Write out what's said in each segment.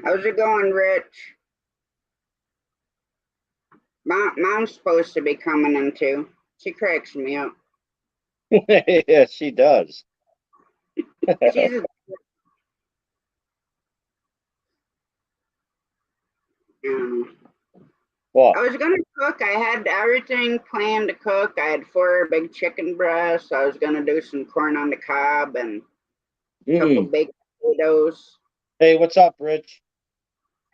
How's it going, Rich? Mom's supposed to be coming in too. She cracks me up. Yes, she does. She's a, What? I was gonna cook. I had everything planned to cook. I had 4 big chicken breasts. I was gonna do some corn on the cob and a couple baked potatoes. Hey, what's up, Rich?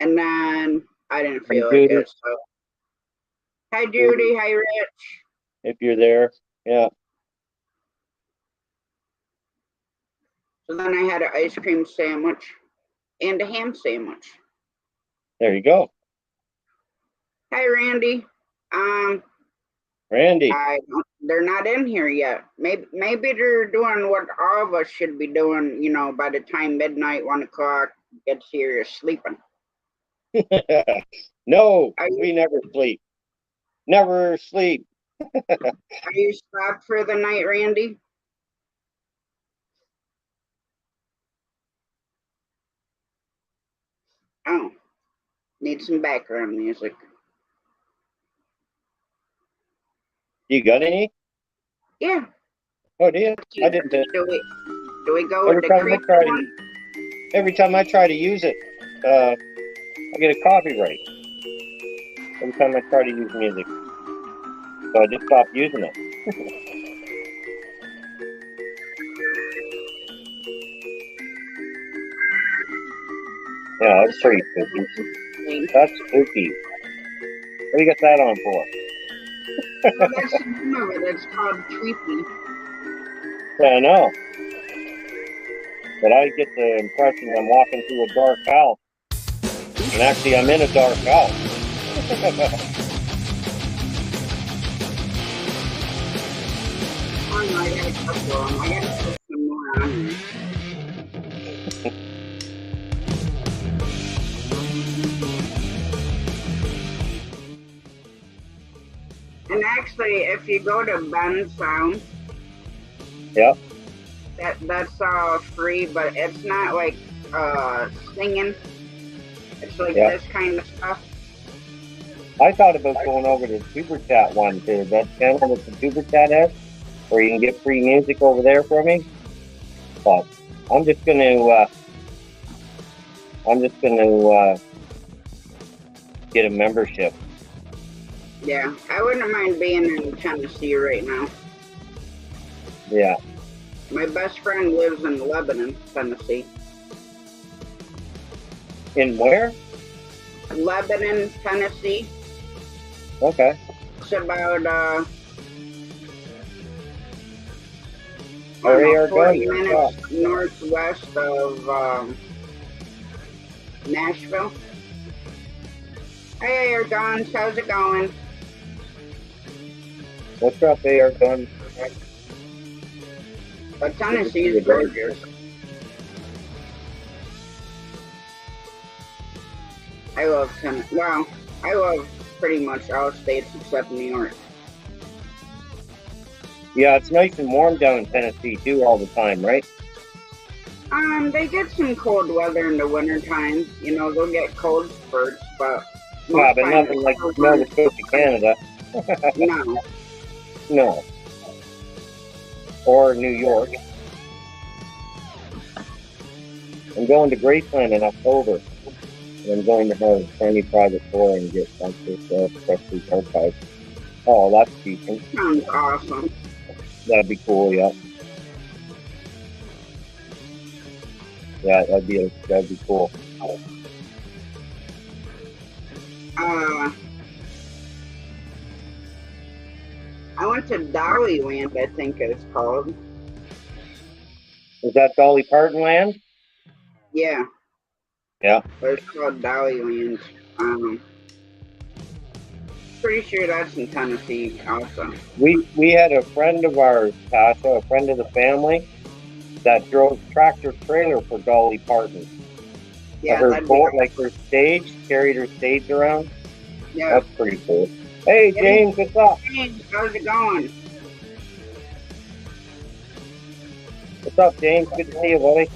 And then I didn't Hey, feel like Judy. it. So, hi, Judy. Hi, Rich. If you're there, yeah. So then I had an ice cream sandwich and a ham sandwich. There you go. Hi, Randy. Randy. They're not in here yet. Maybe they're doing what all of us should be doing. You know, by the time midnight, 1 o'clock gets here, you're sleeping. No, we never sleep. Never sleep. Are you stopped for the night, Randy? Oh, need some background music. You got any? Yeah. Oh, do you? I didn't. Do we go with the creepy one? Every time I try to use it, I get a copyright. Every time I try to use music, so I just stopped using it. Yeah, that's pretty spooky. That's spooky. What do you got that on for? Well, that's the name of it. It's called creepy. Yeah, I know. But I get the impression I'm walking through a dark house. And actually, I'm in a dark house. Oh, no, I got a couple of them. I gotta put some more on there. And actually, if you go to Ben Sound, Yep. That's all free, but it's not like singing. It's like this kind of stuff. I thought about going over to Super Chat one too. That channel that the Super Chat has, where you can get free music over there for me. But I'm just gonna get a membership. Yeah, I wouldn't mind being in Tennessee right now. Yeah. My best friend lives in Lebanon, Tennessee. In where? Lebanon, Tennessee. Okay. It's about 40 minutes northwest of Nashville. Hey, Air Guns, how's it going? What's up, Air Guns? But Tennessee is gorgeous. I love Tennessee. Well, I love pretty much all states except New York. Yeah, it's nice and warm down in Tennessee too all the time, right? They get some cold weather in the wintertime. You know, they'll get cold spurts, but yeah, but nothing like Nova Scotia, Canada. No. No. Or New York. I'm going to Graceland in October. And I'm going to have a tiny private tour and get some especially archives. Oh, that's decent. Sounds awesome. That'd be cool, yeah. Yeah, that'd be cool. I went to Dollyland, I think it's called. Is that Dolly Parton land? Yeah. Yeah. But it's called Dollyland. pretty sure that's in Tennessee also. We had a friend of ours, Tasha, a friend of the family, that drove tractor trailer for Dolly Parton. Yeah, Her that'd be boat, awesome. like her stage, carried her stage around. Yeah. That's pretty cool. Hey, James, what's up? James, how's it going? What's up, James? Good to see you, buddy.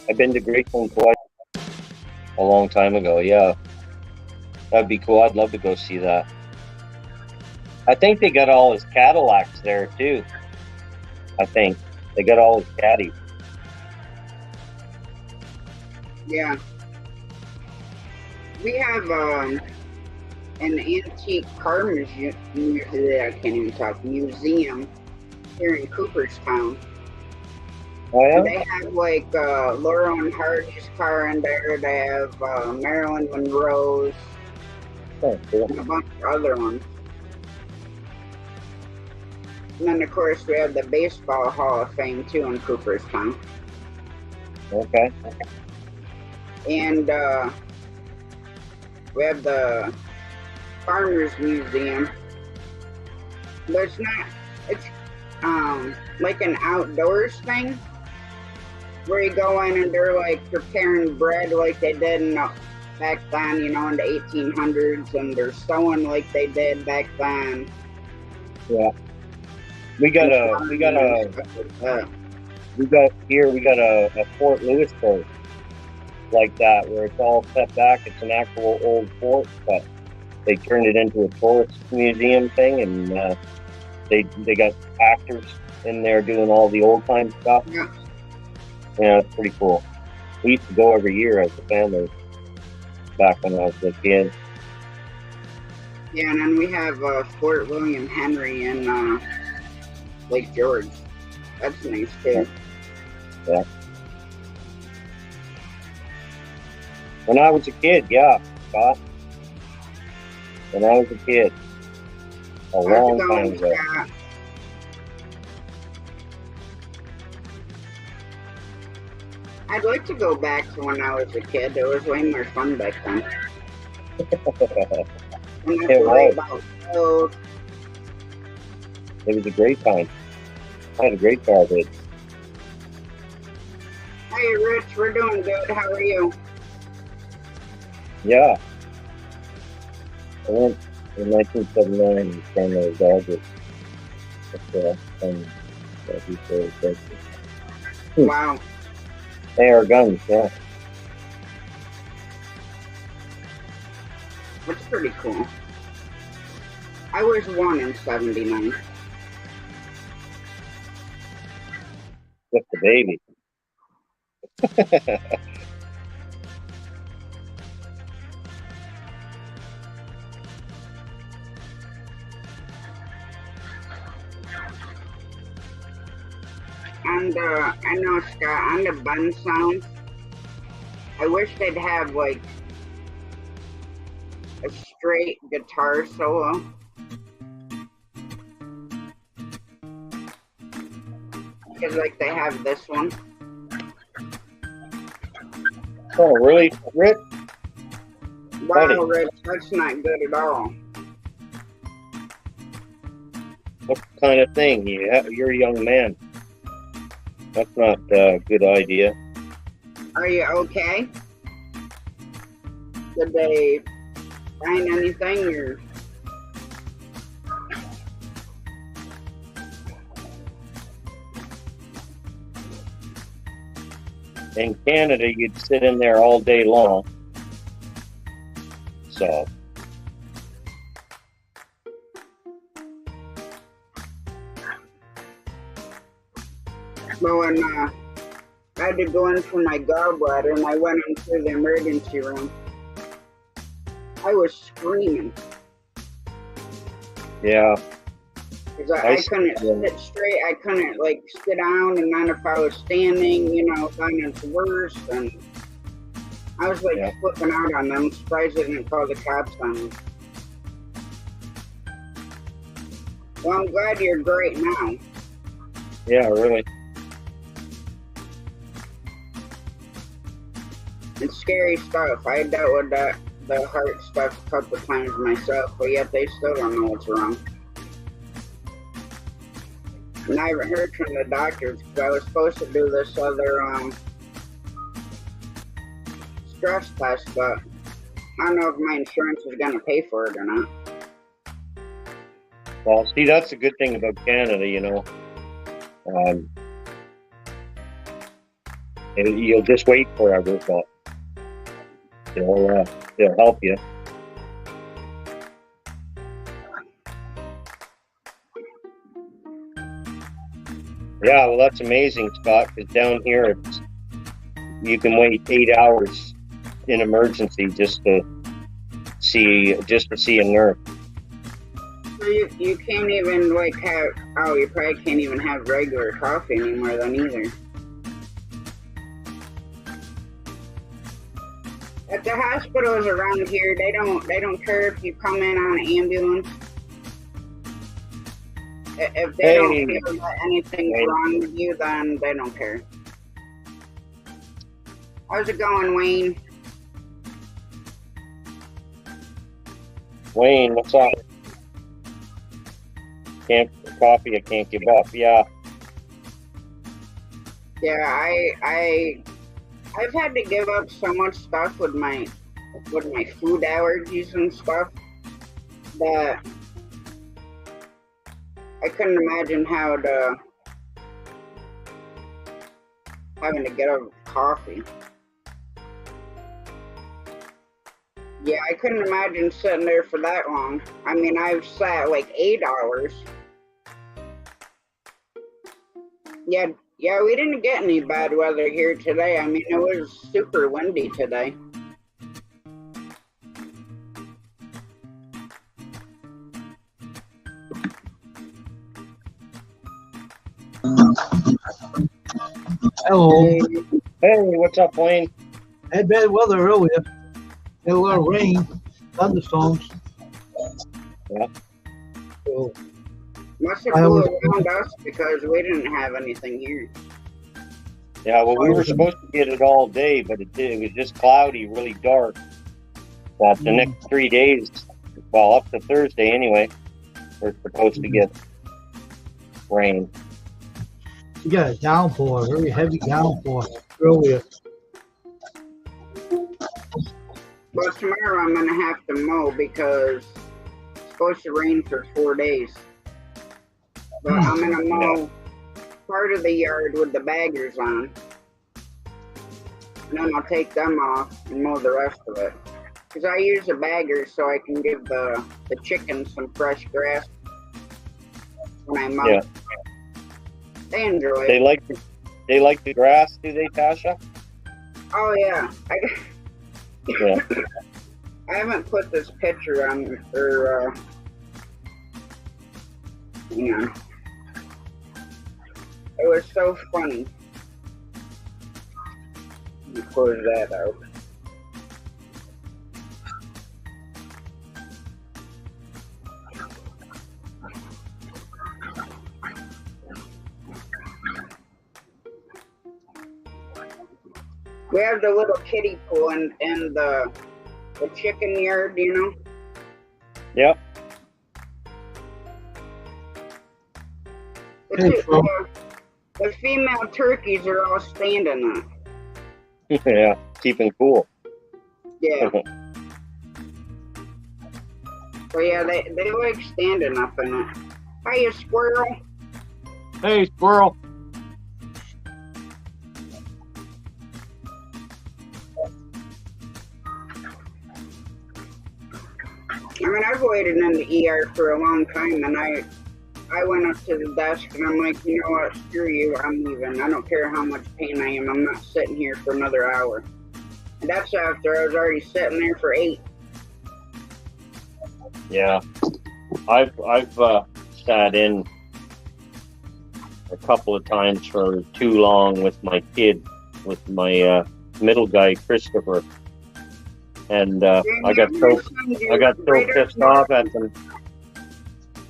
I've been to Graceland twice a long time ago. Yeah, that'd be cool. I'd love to go see that. I think they got all his Cadillacs there too. I think they got all his caddies. Yeah. We have an antique car museum. I can't even talk. Museum here in Cooperstown. Oh yeah. And they have like Laurel and Hardy's car in there. They have Marilyn Monroe's, Oh, cool. and a bunch of other ones. And then of course we have the Baseball Hall of Fame too in Cooperstown. Okay. And we have the Farmers Museum. But it's not, it's like an outdoors thing where you go in and they're like preparing bread like they did in back then, you know, in the 1800s, and they're sewing like they did back then. Yeah. We got a Fort Lewis fort like that where it's all set back. It's an actual old fort, but they turned it into a tourist museum thing, and they got actors in there doing all the old time stuff. Yeah. Yeah, it's pretty cool. We used to go every year as a family back when I was a kid. Yeah, and then we have Fort William Henry in Lake George. That's nice too. Yeah. When I was a kid, yeah, Scott. When I was a kid. A long time ago. Scott? I'd like to go back to when I was a kid. It was way more fun back then. And It was. about those. It was a great time. I had a great childhood. Hey, Rich, we're doing good. How are you? Yeah. I went in 1979 and spent those Dodgers. Wow. AR guns, yeah. That's pretty cool. I was born in 79. Just a baby. And I know, Scott, on the bun sound, I wish they'd have like a straight guitar solo. Because like they have this one. Oh, really, Rick? Wow, Buddy. Rich, that's not good at all. What kind of thing? You're a young man. That's not a good idea. Are you okay? Did they find anything or? In Canada, you'd sit in there all day long. So, Well, and I had to go in for my gallbladder, and I went into the emergency room. I was screaming yeah. because I couldn't sit straight. I couldn't like sit down, and then if I was standing, you know, then it's worse. And I was like flipping out on them. I'm surprised they didn't call the cops on me. Well, I'm glad you're great now. Yeah, really. It's scary stuff. I dealt with the heart stuff a couple times myself, but yet they still don't know what's wrong. And I haven't heard from the doctors because I was supposed to do this other stress test, but I don't know if my insurance is going to pay for it or not. Well, see, that's the good thing about Canada, you know. And you'll just wait forever, but they'll help you. Yeah, well, that's amazing, Scott, because down here you can wait 8 hours in emergency just to see a nurse. So you can't even like have, oh, you probably can't even have regular coffee anymore then either. At the hospitals around here, they don't care if you come in on an ambulance. If they don't feel that anything's wrong with you, then they don't care. How's it going, Wayne? Wayne, what's up? Coffee, I can't give up. Yeah. Yeah, I've had to give up so much stuff with my food allergies and stuff that I couldn't imagine having to get up coffee. Yeah, I couldn't imagine sitting there for that long. I mean, I've sat like 8 hours. Yeah, we didn't get any bad weather here today. I mean, it was super windy today. Hello. Hey, what's up, Wayne? Had bad weather earlier. Had a lot of rain, thunderstorms. Yeah. So Must have blew around us because we didn't have anything here. Yeah, well, we were supposed to get it all day, but it was just cloudy, really dark. But the next 3 days, well, up to Thursday anyway, we're supposed to get rain. we got a downpour, a very heavy downpour earlier. Well, tomorrow I'm gonna have to mow because it's supposed to rain for 4 days. But I'm gonna mow part of the yard with the baggers on. And then I'll take them off and mow the rest of it. Because I use the baggers so I can give the chickens some fresh grass when I mow. Yeah. They enjoy it. They like the grass, do they, Tasha? Oh yeah. Yeah. I haven't put this picture on, or hang on. It was so funny. Let me close that out. We have the little kiddie pool and the chicken yard, you know? Yep. The female turkeys are all standing up. Yeah, keeping cool. Yeah. So yeah, they like standing up in it. Hiya, squirrel. Hey, squirrel. I mean, I've waited in the ER for a long time, and I went up to the desk and I'm like, you know what, screw you, I'm leaving. I don't care how much pain I am, I'm not sitting here for another hour. And that's after I was already sitting there for 8. Yeah. I've sat in a couple of times for too long with my kid, with my middle guy, Christopher. And I got so pissed off at them.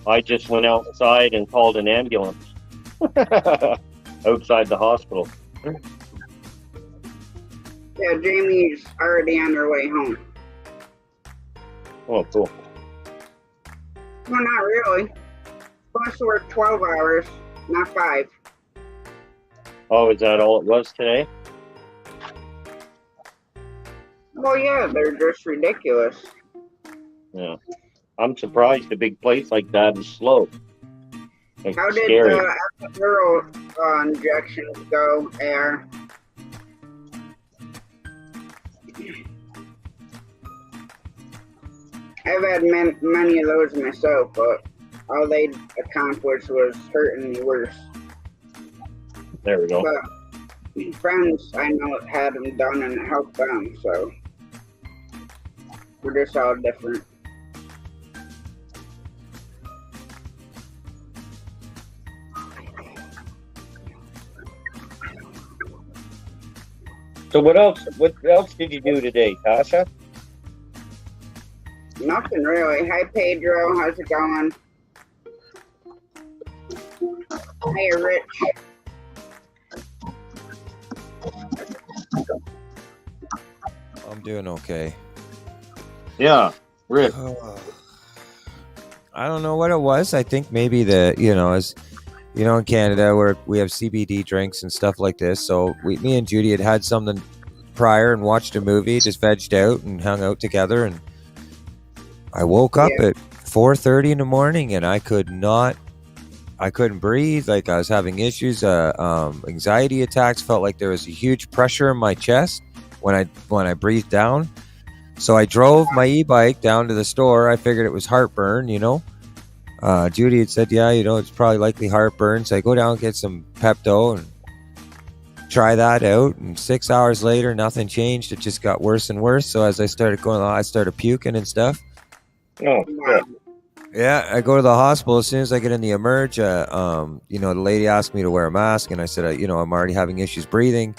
I just went outside and called an ambulance outside the hospital. Yeah, Jamie's already on her way home. Oh, cool. Well, not really. Supposed to work 12 hours, not 5. Oh, is that all it was today? Well, yeah, they're just ridiculous. Yeah. I'm surprised a big place like that is slow. It's How did scary. the epidural injections go, AR? I've had many of those myself, but all they accomplished was hurting me worse. There we go. But friends I know had them done and it helped them, so we're just all different. So what else? What else did you do today, Tasha? Nothing really. Hi Pedro, how's it going? Hey Rich. I'm doing okay. Yeah, Rick. I don't know what it was. I think maybe as in Canada where we have CBD drinks and stuff like this. So me and Judy had something prior and watched a movie, just vegged out and hung out together. And I woke up at 4:30 in the morning and I couldn't breathe. Like I was having issues, anxiety attacks. Felt like there was a huge pressure in my chest when I breathed down. So I drove my e-bike down to the store. I figured it was heartburn, Judy had said, it's probably likely heartburn. So I go down and get some Pepto and try that out. And 6 hours later, nothing changed. It just got worse and worse. So as I started going on, I started puking and stuff. Oh, good. Yeah, I go to the hospital. As soon as I get in the emerge, the lady asked me to wear a mask. And I said, I'm already having issues breathing.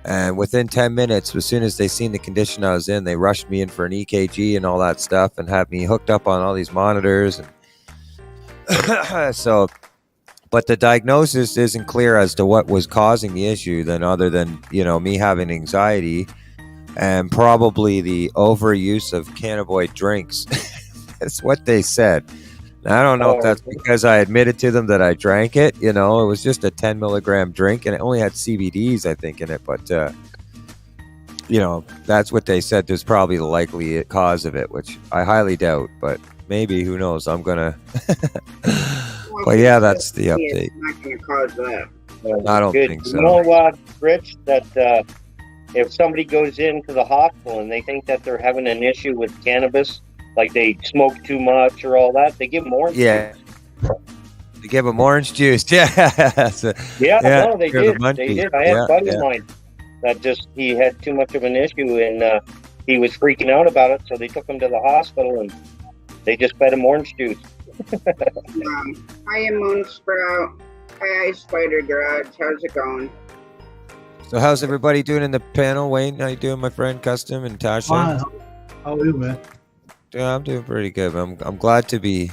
And within 10 minutes, as soon as they seen the condition I was in, they rushed me in for an EKG and all that stuff and had me hooked up on all these monitors. And so, but the diagnosis isn't clear as to what was causing the issue other than, me having anxiety and probably the overuse of cannabinoid drinks. That's what they said. I don't know if that's because I admitted to them that I drank it. It was just a 10 milligram drink and it only had CBDs, I think, in it. But, that's what they said was probably the likely cause of it, which I highly doubt. But maybe, who knows? I'm going to. But yeah, that's the update. It's not going to cause that. I don't think so. You know, Rich, that if somebody goes into the hospital and they think that they're having an issue with cannabis, like they smoke too much or all that, they give them orange juice. They give them orange juice. Yeah. No, they did. They did. I had a buddy of mine that he had too much of an issue and he was freaking out about it, so they took him to the hospital and they just fed him orange juice. Hi, Moonsprout. Hi, Spider Garage. How's it going? So how's everybody doing in the panel? Wayne, how you doing, my friend Custom and Tasha? Fine. How are you, man? Yeah, I'm doing pretty good. I'm glad to be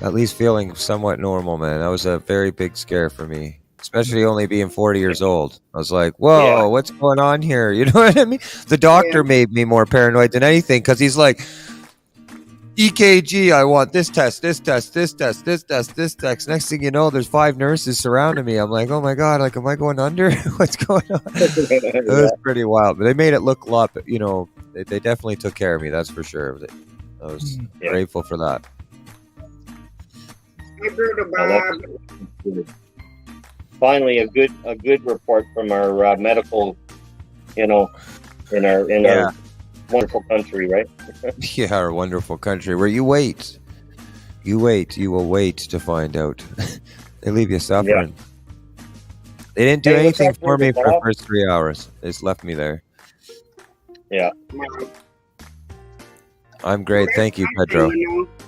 at least feeling somewhat normal, man. That was a very big scare for me, especially only being 40 years old. I was like, whoa, what's going on here? You know what I mean? The doctor made me more paranoid than anything because he's like, EKG, I want this test, this test, this test, this test, this test. Next thing you know, there's 5 nurses surrounding me. I'm like, oh my God, am I going under? What's going on? It was pretty wild. But they made it look a lot, they definitely took care of me, that's for sure. I was grateful for that. Hi, Brutal Bob. Finally, a good report from our medical, in our wonderful country, right? Yeah, our wonderful country where you wait. You will wait to find out. They leave you suffering. Yeah. They didn't do anything for me for the first 3 hours. They just left me there. Yeah. I'm great. Thank you, Pedro.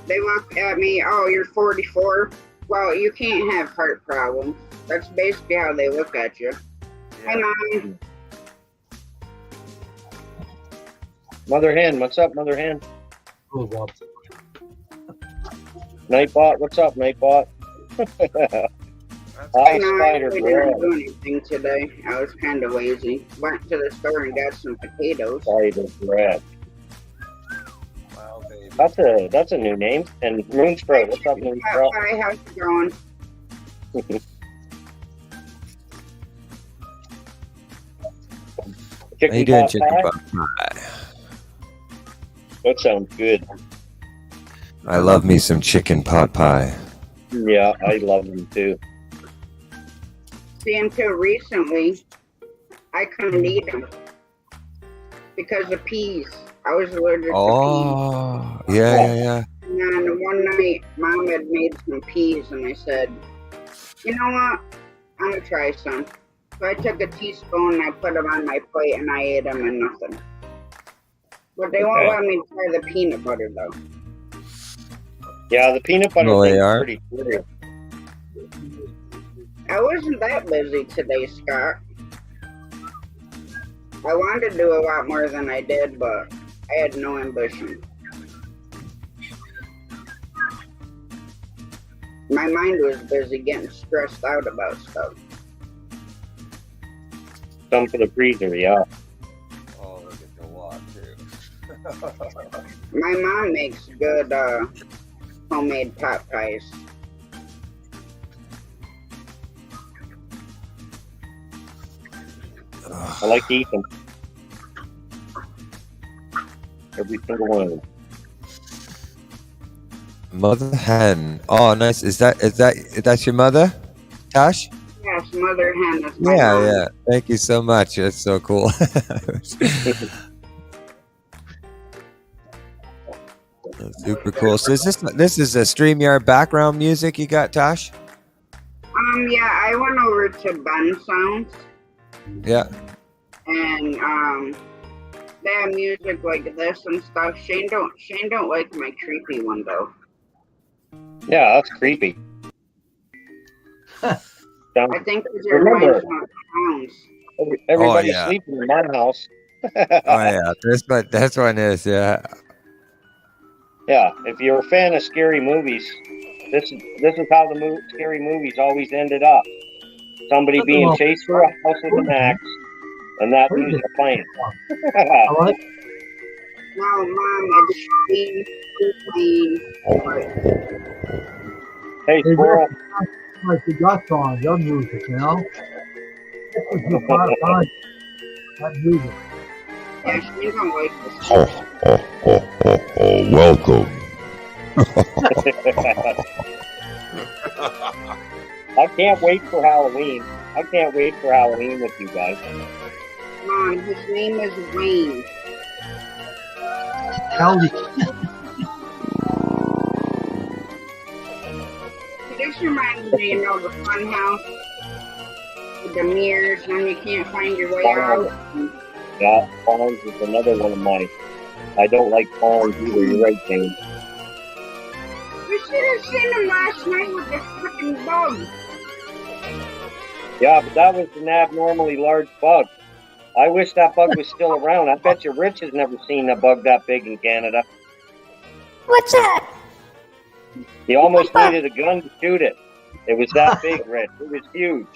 They look at me, oh, you're 44. Well, you can't have heart problems. That's basically how they look at you. Hi, Mom. Mother Hen, what's up, Mother Hen? Oh, wow. Nightbot, what's up, Nightbot? Hi, No, I Spider really Bread. didn't do anything today. I was kind of lazy. Went to the store and got some potatoes. Spider Bread. Wow, baby. That's a new name. And Moonsprout. What's up, Moonsprout? Hi, how's it going? How you Chicken doing, pot chicken pie? pot pie? That sounds good. I love me some chicken pot pie. Yeah, I love them too. See, until recently, I couldn't eat them because of peas. I was allergic to Oh, yeah. peas. And then one night, Mom had made some peas, and I said, you know what? I'm going to try some. So I took a teaspoon and I put them on my plate, and I ate them and nothing. But they won't Okay. let me try the peanut butter, though. Yeah, the peanut butter Oh, they thing's are? pretty good. I wasn't that busy today, Scott. I wanted to do a lot more than I did, but I had no ambition. My mind was busy getting stressed out about stuff. Some for the freezer, yeah. Oh, look at the wok, too. My mom makes good homemade pot pies. I like to eat them. Every single one of them. Mother hen. Oh, nice. That's your mother, Tash? Yes, Mother Hen is my Yeah, mom. yeah. Thank you so much. That's so cool. That's super cool. So this is a StreamYard background music you got, Tash? Yeah, I went over to Ben Sounds Yeah. and they have music like this and stuff. Shane don't like my creepy one though. Yeah, that's creepy. I think because it Remember- reminds me of sounds. Everybody's yeah. sleeping in my house. Oh yeah. This one is, yeah. Yeah, if you're a fan of scary movies, this is how the scary movies always ended up. Somebody being chased through a house with an axe, and that music playing. I like No, Mom, it's Shane playing. Hey, Hey, squirrel. like the guts on your music, you know? This is the part of that music. Yeah, Shane don't like this. Welcome. I can't wait for Halloween. I can't wait for Halloween with you guys. Mom, his name is Wayne. Hell, This reminds me, you know, the fun house with the mirrors and you can't find your way out. Yeah, Pawns is another one of mine. I don't like Pawns either. You're right, James. We should have seen him last night with the freaking bug. Yeah, but that was an abnormally large bug. I wish that bug was still around. I bet you Rich has never seen a bug that big in Canada. What's that? He almost needed a gun to shoot it. It was that big, Rich. It was huge.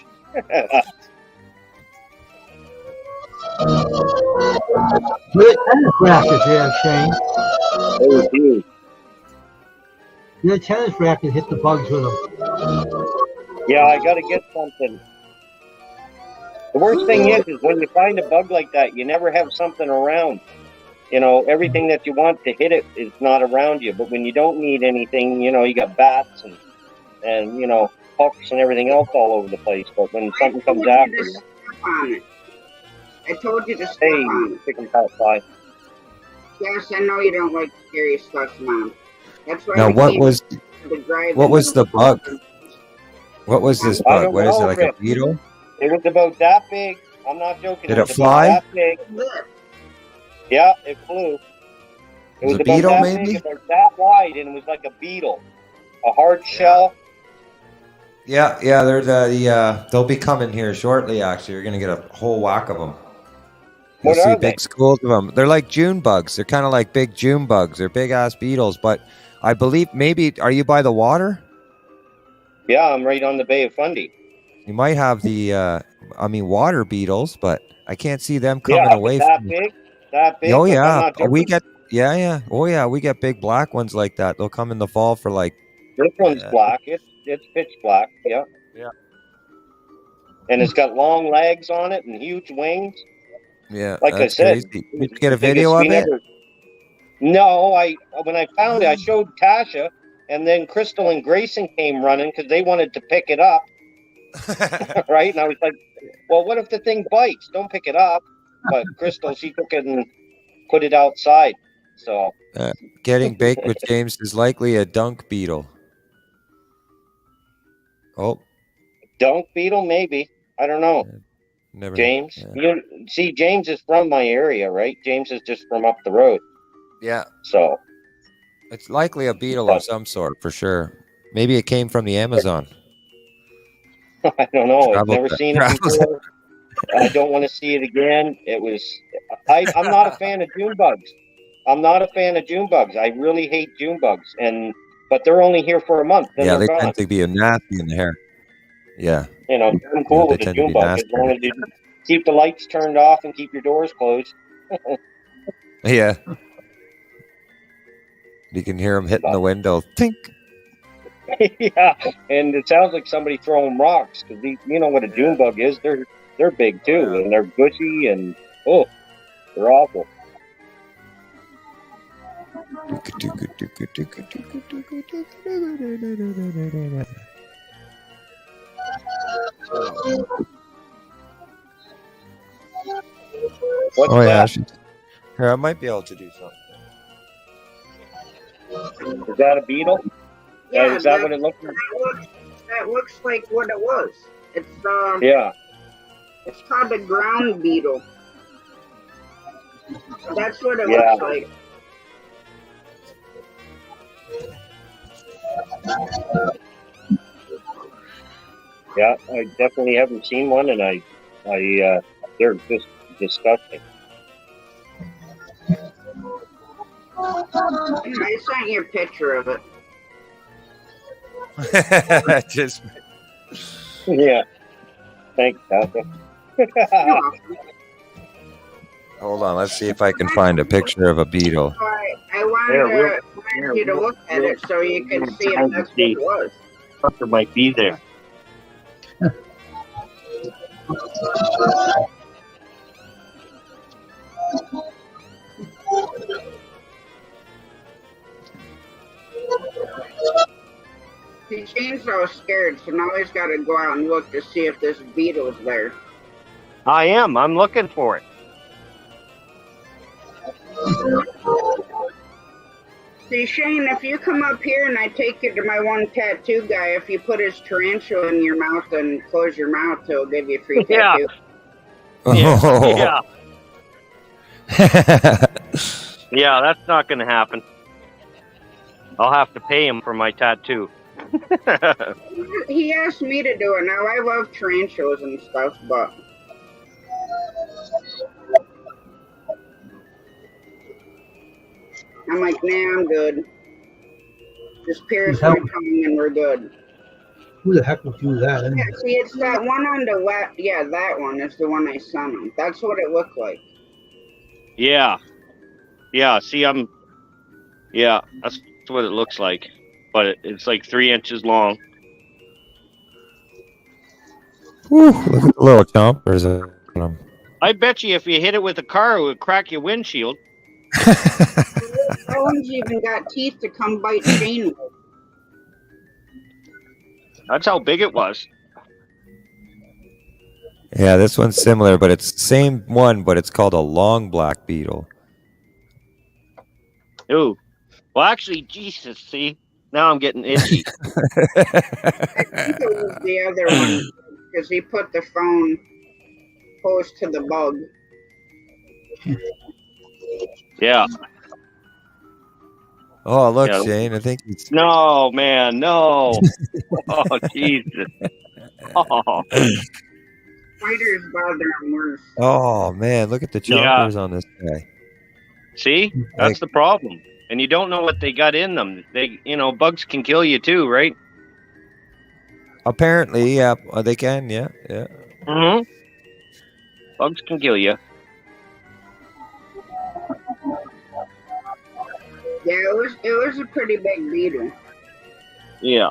where the tennis racket here, Shane? It was huge. Your tennis racket hit the bugs with them. Yeah, I got to get something. The worst thing is when you find a bug like that, you never have something around. You know, everything that you want to hit it is not around you. But when you don't need anything, you know, you got bats and you know, hooks and everything else all over the place. But when something comes after you, Step on it. I told you to step hey, on it. chicken pot pie. Yes, I know you don't like scary stuff, Mom. That's why Now we what came was to the drive-in. what was the bug? What was this I bug? don't What is it, know, like a Rick. beetle? It was about that big. I'm not joking. Did was it fly? About that big. Yeah, it flew. It Was was a about beetle, that maybe? big, about that wide, and it was like a beetle. A hard shell. Yeah, they'll be coming here shortly. Actually, you're gonna get a whole whack of them. You'll What see are they? big schools of them. They're like June bugs. They're kind of like big June bugs. They're big ass beetles. But I believe maybe are you by the water? Yeah, I'm right on the Bay of Fundy. You might have the, water beetles, but I can't see them coming Yeah, but away that from. big, that big. Oh Like, I'm yeah, not we joking. get. Yeah, yeah. Oh yeah, we get big black ones like that. They'll come in the fall for like. This one's black. It's pitch black. Yeah. Yeah. And it's got long legs on it and huge wings. Yeah, Like I that's said, crazy. Did you get a video we of it? never. No, when I found it, I showed Tasha, and then Crystal and Grayson came running because they wanted to pick it up, right? And I was like, "Well, what if the thing bites? Don't pick it up." But Crystal, she took it and put it outside. So Getting baked with James is likely a dunk beetle. Oh, dunk beetle, maybe. I don't know. never. James, Yeah. you see, James is from my area, right? James is just from up the road. Yeah. So It's likely a beetle But- of some sort for sure. Maybe it came from the Amazon. I don't know. I've Traveled never there. seen it before. I don't want to see it again. I'm not a fan of June bugs. I'm not a fan of June bugs. I really hate June bugs, but they're only here for a month, then Yeah, they're they gone. tend to be a nasty in the hair. Yeah. You know, I'm cool they with the tend to June be bug as nasty. long as you keep the lights turned off and keep your doors closed. Yeah. You can hear them hitting the window. Tink. Yeah, and it sounds like somebody throwing rocks because you know what a June bug is. They're big too, and they're bushy and they're awful. What's Oh yeah, that? here, I might be able to do something. Is that a beetle? Yeah, Is that what it looks like? that looks like what it was. It's Yeah. it's called a ground beetle. That's what it Yeah. looks like. Yeah, I definitely haven't seen one, and they're just disgusting. I sent you a picture of it. Just Yeah. Thanks, Tasha. hold on. Let's see if I can find a picture of a beetle. I wanted you to look at it so you can see if that's what it was. Sucker might be there. See, Shane's so scared, so now he's got to go out and look to see if this beetle's there. I am. I'm looking for it. See, Shane, if you come up here and I take you to my one tattoo guy, if you put his tarantula in your mouth and close your mouth, he'll give you a free Yeah. tattoo. Yeah. Yeah, that's not going to happen. I'll have to pay him for my tattoo. He asked me to do it. Now, I love tarantulas and stuff, but... I'm like, nah, I'm good. Just pierce my tongue and we're good. Who the heck would do that? Yeah, see, it's that one on the left. Yeah, that one is the one I sent him. That's what it looked like. Yeah. Yeah, see, yeah, that's what it looks like. But it's like 3 inches long. Whew, look at the little chompers on them. I bet you if you hit it with a car, it would crack your windshield. That one's even got teeth to come bite Shane with. That's how big it was. Yeah, this one's similar, but it's the same one, but it's called a long black beetle. Ooh. Well, actually, Jesus, see? Now I'm getting itchy. I think it was the other one because he put the phone close to the bug. Yeah. Oh, look, Yeah. Shane, I think it's... No, man, no. Oh, Jesus. Oh. Spiders bother him worse. Oh, man, look at the chompers on this guy. See? That's the problem. And you don't know what they got in them. Bugs can kill you too, right? Apparently, yeah, they can. Yeah, yeah. Mm-hmm. Bugs can kill you. Yeah, it was a pretty big beetle. Yeah.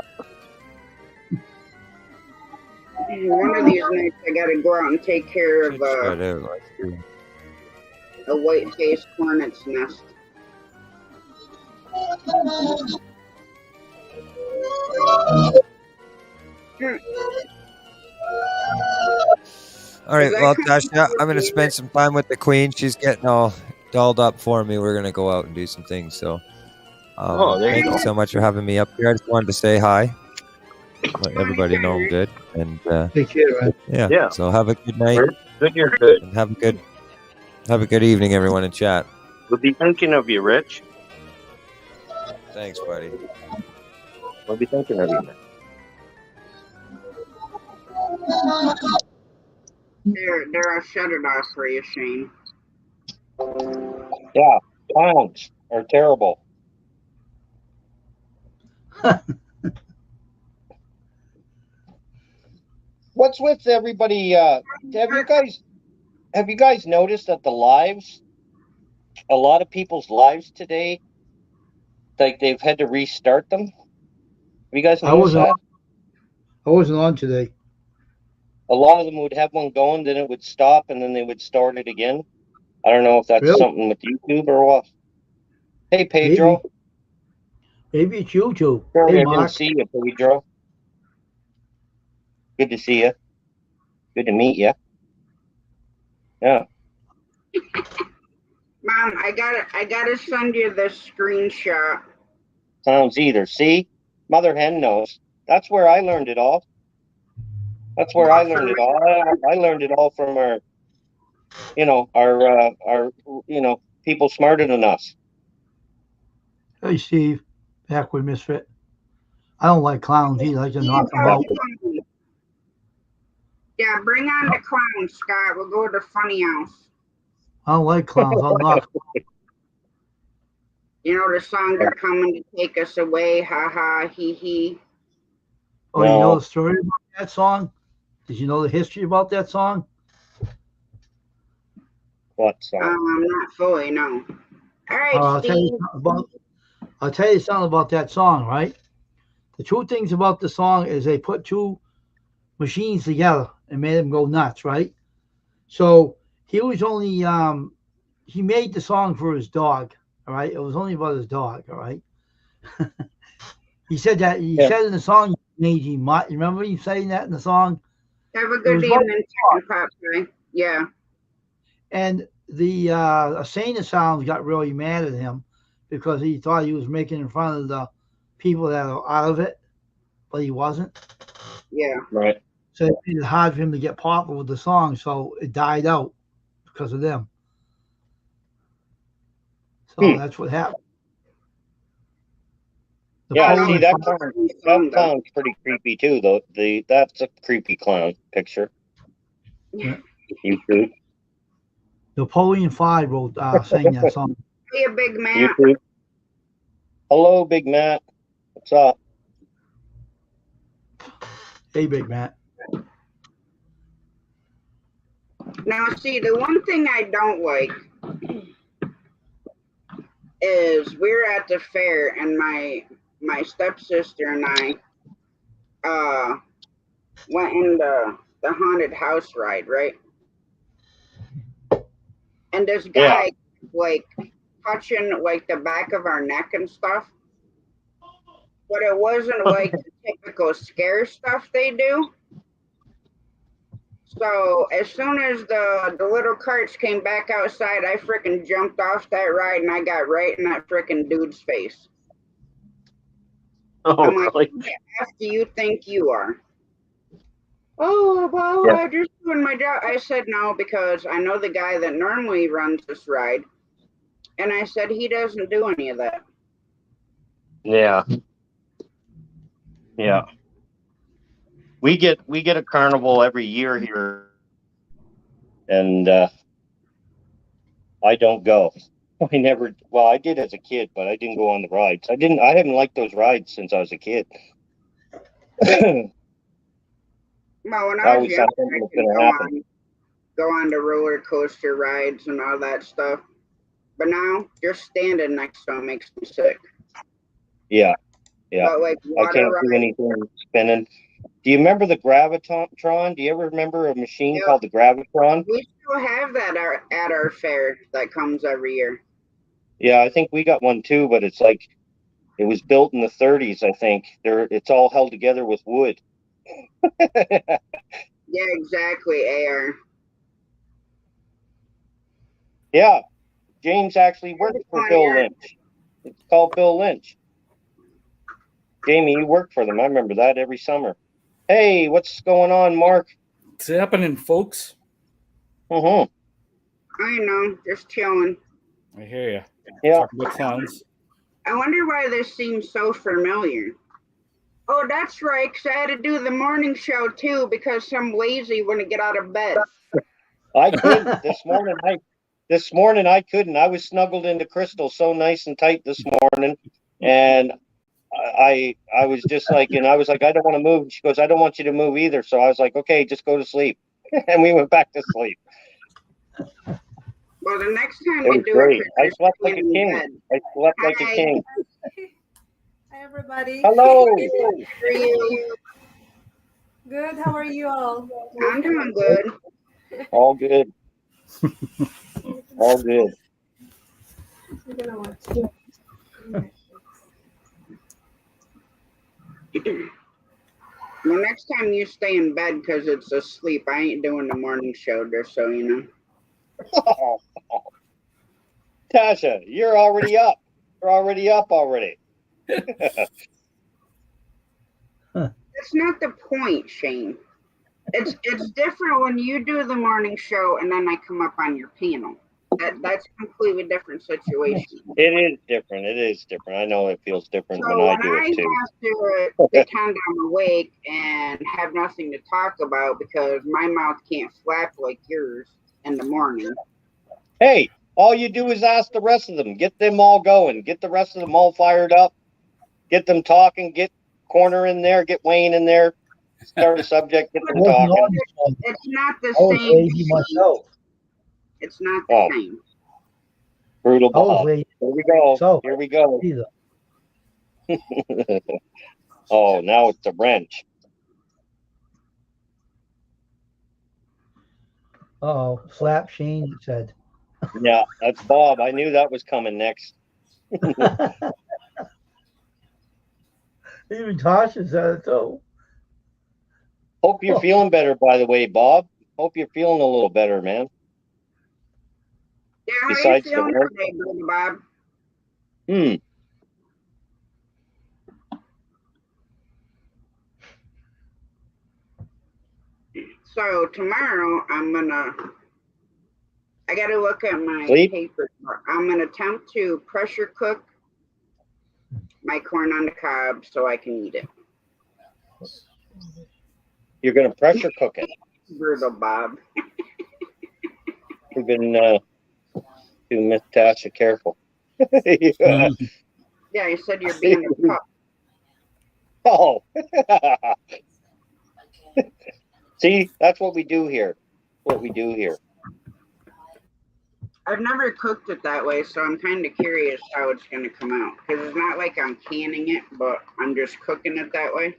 One of these nights, I gotta go out and take care of Should spread out. Let's see. a white-faced hornet's nest. Hmm. All right, Is that well, coming Tasha, with I'm gonna you? spend some time with the queen. She's getting all dolled up for me. We're gonna go out and do some things. So, Oh, there you thank go. you so much for having me up here. I just wanted to say hi, let everybody know I'm Anytime, good, and Take care, man. yeah. Yeah. So have a good night Good, you're good. and have a good evening, everyone in chat. We'll be thinking of you, Rich. Thanks, buddy. We'll be thinking of you, man. There, I'll shut it off for you, Shane. Yeah, clowns are terrible. What's with everybody? Have you guys noticed that the lives, a lot of people's lives today, like they've had to restart them? Have you guys I noticed wasn't. that? I wasn't on today. A lot of them would have one going, then it would stop, and then they would start it again. I don't know if that's Really? something with YouTube or what. Hey, Pedro. Maybe. Maybe it's YouTube. Sorry, Hey, I didn't Mark. see you, Pedro. Good to see you. Good to meet you. Yeah. Mom, I gotta send you this screenshot. Clowns either. See? Mother hen knows. That's where I learned it all. That's where I learned it all. I learned it all from our, people smarter than us. Hey, Steve. Back with Misfit. I don't like clowns either. I like to knock them out. Yeah, bring on the clown, Scott. We'll go to the funny house. I don't like clowns. I'll knock. You know the song "They're Coming to Take Us Away." Ha ha, hee hee. Oh, you know the story about that song? Did you know the history about that song? What song? Not fully, no. All right, I'll tell you Steve. something about. I'll tell you something about that song, right? The two things about the song is they put two machines together and made them go nuts, right? So he was only he made the song for his dog, all right? It was only about his dog, all right? He said said in the song he might. You remember him saying that in the song? Have a good evening, Pop Guy. Yeah. And the Asana Sounds got really mad at him because he thought he was making in front of the people that are out of it, but he wasn't. Yeah. Right. So it made it hard for him to get popular with the song, so it died out because of them. So that's what happened. See that clown's pretty creepy too, though. That's a creepy clown picture. Yeah. YouTube. Napoleon V wrote sang that song. Hey, Big Matt. YouTube. Hello, Big Matt. What's up? Hey, Big Matt. Now, see, the one thing I don't like is we're at the fair and my stepsister and I went in the haunted house ride, right? And this guy like touching like the back of our neck and stuff. But it wasn't like the typical scare stuff they do. So as soon as the little carts came back outside, I freaking jumped off that ride and I got right in that freaking dude's face. Oh, I'm like, who the F do you think you are? Oh, well, I'm just doing my job. I said no, because I know the guy that normally runs this ride. And I said, he doesn't do any of that. Yeah. Yeah. We get a carnival every year here, and I don't go. I never. Well, I did as a kid, but I didn't go on the rides. I haven't liked those rides since I was a kid. Well, when I I was always thought younger, something I was could going to happen. go on the roller coaster rides and all that stuff. But now, just standing next to them makes me sick. Yeah, yeah. But like I water can't do rides, anything spinning. Do you remember the Gravitron? Do you ever remember a machine yep, called the Gravitron? we still have that at our fair that comes every year. Yeah, I think we got one too, but it's like it was built in the 30s, I think. It's all held together with wood. Yeah, exactly, AR. Yeah, James actually How's worked it for going, Bill Eric? Lynch. It's called Bill Lynch. Jamie, you worked for them. I remember that every summer. Hey, what's going on, Mark? What's happening, folks? Mm-hmm. I know, just chilling. I hear you. Yeah. Talking about clowns. I wonder why this seems so familiar. Oh, that's right, 'cause I had to do the morning show too because some lazy wouldn't get out of bed. I couldn't this morning. I couldn't. I was snuggled into Crystal so nice and tight this morning, and I was just like, and I was like, I don't want to move. And she goes, I don't want you to move either. So I was like, okay, just go to sleep, and we went back to sleep. Well, the next time It we was do great. it, I slept like a in king. bed. I slept like a Hi. king. Hi, everybody. Hello. For you, Good. How are you all? I'm doing good. All good. All good. We're gonna watch. Well, next time you stay in bed because it's asleep, I ain't doing the morning show, just so you know. Oh, Tasha, you're already up. You're already up already. That's not the point, Shane. It's different when you do the morning show and then I come up on your panel. That's a completely different situation. It is different. It is different. I know it feels different when So I when do I it too. have to pretend I'm awake and have nothing to talk about because my mouth can't flap like yours in the morning. Hey, all you do is ask the rest of them. Get them all going. Get the rest of them all fired up. Get them talking. Get Corner in there. Get Wayne in there. Start a subject. Get them talking. It's not the I was same. lazy myself. It's not the same. Brutal I was Bob. lazy Here we go. myself. Here we go. Either. Oh, now it's a wrench. Uh-oh. Slap Shane said. Yeah, that's Bob. I knew that was coming next. Even Tasha said it too. Hope you're feeling better, by the way, Bob. Hope you're feeling a little better, man. Yeah, how Besides you the feeling wrench. today, Brother Bob? So tomorrow I gotta look at my paper. I'm gonna attempt to pressure cook my corn on the cob so I can eat it. You're gonna pressure cook it. Brutal Bob. We've been to Miss Tasha careful. Yeah, you said you're being a pup. Oh. See, that's what we do here. What we do here. I've never cooked it that way, so I'm kind of curious how it's going to come out. Because it's not like I'm canning it, but I'm just cooking it that way.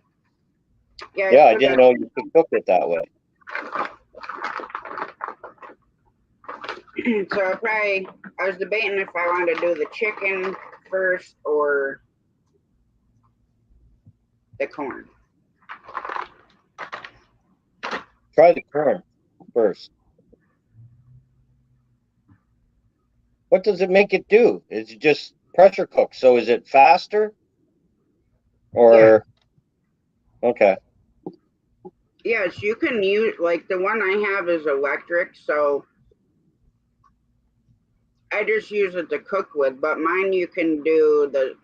Yeah, I didn't know you could cook it that way. So I was debating if I wanted to do the chicken first or the corn. Try the corn first. What does it make it do? It's just pressure cooked. So is it faster? Or okay. Yes, you can use, like the one I have is electric, so I just use it to cook with. But mine, you can do the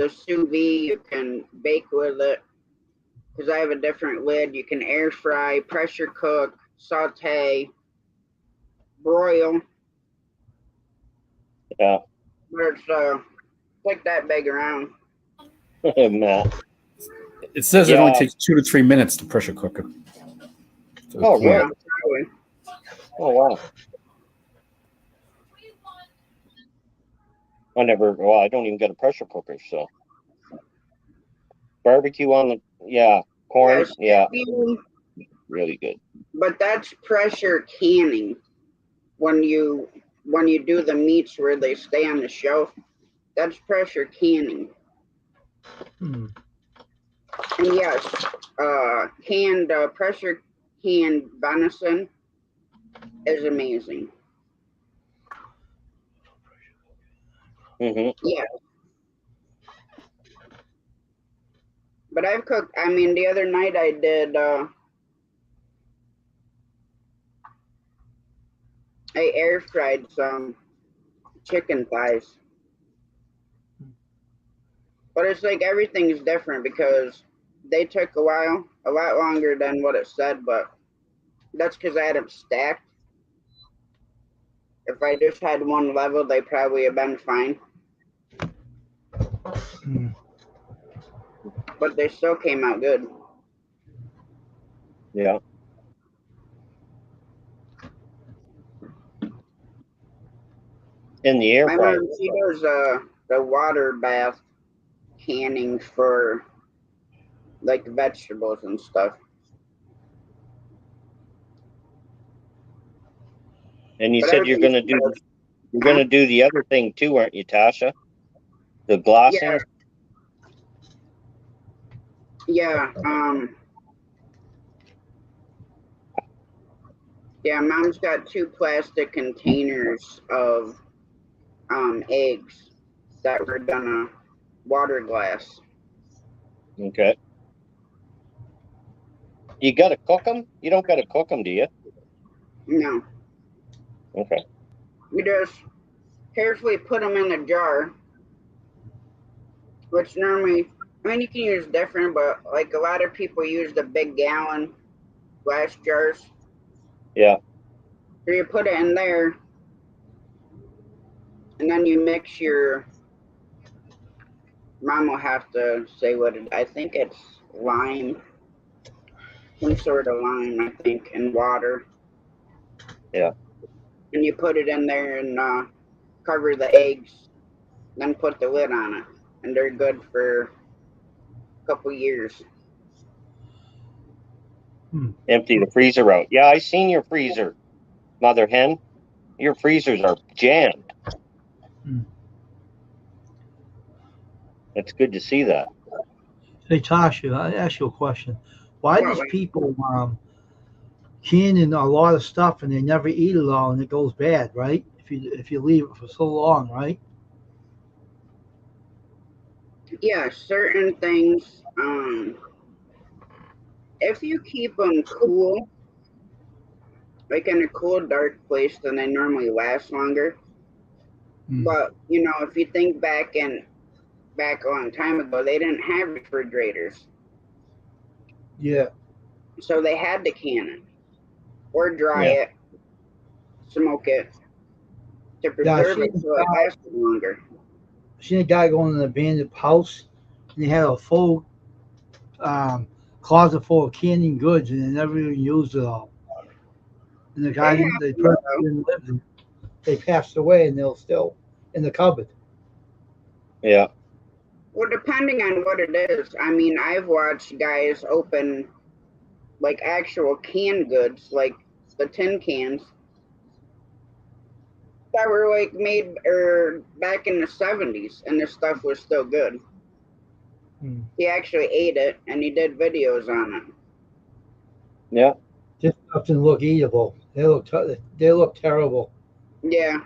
sous vide. You can bake with it because I have a different lid. You can air fry, pressure cook, saute, broil. Yeah. But it's like that big around. Matt. It says it only takes 2 to 3 minutes to pressure cook it. Oh, cool. Yeah, good. probably. Oh, wow. I don't even get a pressure cooker, so. Barbecue on the, corn, Yes, really good. but that's pressure canning. When you do the meats where they stay on the shelf, that's pressure canning. Hmm. And yes, canned pressure canned venison is amazing. Mm-hmm. Yeah, but I've cooked. I mean, the other night I did. I air fried some chicken thighs, but it's like everything's different because they took a lot longer than what it said. But that's because I had them stacked. If I just had one level, they probably have been fine. Hmm. But they still came out good. Yeah. In the air My fryer. mom, she does the water bath canning for like vegetables and stuff. And you But said everything's you're huh? gonna do the other thing too, aren't you, Tasha? The Yeah, glassing? yeah. Yeah, mom's got 2 plastic containers of eggs that we're gonna water glass. Okay. You gotta cook them? You don't gotta cook them, do you? No, Okay. we just carefully put them in a jar, which normally, I mean, you can use different, but like a lot of people use the big gallon glass jars. Yeah. So you put it in there, and then you mix your. Mom will have to say what it. I think it's lime, some sort of lime, I think, and water. Yeah. And you put it in there and cover the eggs, then put the lid on it, and they're good for a couple years. Hmm. Empty the freezer out. Yeah, I seen your freezer, mother hen. Your freezers are jammed. Hmm. It's good to see that. Hey Tasha, I ask you a question. Why What? does people canning a lot of stuff and they never eat it all and it goes bad, right? If you leave it for so long, right? Yeah, certain things. If you keep them cool, like in a cool, dark place, then they normally last longer. Hmm. But if you think back a long time ago, they didn't have refrigerators, Yeah. so they had to can it or dry Yeah. it, smoke it to Yeah, preserve it so it lasted longer. I seen a guy going in an abandoned house and he had a full um, closet full of canning goods and they never even used it all. And It the happens person though. didn't live there. They passed away and they're still in the cupboard. Yeah. Well, depending on what it is, I mean, I've watched guys open like actual canned goods, like the tin cans that were like made or back in the 70s, and this stuff was still good. Hmm. He actually ate it, and he did videos on it. Yeah. Just doesn't look eatable. They look terrible. Yeah,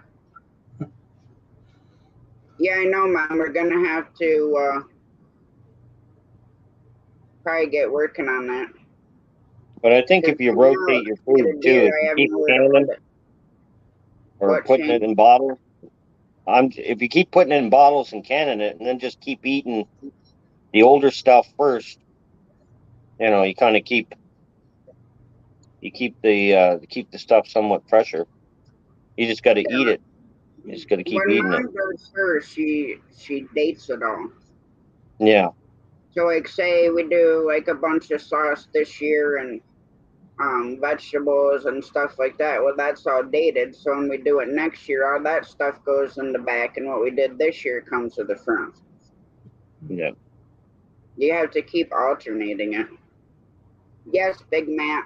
yeah, I know, Mom. We're gonna have to probably get working on that. But I think 'Cause if you right now, rotate your to get food a too, deer, if I you have keep nowhere to canning put it. or What, putting it Shane? in bottles, if you keep putting it in bottles and canning it and then just keep eating the older stuff first, you kind of keep the stuff somewhat fresher. You just got to eat it. You just got to keep When eating it. Mom does hers, she dates it all. Yeah. So like say we do like a bunch of sauce this year and vegetables and stuff like that. Well, that's all dated. So when we do it next year, all that stuff goes in the back, and what we did this year comes to the front. Yeah. You have to keep alternating it. Yes, Big Matt.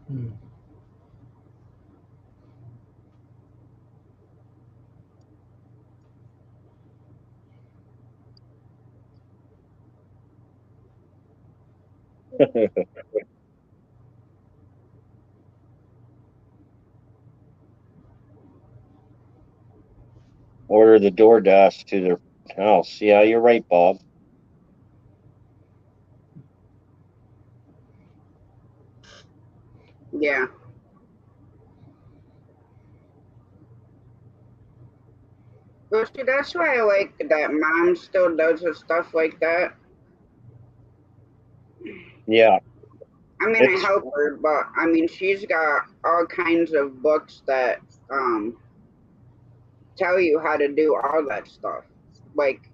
Hmm. Order the DoorDash to their house. Yeah, you're right, Bob. Yeah. Well, see, that's why I like that mom still does stuff like that. Yeah. I mean, I It's help her, but I mean, she's got all kinds of books that tell you how to do all that stuff, like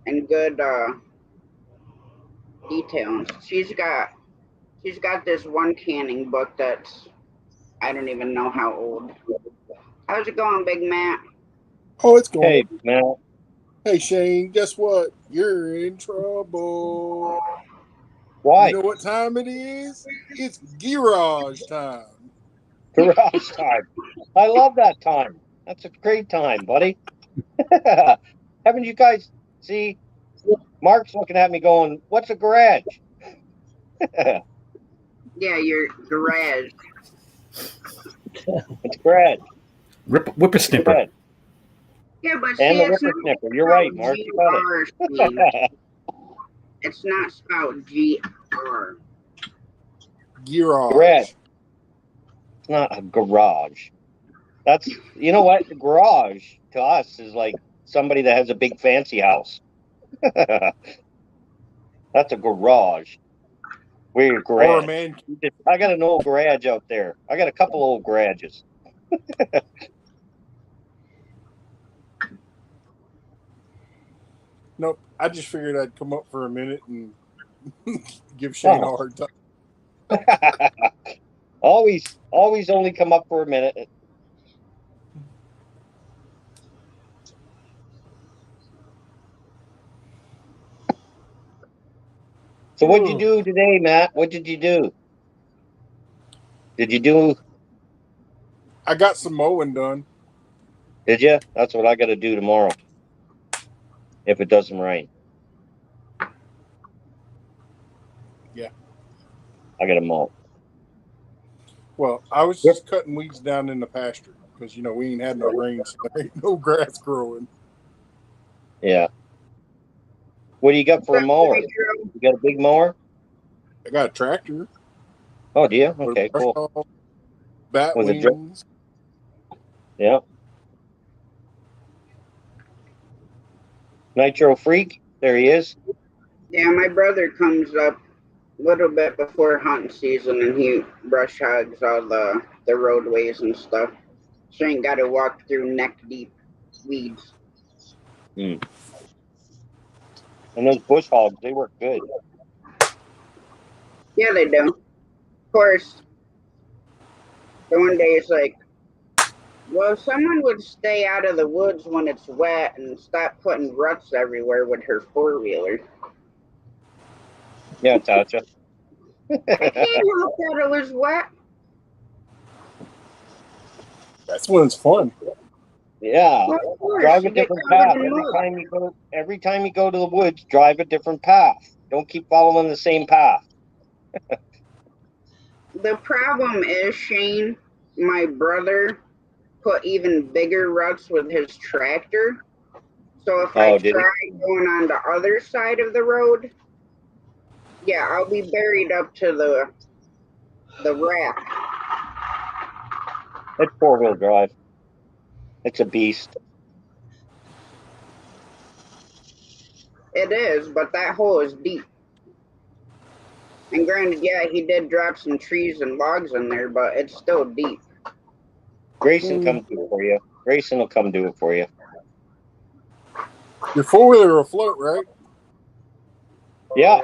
in good details. She's got this one canning book that's I don't even know how old. How's it going, Big Matt? Oh, it's going. hey, man. Hey, Shane, guess what? You're in trouble. Why? You know what time it is? It's garage time. Garage time. I love that time. That's a great time, buddy. Haven't you guys see? Mark's looking at me going, "What's a garage?" Yeah, your garage. It's garage. Whippersnipper. Garage. Yeah, but And see, the it's not whippersnipper. You're right, spelled Mark. You got G-R, Steve. it. It's not spelled G-R. Garage. Garage. It's not a garage. That's, you know what? The garage to us is like somebody that has a big fancy house. That's a garage. We're a Or a garage. man. I got an old garage out there. I got a couple old garages. Nope. I just figured I'd come up for a minute and give Shane a Oh. hard time. always only come up for a minute. So what'd you do today, Matt? What did you do? Did you do? I got some mowing done. Did you? That's what I got to do tomorrow. If it doesn't rain. Yeah. I got to mow. Well, I was just cutting weeds down in the pasture because, you know, we ain't had no rain, so there ain't no grass growing. Yeah. What do you got for a mower? You got a big mower? I got a tractor. Oh, do you? Okay, cool. Off, bat Was it wings. Yeah. Nitro Freak. There he is. Yeah, my brother comes up a little bit before hunting season, and he brush hogs all the roadways and stuff. So you ain't got to walk through neck deep weeds. And those bush hogs, they work good. Yeah, they do. Of course, the one day it's like, well, if someone would stay out of the woods when it's wet and stop putting ruts everywhere with her four-wheeler. Yeah, Tatcha. I can't help that it was wet. That's when it's fun. Yeah. Well, of course, Drive a you get different covered path. in mud. Every time you go to the woods, drive a different path. Don't keep following the same path. The problem is, Shane, my brother put even bigger ruts with his tractor. So if I Did he? try going on the other side of the road, yeah, I'll be buried up to the rack. It's four-wheel drive. It's a beast. It is, but that hole is deep. And granted, yeah, he did drop some trees and logs in there, but it's still deep. Grayson come do it for you. Grayson will come do it for you. Your 4-wheeler will float, right? Yeah.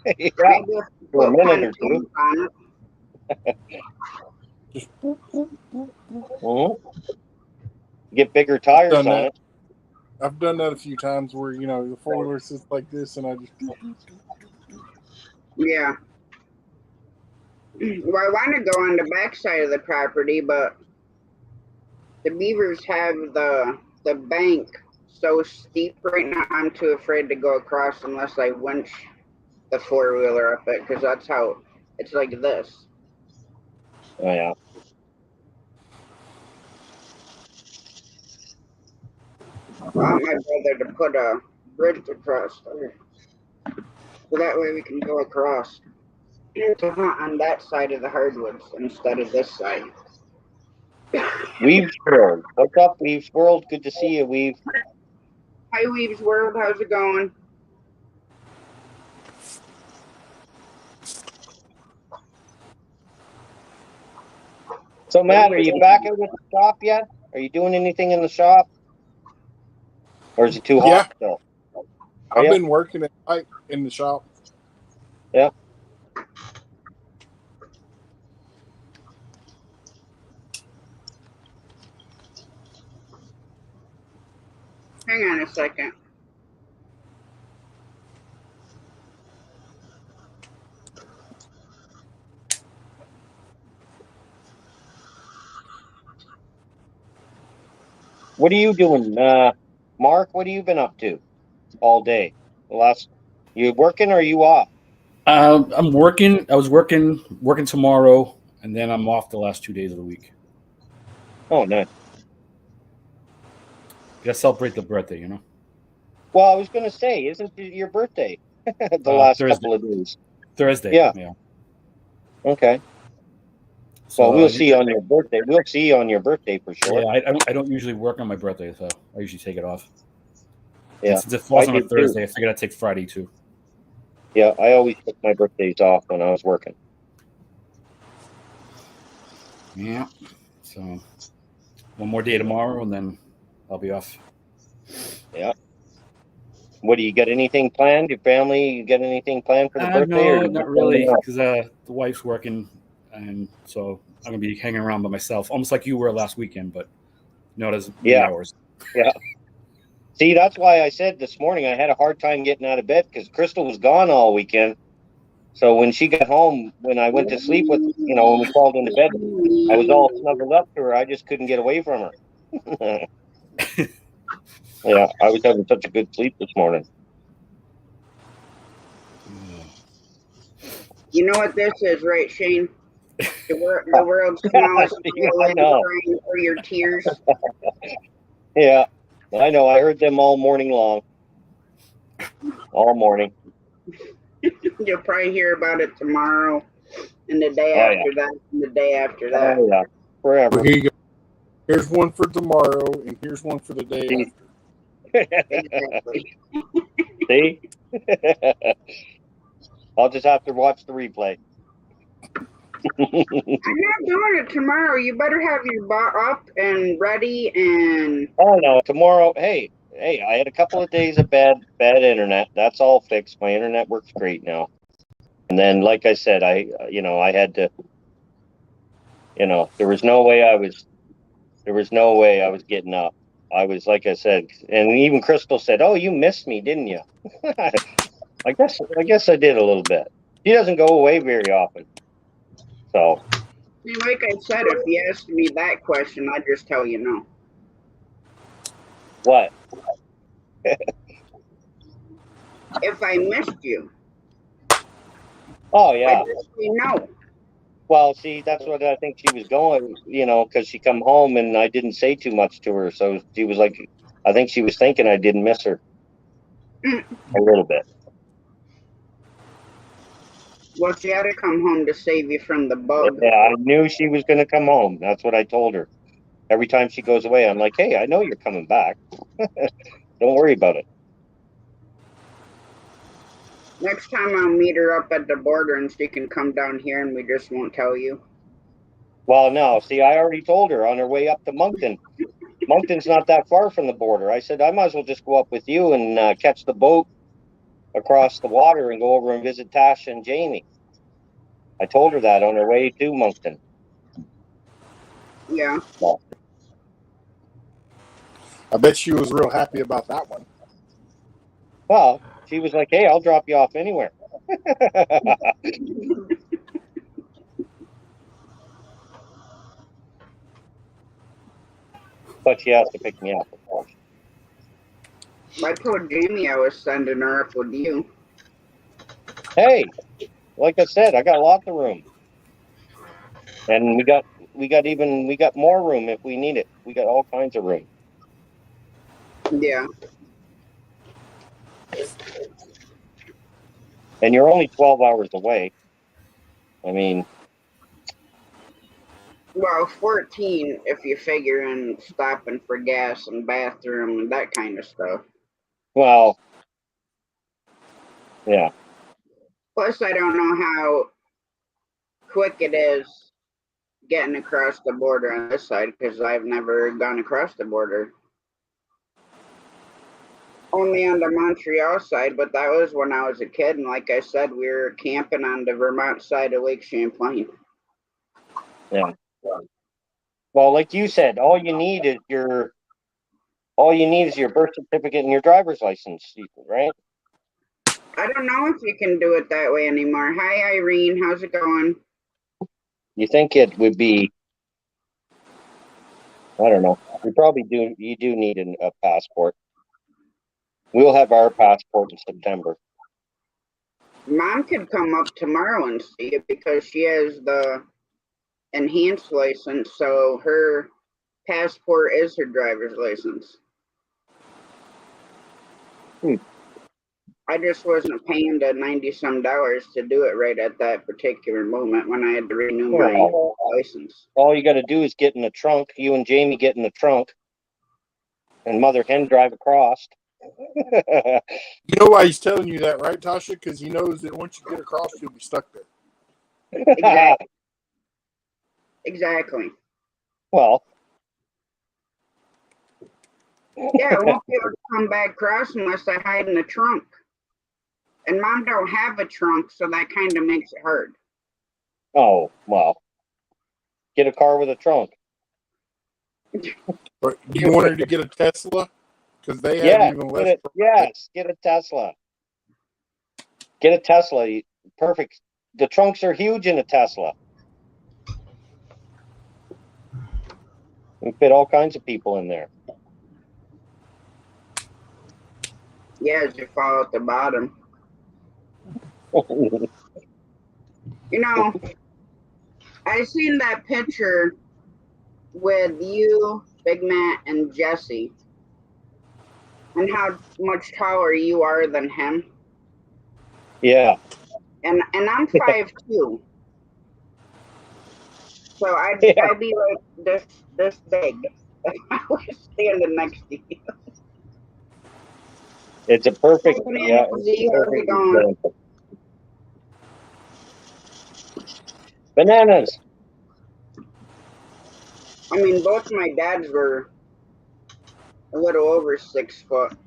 Yeah. I just For a put minute or two. pontoons on it. Just Mhm. Get bigger tires done on that. it. I've done that a few times where, you know, the 4-wheeler sits like this and I just Yeah. Well, I want to go on the backside of the property, but the beavers have the bank so steep right now. I'm too afraid to go across unless I winch the 4-wheeler up it, because that's how it's like this. Oh yeah. I want my brother to put a bridge across there, so that way we can go across to hunt on that side of the hardwoods instead of this side. Weave's World. What's up, Weave's World? Good to see you, Weave. Hi, Weaves World. How's it going? So Matt, are you back out at the shop yet? Are you doing anything in the shop? Or is it too Yeah. hot still? I've Yeah. been working at night in the shop. Yeah. Hang on a second. What are you doing? Mark, what have you been up to all day? You working or are you off? I'm working. I was working tomorrow, and then I'm off the last 2 days of the week. Oh, nice. Gotta celebrate the birthday, you know. Well, I was going to say, isn't it your birthday the last Thursday. couple of days? Thursday. Yeah. Yeah. Okay. So Well, we'll see you on your birthday. We'll see you on your birthday for sure. yeah, I don't usually work on my birthday, so I usually take it off. Yeah. And since it falls I on a do Thursday, too. I figured I'd take Friday too. Yeah, I always took my birthdays off when I was working. Yeah. So one more day tomorrow, and then I'll be off. Yeah. What do you got? Anything planned? Your family? You got anything planned for the birthday? No, Or you not just really, hanging out? because the wife's working, and so I'm gonna be hanging around by myself, almost like you were last weekend, but not as many Yeah. hours. Yeah. See, that's why I said this morning I had a hard time getting out of bed because Crystal was gone all weekend. So when she got home, when I went to sleep when we called into bed, I was all snuggled up to her. I just couldn't get away from her. Yeah, I was having such a good sleep this morning. You know what this is, right, Shane? The world's smallest Yeah, I violin know. crying for your tears. Yeah, I know. I heard them all morning long. All morning. You'll probably hear about it tomorrow, and the day Oh, yeah. after that, and the day after that. Oh, yeah. Forever. Here you go. Here's one for tomorrow, and here's one for the day See? after. Exactly. See? I'll just have to watch the replay. I'm not doing it tomorrow. You better have your bot up and ready and Oh no, tomorrow. Hey, I had a couple of days of bad internet. That's all fixed. My internet works great now. And then, like I said, I had to, there was no way I was getting up. I was, like I said, and even Crystal said, "Oh, you missed me, didn't you?" I guess I did a little bit. She doesn't go away very often. So, see, like I said, if you asked me that question, I'd just tell you no. what? If I missed you, Oh, yeah. I'd just say no. Well, see, that's what I think she was going, because she come home and I didn't say too much to her. So she was like, I think she was thinking I didn't miss her a little bit. Well, she had to come home to save you from the bug. Yeah, I knew she was going to come home. That's what I told her. Every time she goes away, I'm like, hey, I know you're coming back. Don't worry about it. Next time I'll meet her up at the border and she can come down here and we just won't tell you. Well, no, see, I already told her on her way up to Moncton. Moncton's not that far from the border. I said, I might as well just go up with you and catch the boat across the water and go over and visit Tasha and Jamie. I told her that on her way to Moncton. Yeah. I bet she was real happy about that one. Well, she was like, hey, I'll drop you off anywhere. But she has to pick me up, of course. I told Jamie I was sending her up with you. Hey, like I said, I got lots of room. And we got more room if we need it. We got all kinds of room. Yeah. And you're only 12 hours away. I mean, Well, 14 if you figure in stopping for gas and bathroom and that kind of stuff. well, yeah. Plus, I don't know how quick it is getting across the border on this side because I've never gone across the border. Only on the Montreal side, but that was when I was a kid. And like I said, we were camping on the Vermont side of Lake Champlain. Yeah. Well, like you said, all you need is your birth certificate and your driver's license, right? I don't know if you can do it that way anymore. Hi, Irene. How's it going? You think it would be, I don't know. You do need a passport. We'll have our passport in September. Mom could come up tomorrow and see it because she has the enhanced license, so her passport is her driver's license. I just wasn't paying the $90-some to do it right at that particular moment when I had to renew my license. All you got to do is get in the trunk. You and Jamie get in the trunk, and Mother Hen drive across. You know why he's telling you that, right, Tasha? Because he knows that once you get across, you'll be stuck there. Exactly. Exactly. Well, yeah, I won't be able to come back across unless I hide in the trunk. And Mom don't have a trunk, so that kind of makes it hard. Oh, well. Get a car with a trunk. But do you want her to get a Tesla? Because they have even less. Yes, get a Tesla. Get a Tesla. Perfect. The trunks are huge in a Tesla. We fit all kinds of people in there. Yeah, as you fall at the bottom. You know, I seen that picture with you, Big Matt, and Jesse, and how much taller you are than him. Yeah. And I'm 5'2". So I'd be like this big if I was standing next to you. It's a perfect. Yeah. Bananas. I mean, both my dads were a little over 6 foot.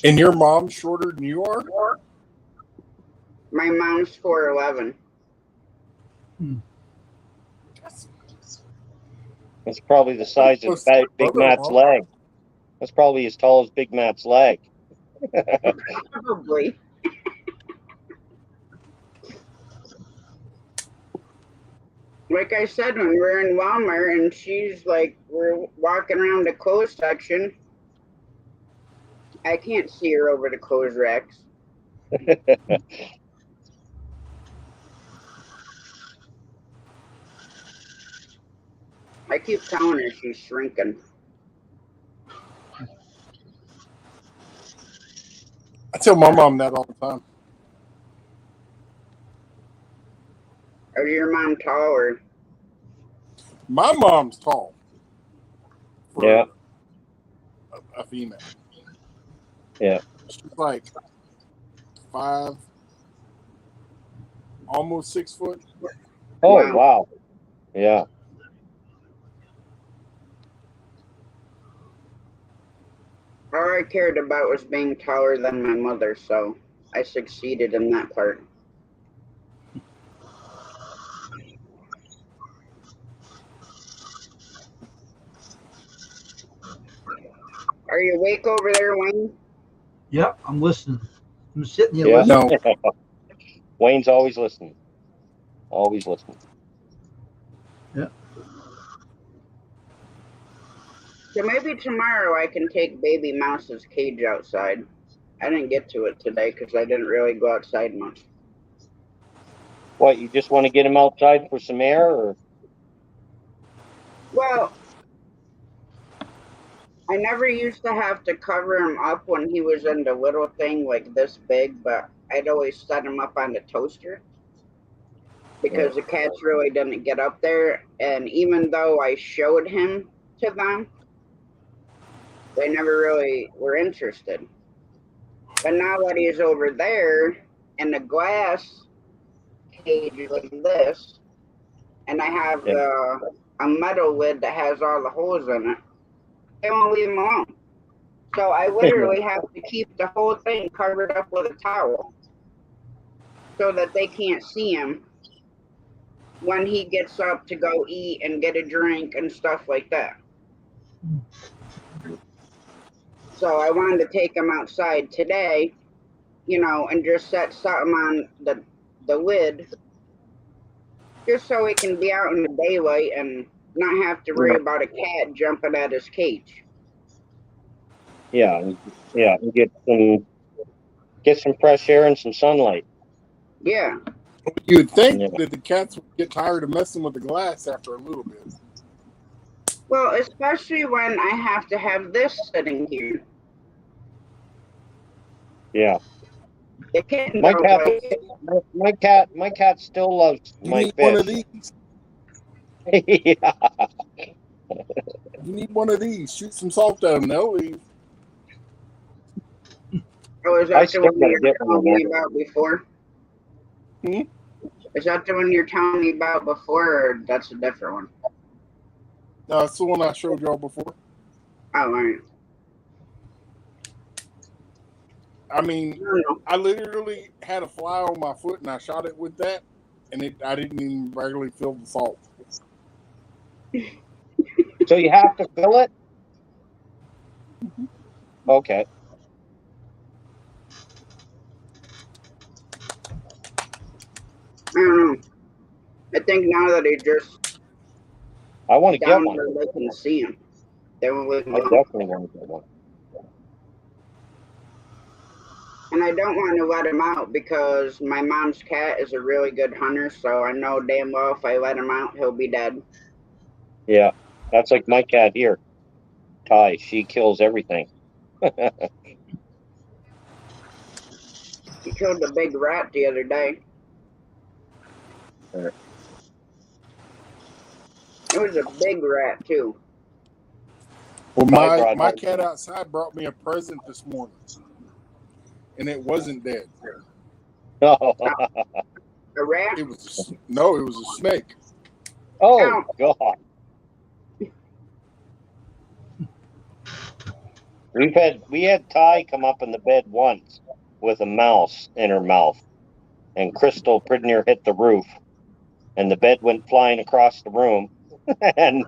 And your mom's shorter than you are? My mom's 4'11". It's probably the size of Big Matt's leg. That's probably as tall as Big Matt's leg. Probably. Like I said, when we're in Walmart and she's like, we're walking around the clothes section, I can't see her over the clothes racks. I keep telling her she's shrinking. I tell my mom that all the time. Is your mom taller? My mom's tall. Yeah. A female. Yeah. She's like 5, almost 6 foot. Oh, wow. Yeah. All I cared about was being taller than my mother, so I succeeded in that part. Are you awake over there, Wayne? Yep, I'm listening. I'm sitting here Yeah. listening. No, Wayne's always listening. Always listening. Yeah. So maybe tomorrow I can take baby Mouse's cage outside. I didn't get to it today because I didn't really go outside much. What, you just want to get him outside for some air, or? Well, I never used to have to cover him up when he was in the little thing like this big, but I'd always set him up on the toaster because the cats really didn't get up there. And even though I showed him to them, they never really were interested. But now that he's over there in the glass cage like this, and I have Yeah. a metal lid that has all the holes in it, they won't leave him alone. So I literally have to keep the whole thing covered up with a towel so that they can't see him when he gets up to go eat and get a drink and stuff like that. So I wanted to take him outside today, and just set something on the lid just so he can be out in the daylight and not have to worry about a cat jumping at his cage. Yeah, and get some fresh air and some sunlight. Yeah. you'd think Yeah. that the cats would get tired of messing with the glass after a little bit. Well, especially when I have to have this sitting here. Yeah. The kitten My don't cat, like it. my cat still loves You my need one of fish. these. Yeah. You need one of these. Shoot some salt at them. They'll leave. Oh, is I that the still one gotta you get were one of telling me them. about before? Hmm? Is that the one you're telling me about before, or that's a different one? No, it's the one I showed y'all before. Oh, all right. I mean, I don't know. I literally had a fly on my foot and I shot it with that, and I didn't even regularly feel the salt. So you have to fill it? Okay. I don't know. I think now that he just I want to get down one. where they can see him, they won't leave him I alone. definitely want to get one. And I don't want to let him out because my mom's cat is a really good hunter, so I know damn well if I let him out, he'll be dead. Yeah. That's like my cat here, Ty. She kills everything. He killed a big rat the other day. Sure. It was a big rat, too. Well, Ty brought my home. cat outside brought me a present this morning, and it wasn't dead. Oh, A rat? It was no, it was a snake. oh Ow. God. We had Ty come up in the bed once with a mouse in her mouth, and Crystal pretty near hit the roof, and the bed went flying across the room, and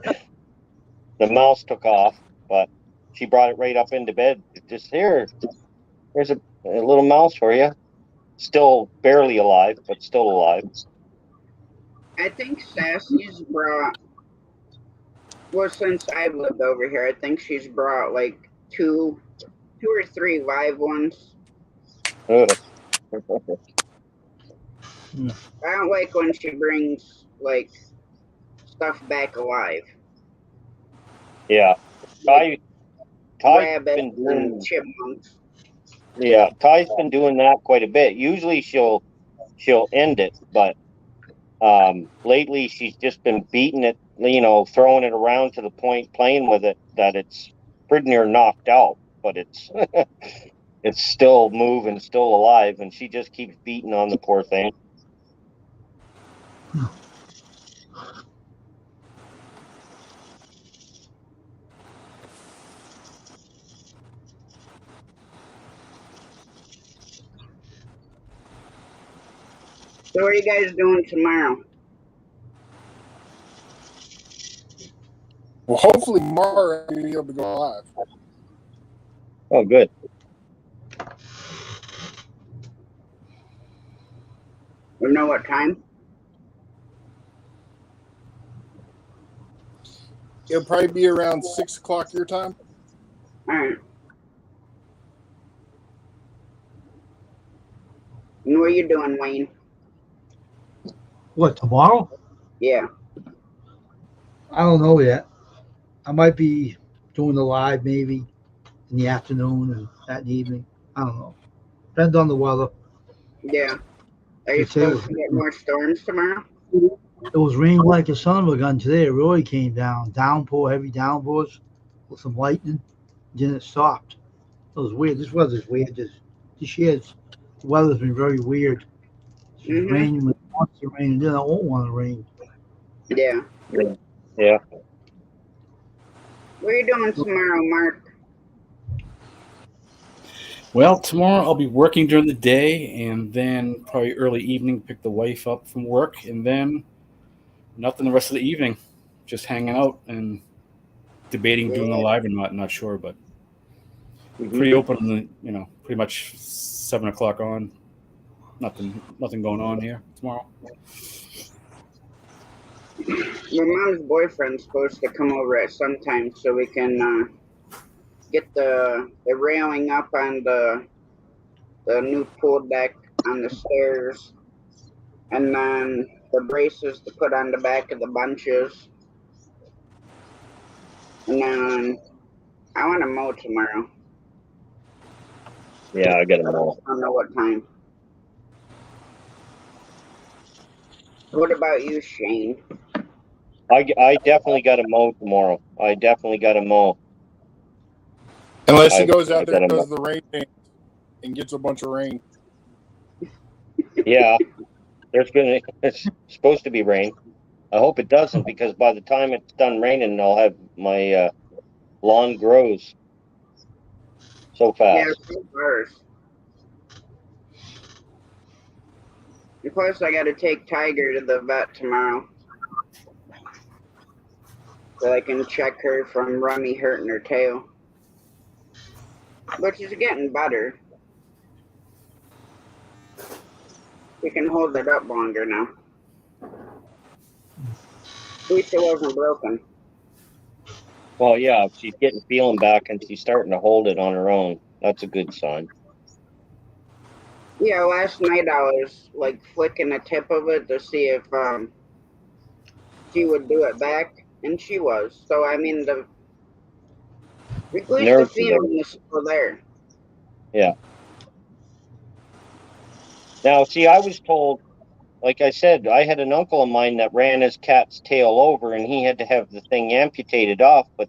the mouse took off, but she brought it right up into bed. Just here's a little mouse for you. Still barely alive, but still alive. I think Sassy's brought, well, since I've lived over here, I think she's brought like two or three live ones. Ugh. I don't like when she brings like stuff back alive. Yeah, Like Ty's rabbits been and doing. chipmunks. Yeah, Ty's been doing that quite a bit. Usually she'll end it, but lately she's just been beating it, throwing it around to the point, playing with it that it's pretty near knocked out, but it's it's still moving, still alive, and she just keeps beating on the poor thing. So what are you guys doing tomorrow? Well, hopefully tomorrow I'll be able to go live. Oh, good. You know what time? It'll probably be around 6 o'clock your time. All right. And what are you doing, Wayne? What, tomorrow? Yeah. I don't know yet. I might be doing the live maybe in the afternoon and that in the evening. I don't know. Depends on the weather. Yeah. Are you supposed to get more storms tomorrow? It was raining like a son of a gun today. It really came down. Downpour, heavy downpours with some lightning. Then it stopped. It was weird. This weather's weird. This year's the weather's been very weird. It's been Mm-hmm. raining when it wants to rain, and then it won't want to rain. Yeah. Yeah. What are you doing tomorrow, Mark? Well, tomorrow I'll be working during the day, and then probably early evening pick the wife up from work, and then nothing the rest of the evening, just hanging out and debating doing a live or not. Not sure, but pretty open. Pretty much 7 o'clock on. Nothing going on here tomorrow. My mom's boyfriend's supposed to come over at some time so we can get the railing up on the new pool deck on the stairs, and then the braces to put on the back of the bunches. And then I want to mow tomorrow. Yeah, I got to mow. I don't know what time. What about you, Shane? I definitely got to mow tomorrow. I definitely got to mow. Unless he goes out there and does the rain dance and gets a bunch of rain. Yeah, it's supposed to be rain. I hope it doesn't, because by the time it's done raining, I'll have my lawn grows so fast. Yeah, 2 hours. Of course, I got to take Tiger to the vet tomorrow, so I can check her from Rummy hurting her tail, which is getting better. We can hold it up longer now. At least it wasn't broken. Well, yeah, she's getting feeling back and she's starting to hold it on her own. That's a good sign. Yeah, last night I was like flicking the tip of it to see if she would do it back, and she was. So I mean, at least the feeling is still there. Yeah. Now, see, I was told, like I said, I had an uncle of mine that ran his cat's tail over, and he had to have the thing amputated off. But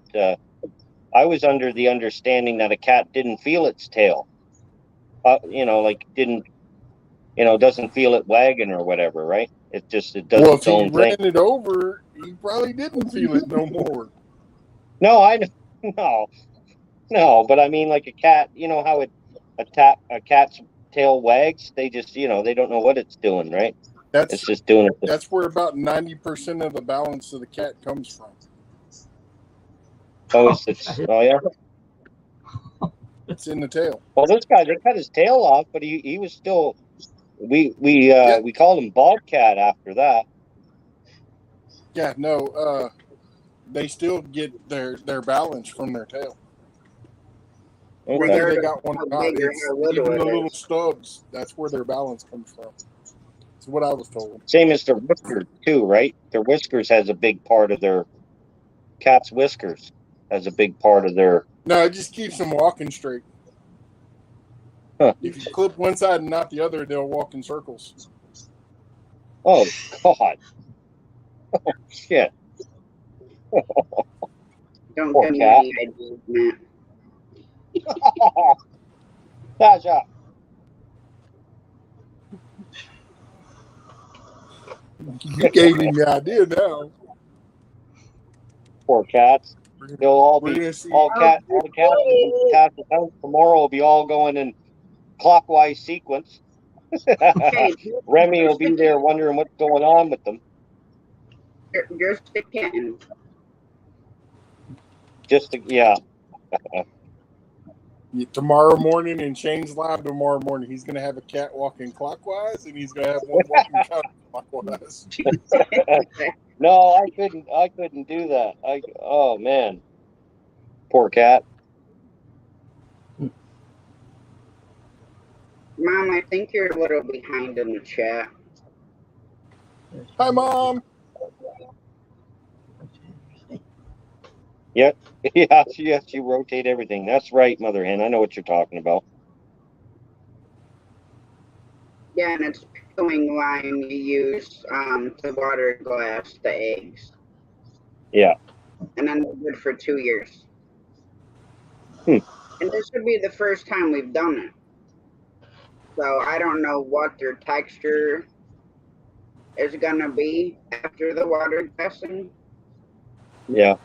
I was under the understanding that a cat didn't feel its tail. Doesn't feel it wagging or whatever, right? It does its own thing. Well, if he ran it over, he probably didn't feel it no more. No, but I mean, like a cat, you know how a cat's tail wags? They just, they don't know what it's doing, right? It's just doing it. That's where about 90% of the balance of the cat comes from. Oh, yeah. It's in the tail. Well, this guy, they cut his tail off, but he was still. We called him Bobcat after that. Yeah, no. They still get their balance from their tail. Okay. Whether they got one or not, even the little stubs, that's where their balance comes from. That's what I was told. Same as their whiskers too, right? Their whiskers has a big part of their cat's whiskers has a big part of their. No, it just keeps them walking straight. Huh. If you clip one side and not the other, they'll walk in circles. Oh God! Oh shit! Don't give me any ideas, man. Tasha. You gave me the idea now. Poor cats. They'll all be all the cats tomorrow will be all going in clockwise sequence. Hey, Remy will be there wondering what's going on with them. just a kitten. Yeah. Tomorrow morning in Shane's lab, tomorrow morning, he's going to have a cat walking clockwise and he's going to have one walking counterclockwise. No, I couldn't do that. Oh man. Poor cat. Mom, I think you're a little behind in the chat. Hi, Mom. Yep. Yeah, she rotate everything. That's right, Mother Hen. I know what you're talking about. Yeah, and it's peeling lime you use to water glass the eggs. Yeah. And then they're good for 2 years. Hmm. And this would be the first time we've done it. So I don't know what their texture is gonna be after the water glassing. Yeah.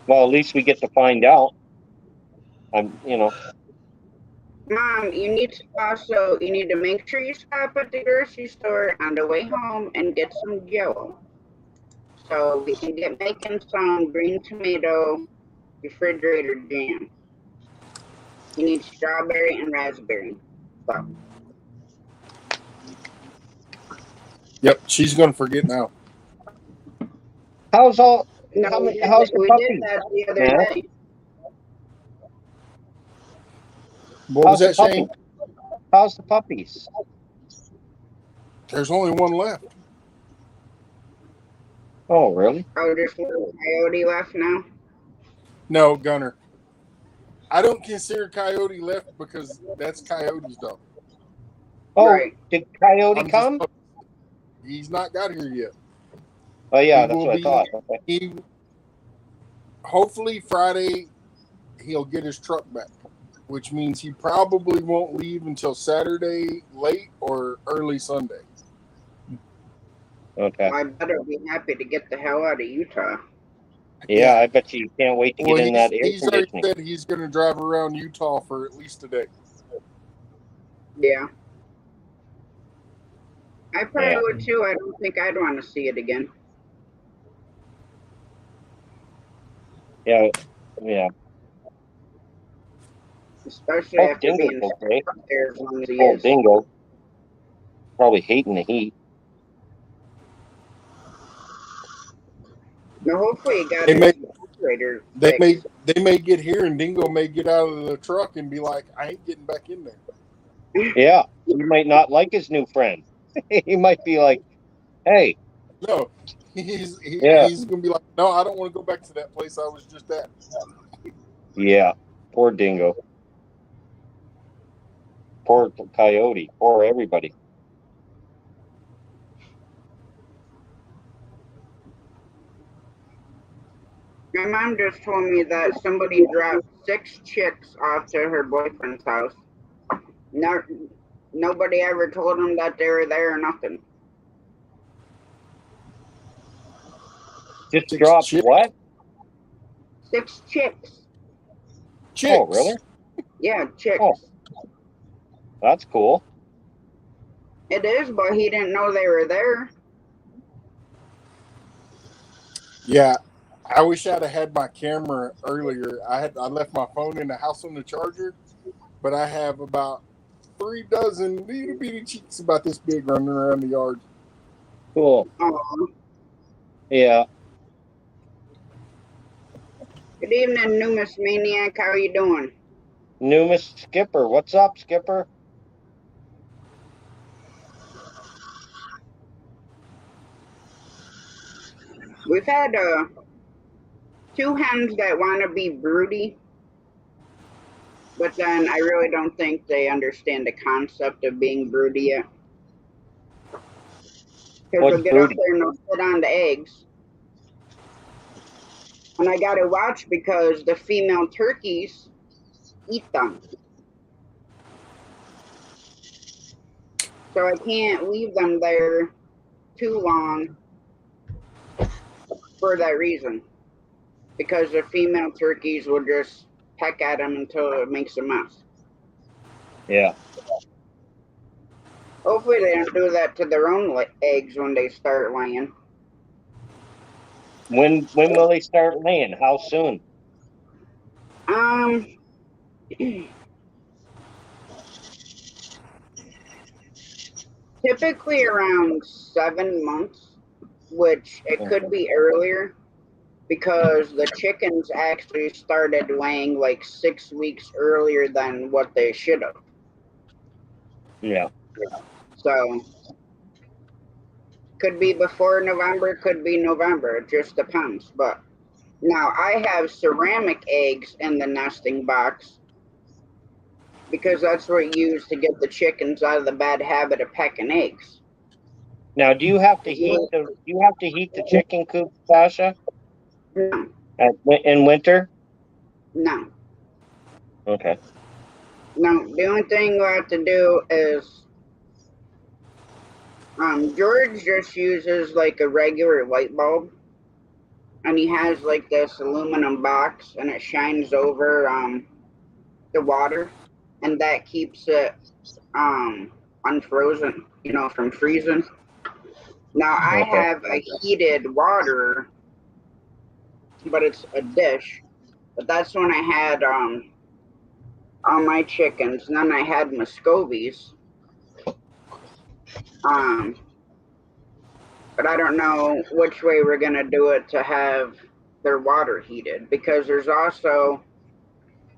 Well, at least we get to find out. Mom, you need to make sure you stop at the grocery store on the way home and get some Jello. So we can get making some green tomato refrigerator jam. You need strawberry and raspberry. So. Yep, she's going to forget now. How's the We puppy? did that the other day. What was that, Shane? How's the puppies? There's only one left. Oh, really? Oh, there's one coyote left now? No, Gunner. I don't consider Coyote left because that's Coyote's dog. Oh, right. Did Coyote come? He's not got here yet. Oh, yeah, that's what I thought. Okay. Hopefully Friday he'll get his truck back, which means he probably won't leave until Saturday late or early Sunday. Okay. Well, I better be happy to get the hell out of Utah. Yeah, I bet you can't wait to get in that air He's already conditioning. said he's going to drive around Utah for at least a day. Yeah. I probably would too. I don't think I'd want to see it again. Yeah. Especially after being okay. there as long as he is. Dingo. Probably hating the heat. No, hopefully he got his refrigerator fixed. They may get here and Dingo may get out of the truck and be like, I ain't getting back in there. Yeah. He might not like his new friend. He might be like, hey. No. He's gonna be like, no, I don't want to go back to that place I was just at. Yeah. Poor Dingo. Poor Coyote. Poor everybody. My mom just told me that somebody dropped 6 chicks off to her boyfriend's house. Nobody ever told him that they were there or nothing. Just dropped what? 6 chicks. Oh, really? Yeah, chicks. Oh. That's cool. It is, but he didn't know they were there. Yeah. I wish I'd have had my camera earlier. I left my phone in the house on the charger, but I have about 3 dozen little bitty cheeks about this big running around the yard. Cool. Aww. Yeah. Good evening, Numis Maniac. How are you doing? Numis Skipper. What's up, Skipper? We've had 2 hens that want to be broody, but then I really don't think they understand the concept of being broody yet. Because they'll get up there and they'll sit on the eggs. And I gotta watch because the female turkeys eat them. So I can't leave them there too long for that reason. Because the female turkeys will just peck at them until it makes a mess. Yeah. Hopefully they don't do that to their own eggs when they start laying. When will they start laying? How soon? Typically around 7 months, which it could be earlier because the chickens actually started laying like 6 weeks earlier than what they should have. Yeah. So could be before November, could be November. It just depends. But now I have ceramic eggs in the nesting box because that's what you use to get the chickens out of the bad habit of pecking eggs. Now, do you have to heat the chicken coop, Sasha? No, In winter? no. Okay. No, the only thing we have to do is George just uses like a regular light bulb, and he has like this aluminum box, and it shines over the water, and that keeps it unfrozen, from freezing. Now I Okay. have a heated water, but it's a dish. But that's when I had all my chickens, and then I had Muscovies. But I don't know which way we're gonna do it to have their water heated, because there's also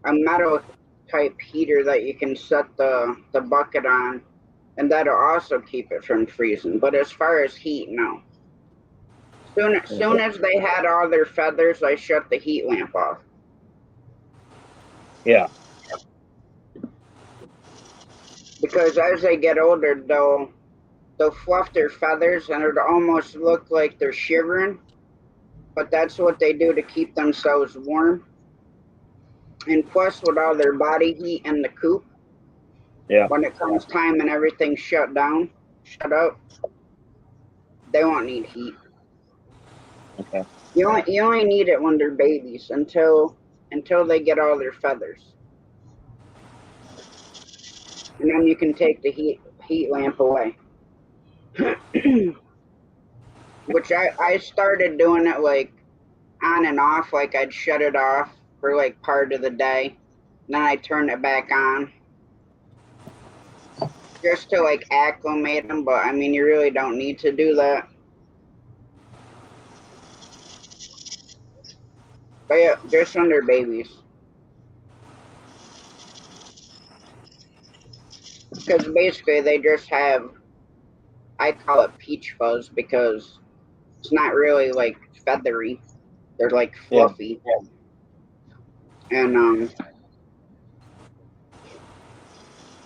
a metal type heater that you can set the bucket on, and that'll also keep it from freezing. But as far as heat, no. Soon as they had all their feathers, I shut the heat lamp off. Yeah. Because as they get older, they'll fluff their feathers, and it'll almost look like they're shivering. But that's what they do to keep themselves warm. And plus, with all their body heat in the coop, Yeah. when it comes time and everything's shut up, they won't need heat. Okay. You only need it when they're babies until they get all their feathers, and then you can take the heat lamp away. Which I started doing it like on and off, like I'd shut it off for like part of the day, and then I turn it back on just to like acclimate them. But I mean, you really don't need to do that. But yeah, just when they're babies. Because basically they just have, I call it peach fuzz because it's not really like feathery. They're like fluffy. Yeah. And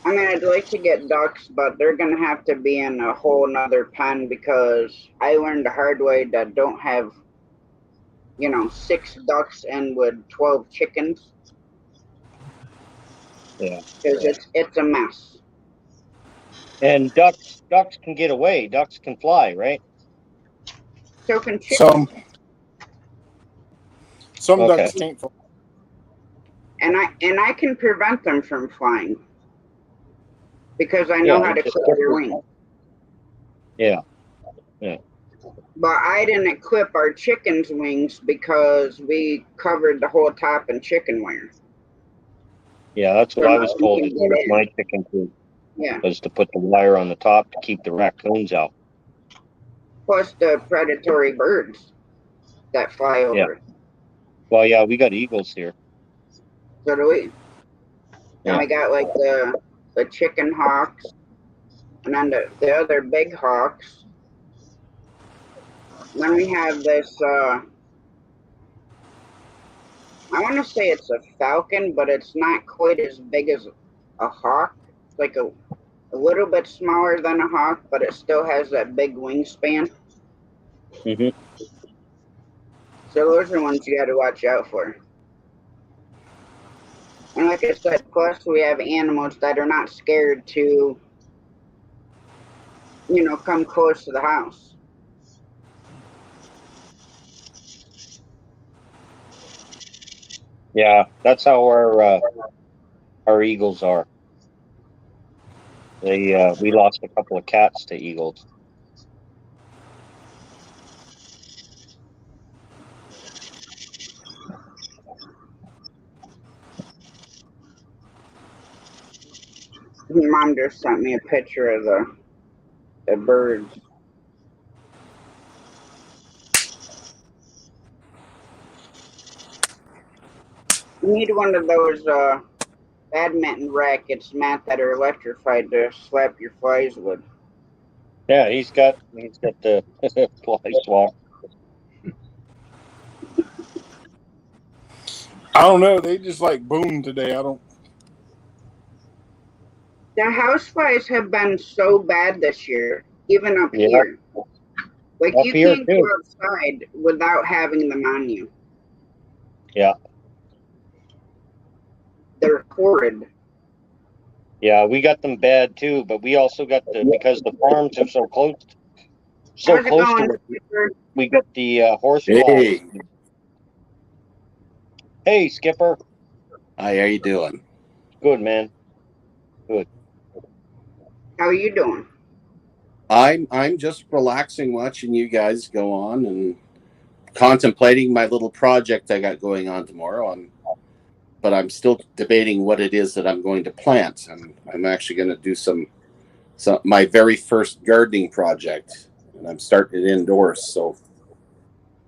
I mean, I'd like to get ducks, but they're gonna have to be in a whole nother pen because I learned the hard way that don't have, 6 ducks in with 12 chickens. Yeah. Because it's a mess. And ducks can get away. Ducks can fly, right? So can chickens. Some Okay. ducks can't fly. And I can prevent them from flying because I know how to clip their wings. Yeah. Yeah. But I didn't equip our chickens' wings because we covered the whole top in chicken wire. Yeah, that's what I was told to do with my chicken coop. Yeah. Was to put the wire on the top to keep the raccoons out. Plus the predatory birds that fly over. Yeah. Well, yeah, we got eagles here. So do we. Yeah. And we got like the chicken hawks, and then the other big hawks. Then we have this, I want to say it's a falcon, but it's not quite as big as a hawk. It's like a little bit smaller than a hawk, but it still has that big wingspan. Mm-hmm. So those are ones you got to watch out for. And like I said, plus we have animals that are not scared to, come close to the house. Yeah, that's how our eagles are. We lost a couple of cats to eagles. Mom just sent me a picture of the birds. You need one of those badminton rackets, Matt, that are electrified to slap your flies with. Yeah, he's got the fly swat. I don't know. They just like boomed today. I don't. The house flies have been so bad this year, even up Yeah, here. Like up you here can't go too. outside without having them on you. Yeah, They're horrid. yeah, we got them bad too, but we also got because the farms are so close How's it to going, it. Skipper? We got the horse Hey, boss. Hey, Skipper. hi, how you doing? Good, man. Good. How are you doing? I'm just relaxing, watching you guys go on and contemplating my little project I got going on tomorrow. But I'm still debating what it is that I'm going to plant. I'm actually going to do some my very first gardening project, and I'm starting it indoors. So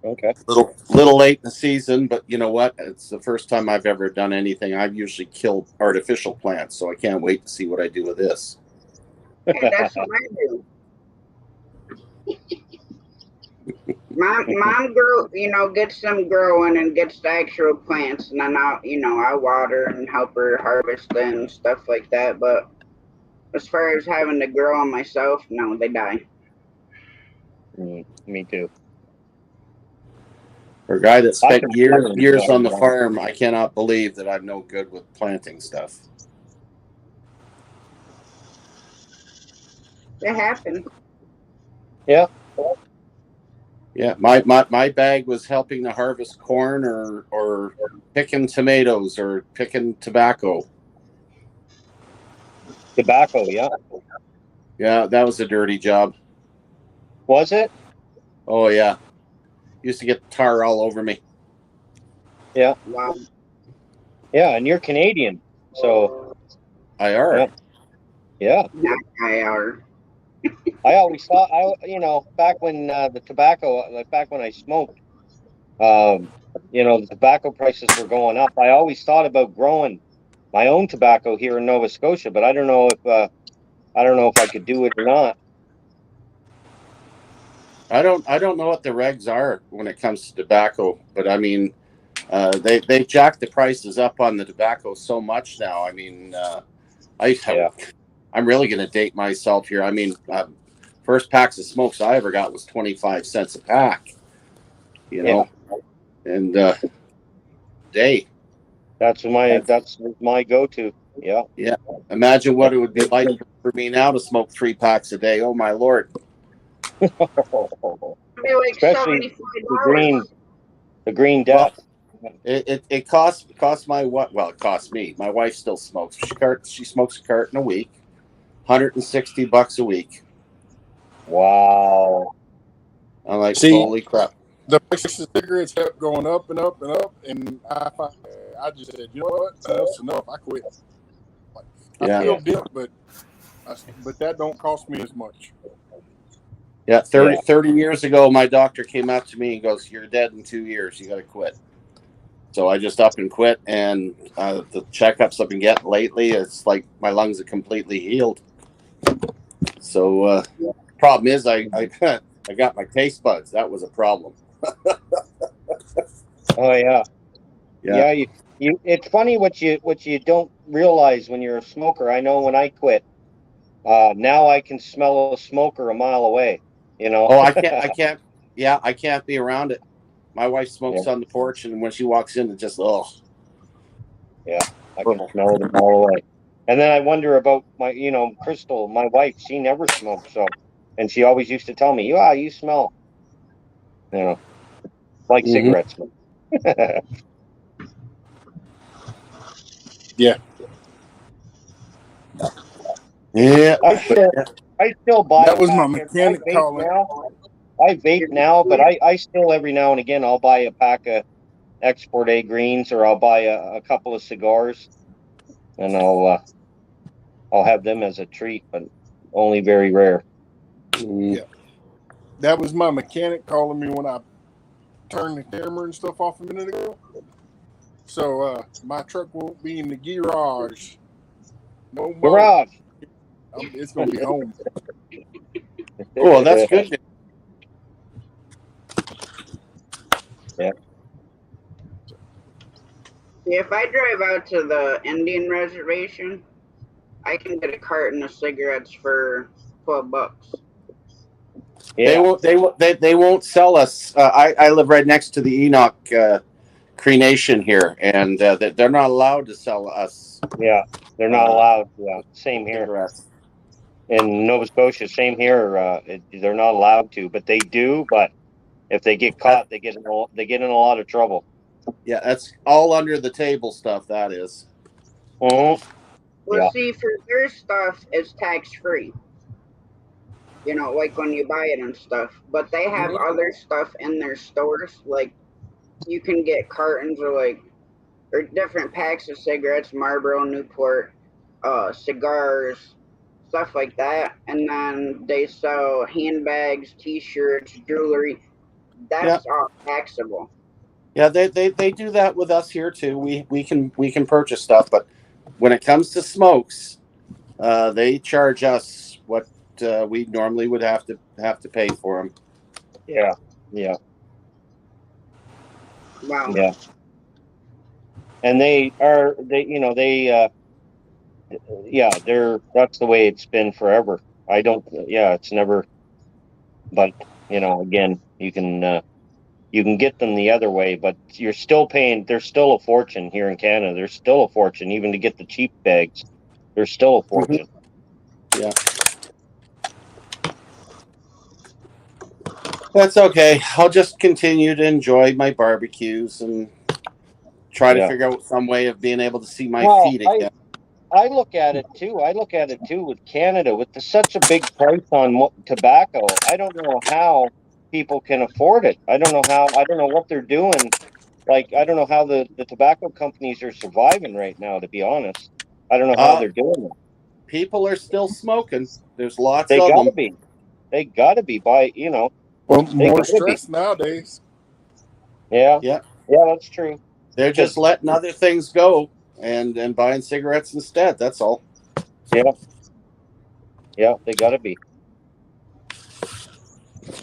Okay. little late in the season, but you know what? It's the first time I've ever done anything. I've usually killed artificial plants, so I can't wait to see what I do with this. Hey, that's what I do. Mom gets them growing and gets the actual plants, and then I water and help her harvest and stuff like that. But as far as having to grow them myself, no, they die. Me too. For a guy that I spent can years on the farm, I cannot believe that I'm no good with planting stuff. It happens. Yeah. Yeah, my bag was helping to harvest corn or picking tomatoes or picking tobacco. Tobacco, yeah. Yeah, that was a dirty job. Was it? Oh yeah, used to get tar all over me. Yeah. Wow. Yeah, and you're Canadian, so I are. yeah. Yeah. Not IR. I always thought back when the tobacco, like back when I smoked, um, the tobacco prices were going up. I always thought about growing my own tobacco here in Nova Scotia, but I don't know if I could do it or not. I don't know what the regs are when it comes to tobacco, but I mean, they jacked the prices up on the tobacco so much now. I mean, Yeah. I'm really going to date myself here. I mean, first packs of smokes I ever got was 25 cents a pack. You know, and day. That's my go-to. Yeah. Yeah. Imagine what it would be like for me now to smoke 3 packs a day. Oh my lord. It'd be like Especially $75. the green Well, death. it costs my what? Well, it costs me. My wife still smokes. She smokes a carton a week, $160 a week. Wow. I'm like, See, holy crap. the price of cigarettes kept going up and up and up, and I just said, you know what? Enough's enough. I quit. I Yeah. still dip, but that don't cost me as much. Yeah, 30 years ago, my doctor came out to me and goes, "You're dead in 2 years. You got to quit." So I just up and quit, and the checkups I've been getting lately, it's like my lungs are completely healed. So problem is, I I got my taste buds. That was a problem. Oh yeah. Yeah. Yeah, it's funny what you don't realize when you're a smoker. I know when I quit, now I can smell a smoker a mile away, you know. Oh, I can't. Yeah, I can't be around it. My wife Yeah, smokes on the porch, and when she walks in, it just yeah, I can smell it a mile away. And then I wonder about Crystal, my wife, she never smoked, so and she always used to tell me, "Yeah, you smell, like Mhm. cigarette smoke." Yeah. Yeah, I still buy That a was my packet. mechanic calling. I vape now, but I still every now and again I'll buy a pack of Export A greens, or I'll buy a couple of cigars, and I'll have them as a treat, but only very rare. Yeah, that was my mechanic calling me when I turned the camera and stuff off a minute ago. So my truck won't be in the garage no more. Garage. It's gonna be home. Well, that's good. Yeah. If I drive out to the Indian reservation, I can get a carton of cigarettes for $12. Yeah. They won't sell us. I live right next to the Enoch cremation here, and they're not allowed to sell us. Yeah, they're not allowed. Yeah, same here. Cigarettes. In Nova Scotia, same here. They're not allowed to, but they do. But if they get caught, they get in a lot of trouble. Yeah, that's all under the table stuff. That is. Mm-hmm. Well, Yeah. see, for their stuff, it's tax-free. You know, like when you buy it and stuff. But they have other stuff in their stores, like you can get cartons or different packs of cigarettes, Marlboro, Newport, cigars, stuff like that. And then they sell handbags, T-shirts, jewelry. That's all taxable. Yeah, they do that with us here too. We can purchase stuff, but when it comes to smokes, they charge us what we normally would have to pay for them. Yeah. Yeah. Wow. Yeah. And that's the way it's been forever. It's never, but again, you can get them the other way, but you're still paying. There's still a fortune here in Canada. There's still a fortune, even to get the cheap bags. There's still a fortune. Yeah. That's okay. I'll just continue to enjoy my barbecues and try to figure out some way of being able to see my feet again. I look at it too. With Canada, with such a big price on tobacco. I don't know how people can afford it. I don't know what they're doing. Like, I don't know how the tobacco companies are surviving right now, to be honest. I don't know how they're doing it. People are still smoking. There's lots They of gotta them. be. They gotta be Well, more stress nowadays. Yeah. Yeah. Yeah, that's true. They're just letting other things go and buying cigarettes instead. That's all. Yeah. Yeah, they gotta be.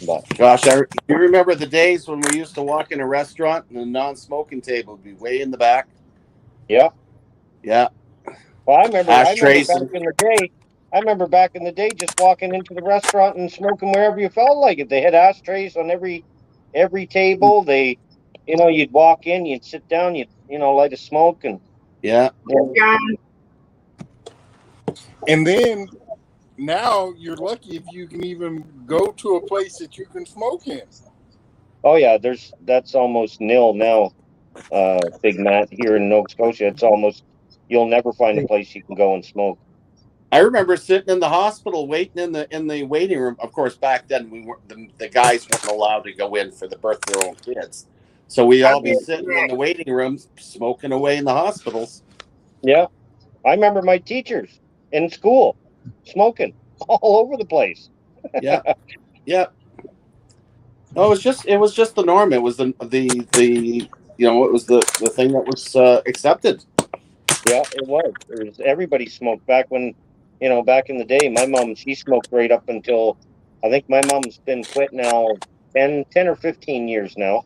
But gosh, you remember the days when we used to walk in a restaurant and the non-smoking table would be way in the back? Yeah. Yeah. Well, I remember ashtrays. I remember back in the day just walking into the restaurant and smoking wherever you felt like it. They had ashtrays on every table. You'd walk in, you'd sit down, you'd light a smoke, and yeah. And then now you're lucky if you can even go to a place that you can smoke in. Oh yeah, that's almost nil now. Big Matt, here in Nova Scotia, you'll never find a place you can go and smoke. I remember sitting in the hospital waiting in the waiting room. Of course, back then we weren't the guys weren't allowed to go in for the birth of their own kids, so we'd all be sitting in the waiting rooms smoking away in the hospitals. Yeah, I remember my teachers in school smoking all over the place. Yeah, yeah. No, it was just the norm. It was the it was the thing that was accepted. Yeah, it was. Everybody smoked back when, back in the day. My mom, she smoked right up until, I think my mom's been quit now 10 or 15 years now,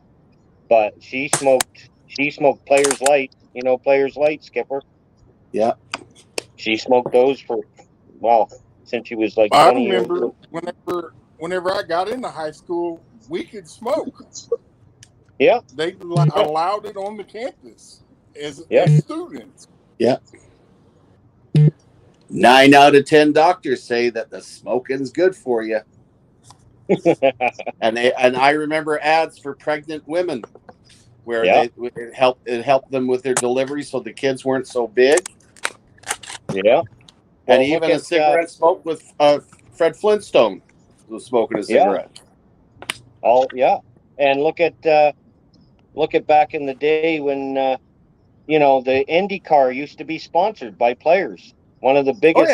but she smoked Players Light, Players Light, Skipper. Yeah. She smoked those since she was like 20 I years remember old. whenever I got into high school, we could smoke. Yeah. They allowed it on the campus as students. Yeah. 9 out of 10 doctors say that the smoking's good for you. and I remember ads for pregnant women where it helped them with their delivery so the kids weren't so big. Yeah. And Well, even a cigarette smoke with Fred Flintstone was smoking a cigarette. Yeah. And look at back in the day when the Indy car used to be sponsored by players. One of the biggest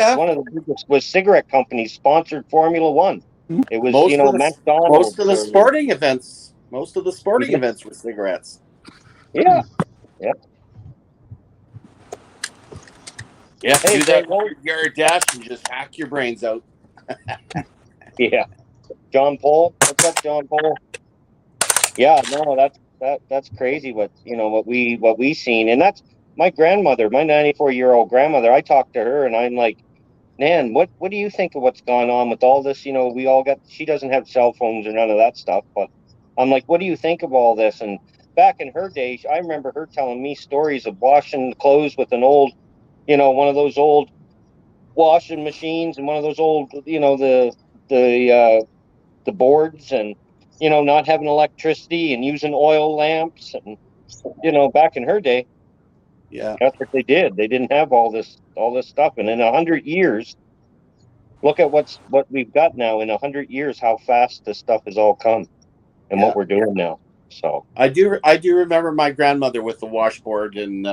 was cigarette companies sponsored Formula One. It was McDonald's. Most of the sporting events were cigarettes. Yeah. Yeah, do that 100-yard dash and just hack your brains out. Yeah. John Paul. What's up, John Paul? Yeah, no, that's crazy what we seen. And that's my grandmother, my 94-year-old grandmother. I talked to her and I'm like, man, what do you think of what's gone on with all this? She doesn't have cell phones or none of that stuff, but I'm like, what do you think of all this? And back in her days, I remember her telling me stories of washing clothes with an old, one of those old washing machines and one of those old, the boards, and not having electricity and using oil lamps, and back in her day, that's what they did. They didn't have all this stuff. And in 100 years, look at what we've got now. In 100 years, how fast this stuff has all come and what we're doing now. So I do remember my grandmother with the washboard, and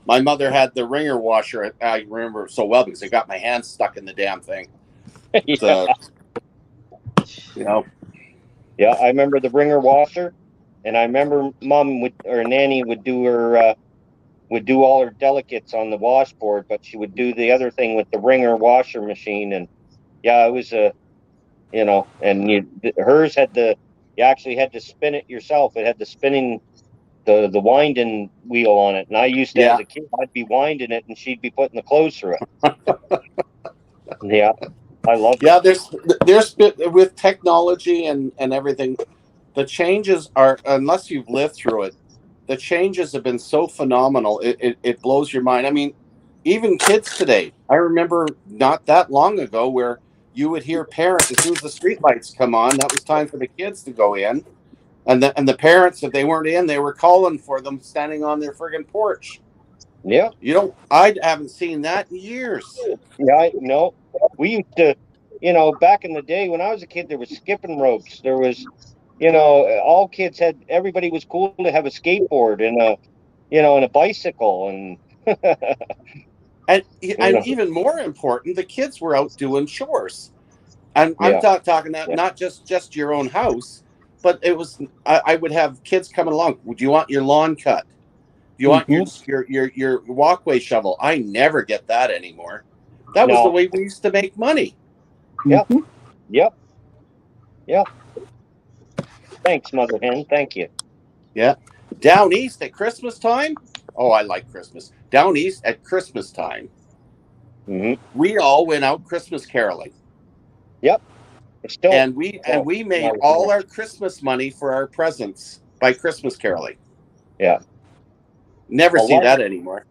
my mother had the wringer washer. I remember it so well because I got my hands stuck in the damn thing. Yeah, I remember the wringer washer, and I remember Mom or Nanny would do all her delicates on the washboard, but she would do the other thing with the wringer washer machine. And it was hers had you actually had to spin it yourself. It had the winding wheel on it. And I used to, as a kid, I'd be winding it and she'd be putting the clothes through it. Yeah. I love it. Yeah, there's with technology and everything, the changes are, unless you've lived through it, the changes have been so phenomenal. It blows your mind. I mean, even kids today. I remember not that long ago where you would hear parents, as soon as the street lights come on, that was time for the kids to go in. And the parents, if they weren't in, they were calling for them standing on their friggin' porch. Yeah. I haven't seen that in years. Yeah, no. We used to, back in the day when I was a kid, there was skipping ropes. There was, everybody was cool to have a skateboard and a bicycle and and even more important, the kids were out doing chores. And I'm talking not just your own house, but it was I would have kids coming along. Would you want your lawn cut? Do you want your walkway shovel? I never get that anymore. That was the way we used to make money. Yeah. Yep. Yeah. Thanks, Mother Hen. Thank you. Yeah. Down east at Christmas time. Oh, I like Christmas. Down east at Christmas time. We all went out Christmas caroling. Yep. And we made all our Christmas money for our presents by Christmas caroling. Yeah. Never see that anymore.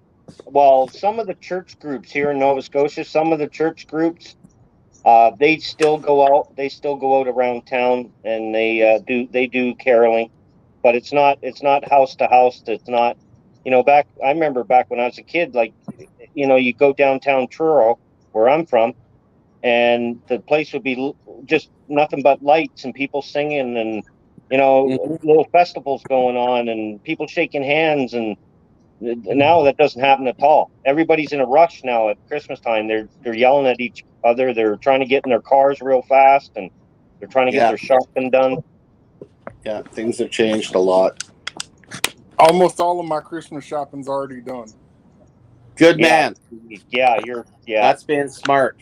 Well, some of the church groups here in Nova Scotia, some of the church groups, they still go out around town and they do caroling, but it's not house to house. It's not, I remember back when I was a kid, like, you go downtown Truro, where I'm from, and the place would be just nothing but lights and people singing and, little festivals going on and people shaking hands. And now that doesn't happen at all. Everybody's in a rush now at Christmas time. They're yelling at each other. They're trying to get in their cars real fast, and they're trying to get their shopping done. Yeah, things have changed a lot. Almost all of my Christmas shopping's already done. Good man. Yeah, that's being smart.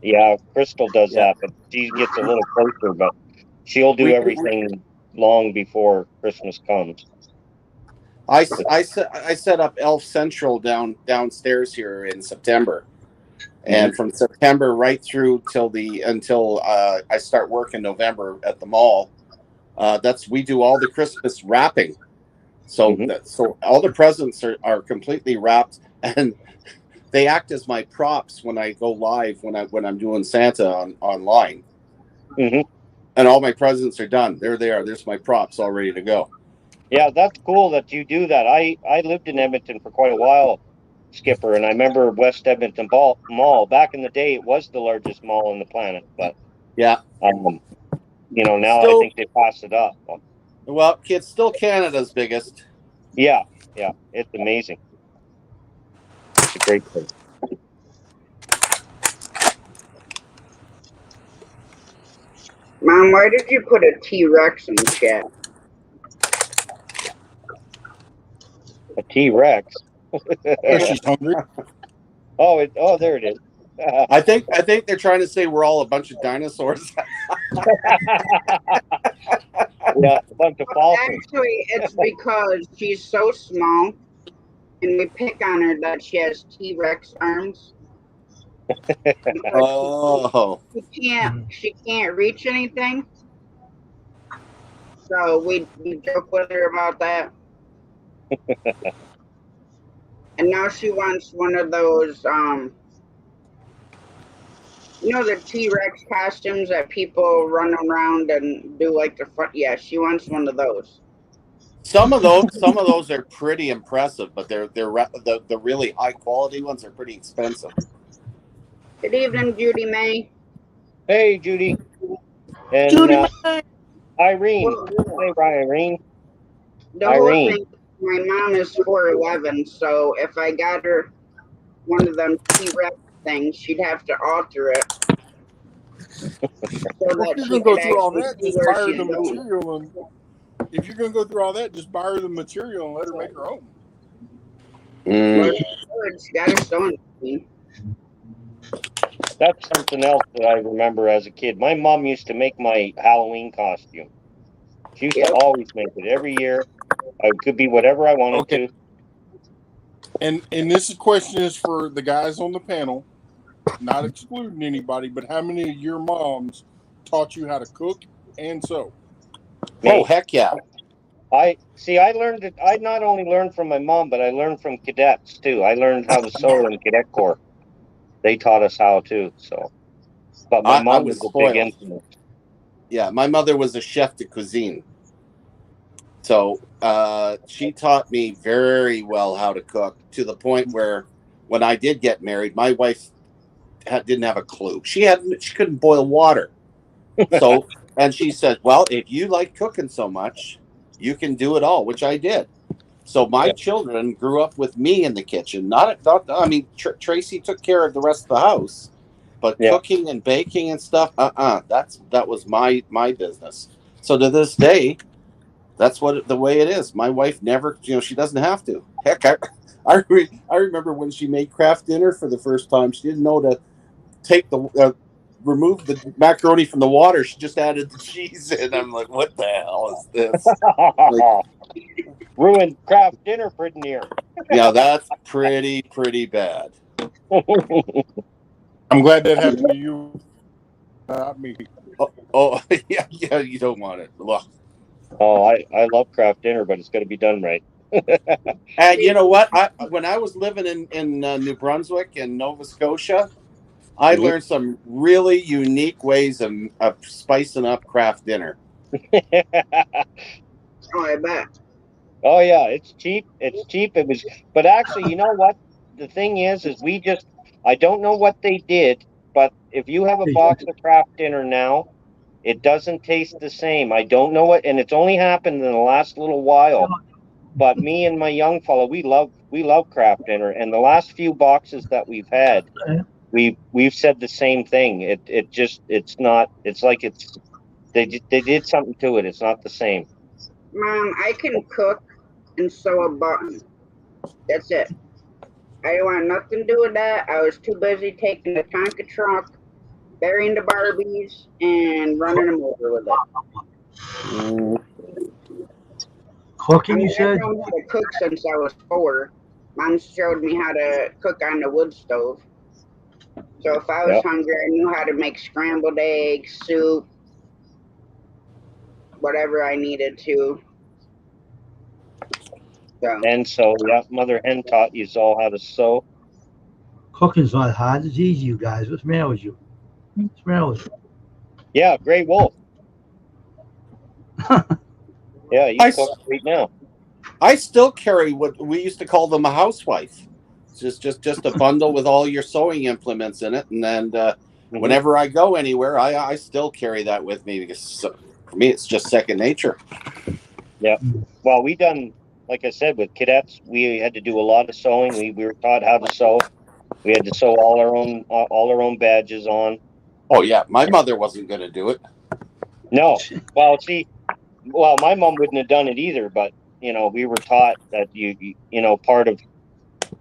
Yeah, Crystal does that, but she gets a little closer, but she'll do everything long before Christmas comes. I set up Elf Central downstairs here in September, and from September right through until I start work in November at the mall. We do all the Christmas wrapping, so all the presents are completely wrapped, and they act as my props when I go live when I'm doing Santa online, and all my presents are done. There they are. There's my props all ready to go. Yeah, that's cool that you do that. I lived in Edmonton for quite a while, Skipper, and I remember West Edmonton Mall. Back in the day, it was the largest mall on the planet, but Yeah. Now I Still, think they passed it up. well, it's still Canada's biggest. Yeah, it's amazing. It's a great thing. Mom, why did you put a T-Rex in chat? A T-Rex. Oh, she's hungry. Oh, there it is. I think they're trying to say we're all a bunch of dinosaurs. Yeah, a bunch of fossils. Actually, it's because she's so small, and we pick on her that she has T-Rex arms. Oh. She can't reach anything. So we joke with her about that. And now she wants one of those, the T-Rex costumes that people run around and do like the front. Yeah, she wants one of those. Some of those are pretty impressive, but the really high quality ones are pretty expensive. Good evening, Judy May. Hey, Judy. And Judy May. Irene. Well, Hey, Irene. The whole thing, my mom is 4'11", so if I got her one of them T-Rex things, she'd have to alter it. Well, if you're going to go through all that, just buy her the material. And if you're going to go through all that, just buy her the material and let her make her own. She got her sewing machine. That's something else that I remember as a kid. My mom used to make my Halloween costume. She used to always make it every year. I could be whatever I wanted to. And this question is for the guys on the panel, not excluding anybody, but how many of your moms taught you how to cook and sew? Oh, heck yeah. I learned it. I not only learned from my mom, but I learned from cadets too. I learned how to sew in Cadet Corps. They taught us how to. So, but my mom was a big influence. Yeah, my mother was a chef de cuisine. So she taught me very well how to cook, to the point where when I did get married, my wife didn't have a clue. She couldn't boil water. So, and she said, well, if you like cooking so much, you can do it all, which I did. So my children grew up with me in the kitchen. Tracy took care of the rest of the house, but cooking and baking and stuff, that was my business. So to this day, that's the way it is. My wife never, she doesn't have to. Heck, I remember when she made Kraft dinner for the first time. She didn't know to take remove the macaroni from the water. She just added the cheese in. I'm like, what the hell is this? Ruined Kraft dinner pretty near. Yeah, that's pretty bad. I'm glad that happened to you, not me. Oh yeah, you don't want it. Look. Oh, I love Kraft dinner, but it's got to be done right. And you know what? When I was living in New Brunswick and Nova Scotia, I learned some really unique ways of spicing up Kraft dinner. Oh, I bet. Oh yeah, it's cheap. It's cheap. But actually, you know what? The thing is I don't know what they did, but if you have a box of Kraft dinner now, it doesn't taste the same. I don't know what, and it's only happened in the last little while. But me and my young fellow, we love Kraft dinner, and the last few boxes that we've had, we've said the same thing. They did something to it. It's not the same. Mom, I can cook and sew a button. That's it. I didn't want nothing to do with that. I was too busy taking the Tonka truck, burying the Barbies, and running them over with it. Cooking, you said? I've known how to cook since I was 4. Mom showed me how to cook on the wood stove. So if I was hungry, I knew how to make scrambled eggs, soup, whatever I needed to. So, Mother Hen taught you all how to sew. Cooking's not hard. It's easy, you guys. What's the matter with you? What's the matter with you? Yeah, Grey Wolf. Yeah, you cook right now. I still carry what we used to call them a housewife. just a bundle with all your sewing implements in it, and then whenever I go anywhere, I still carry that with me because for me it's just second nature. Yeah. Well, we done, like I said, with cadets, we had to do a lot of sewing. We were taught how to sew. We had to sew all our own badges on. Oh yeah, my mother wasn't going to do it. No. Well, see, my mom wouldn't have done it either, but we were taught that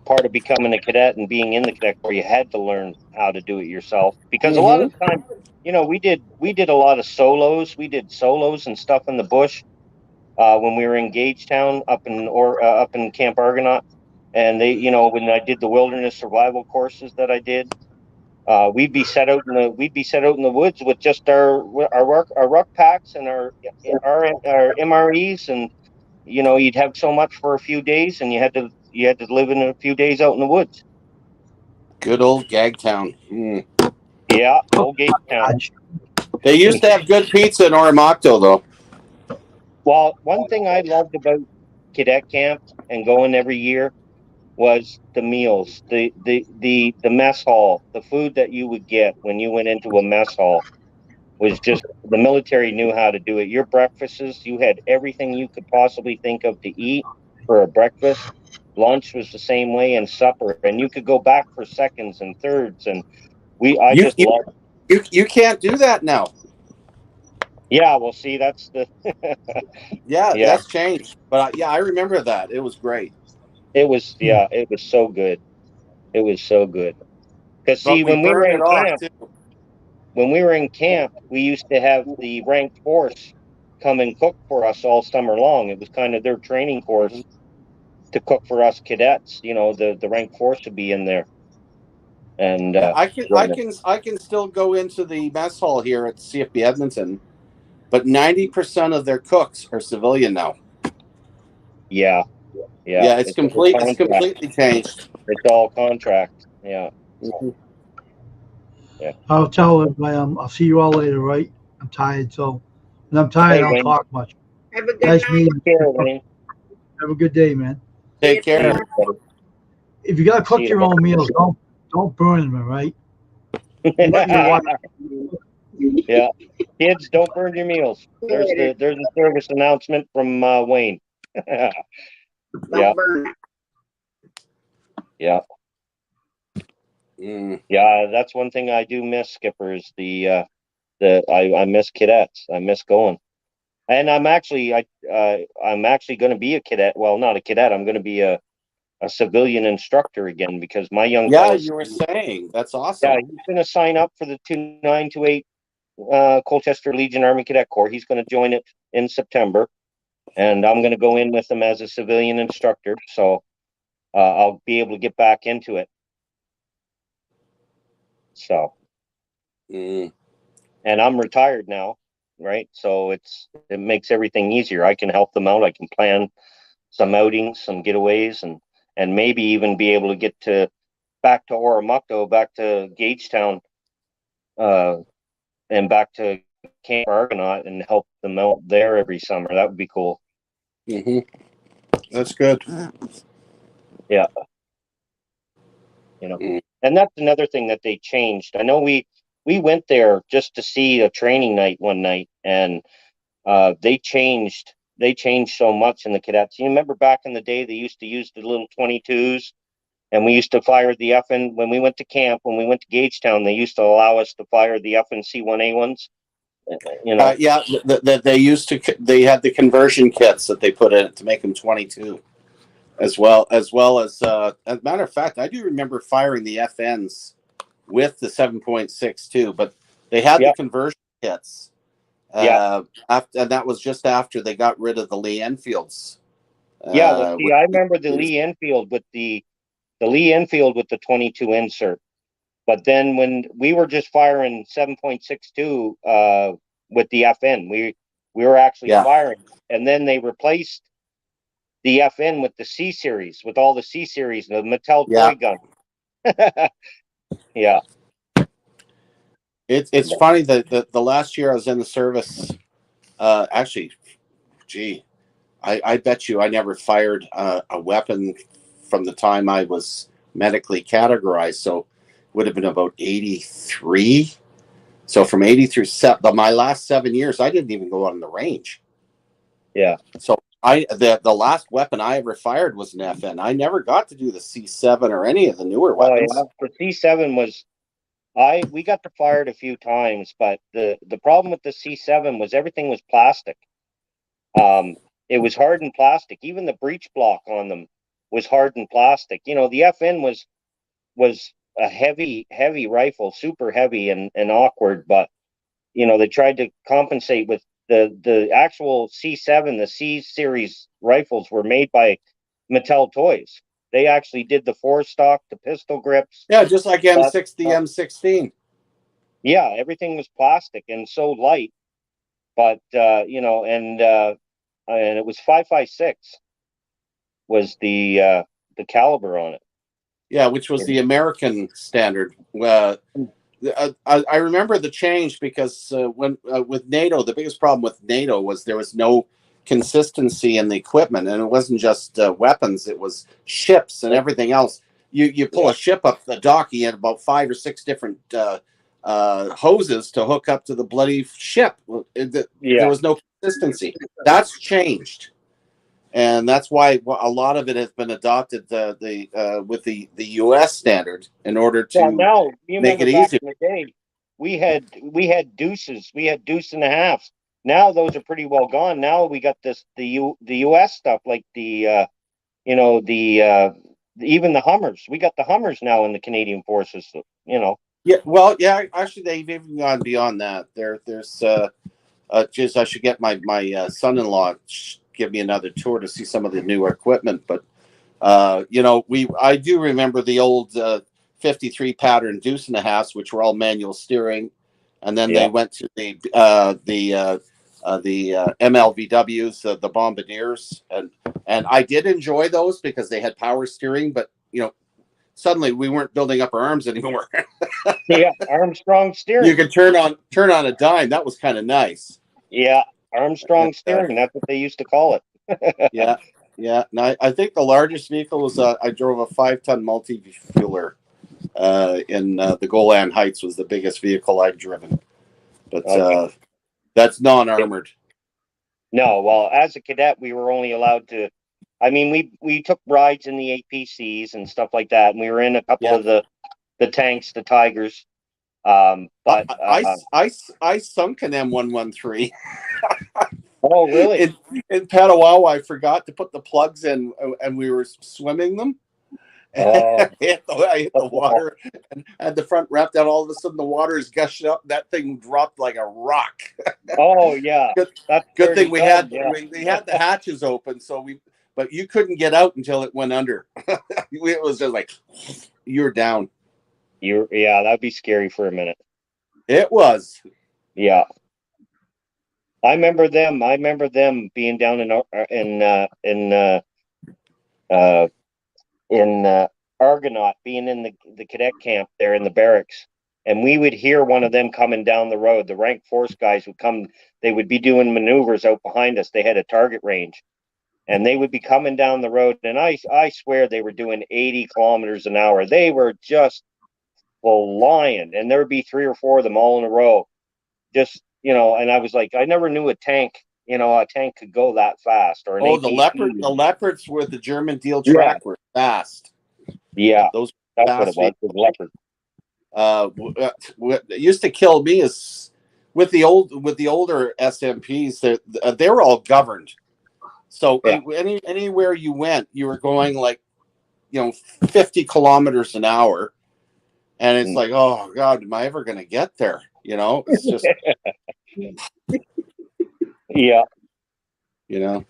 part of becoming a cadet and being in the cadet corps, you had to learn how to do it yourself because a lot of the time, we did a lot of solos. We did solos and stuff in the bush when we were in Gagetown up in Camp Argonaut, and when I did the wilderness survival courses that I did, we'd be set out in the woods with just our ruck packs and our MREs, and you'd have so much for a few days, and you had to live in a few days out in the woods. Good old Gagtown. Mm. Yeah, old Gagetown. They used to have good pizza in Oromocto, though. Well, one thing I loved about cadet camp and going every year was the meals, the mess hall, the food that you would get when you went into a mess hall was just the military knew how to do it. Your breakfasts, you had everything you could possibly think of to eat for a breakfast. Lunch was the same way, and supper, and you could go back for seconds and thirds, and just loved. You can't do that now. Yeah, well, see, that's the. Yeah, that's changed, but I remember that. It was great. It was it was so good. It was so good. Because see, when we were in camp, we used to have the ranked force come and cook for us all summer long. It was kind of their training course to cook for us cadets. The ranked force would be in there. And I can still go into the mess hall here at CFB Edmonton, but 90% of their cooks are civilian now. Yeah. It's completely changed. It's all contract. Yeah. Yeah. I'll tell everybody I'll see you all later, right? I'm tired, so when I'm tired, I don't talk much. Have a good Nice night. meeting you. Have a good day, man. Take care. If you gotta cook your own meals, don't burn them, all right? Yeah, kids, don't burn your meals. There's a service announcement from Wayne. Yeah. Yeah. Yeah, that's one thing I do miss, Skipper, is I miss cadets. I miss going. And I'm actually going to be a cadet. Well, not a cadet. I'm going to be a civilian instructor again because my young you were saying that's awesome. Yeah, he's going to sign up for the 2928 Colchester Legion Army Cadet Corps. He's going to join it in September, and I'm going to go in with him as a civilian instructor. So I'll be able to get back into it. So, and I'm retired now, right? So it makes everything easier. I can help them out. I can plan some outings, some getaways, and maybe even be able to get back to Oromocto, back to Gagetown, and back to Camp Argonaut and help them out there every summer. That would be cool. That's good. Yeah. And that's another thing that they changed. I know we went there just to see a training night one night, and they changed so much in the cadets. You remember back in the day, they used to use the little 22s, and we used to fire the FN when we went to camp. When we went to Gagetown, they used to allow us to fire the FN C1A1s. They had the conversion kits that they put in to make them 22, as well as as a matter of fact, I do remember firing the FNs with the 7.6 too, but they had the conversion kits. And that was just after they got rid of the Lee Enfields. I remember the Lee Enfield with the 22 insert. But then when we were just firing 7.62 with the FN, we were actually firing, and then they replaced the FN with the C series, with all the C series, the Mattel toy gun. Yeah. It's funny that the last year I was in the service, actually, I bet you I never fired a weapon from the time I was medically categorized. So it would have been about 83. So from 80 through my last 7 years, I didn't even go on the range. Yeah. So the last weapon I ever fired was an FN. I never got to do the C7 or any of the newer weapons. Oh, yeah. The C7 was we got to fire it a few times, but the problem with the C7 was everything was plastic. It was hardened plastic. Even the breech block on them was hardened plastic. You know, the FN was a heavy rifle, super heavy and awkward, but you know, they tried to compensate with the actual C7, the C series rifles were made by Mattel Toys. They actually did the forestock, the pistol grips. Yeah, just like M6, the M16. Yeah, everything was plastic and so light. But you know, and it was 5.56 was the caliber on it. Yeah, which was the American standard. I remember the change because when with NATO, the biggest problem with NATO was there was no consistency in the equipment, and it wasn't just weapons; it was ships and everything else. You pull a ship up the dock, you had about 5 or 6 different hoses to hook up to the bloody ship. There was no consistency. That's changed. And that's why a lot of it has been adopted with the U.S. standard in order to now you make it back easier. in the day, we had deuces, we had deuce and a halves. Now those are pretty well gone. Now we got the U.S. stuff like the you know even the Hummers. We got the Hummers now in the Canadian Forces. You know. Yeah, well, yeah. Actually, they've even gone beyond that. There's just I should get my son-in-law give me another tour to see some of the newer equipment. But you know, I do remember the old 53 pattern deuce and a halves, which were all manual steering, and then they went to the MLVWs, the Bombardiers, and I did enjoy those because they had power steering. But you know, suddenly we weren't building up our arms anymore. Yeah, Armstrong steering. You could turn on a dime. That was kind of nice. Yeah, Armstrong steering. That's what they used to call it. Yeah. And I think the largest vehicle was I drove a 5-ton multi-fueler in the Golan Heights was the biggest vehicle I've driven. But that's non-armored. No, well, as a cadet, we were only allowed to. I mean, we took rides in the APCs and stuff like that, and we were in a couple of the tanks, the Tigers. But I sunk an M113. Oh, really? In Petawawa, I forgot to put the plugs in, and we were swimming them. I hit the water and had the front wrapped out. All of a sudden, the water is gushing up. That thing dropped like a rock. Oh yeah, good thing we had the hatches open, but you couldn't get out until it went under. It was just like you're down. That'd be scary for a minute. It was. Yeah. I remember them being down in Argonaut, being in the cadet camp there in the barracks, and we would hear one of them coming down the road. The rank force guys would come. They would be doing maneuvers out behind us. They had a target range, and they would be coming down the road. And I swear they were doing 80 kilometers an hour. They were just flying, and there would be 3 or 4 of them all in a row. Just, you know, and I was like, I never knew a tank could go that fast. Or the Leopards were the German deal track were fast. Yeah, those that's fast what it was. The Leopard. What used to kill me is with the older SMPs. They were all governed. So anywhere you went, you were going like, 50 kilometers an hour, and it's like, oh God, am I ever going to get there? It's just. Yeah. Yeah,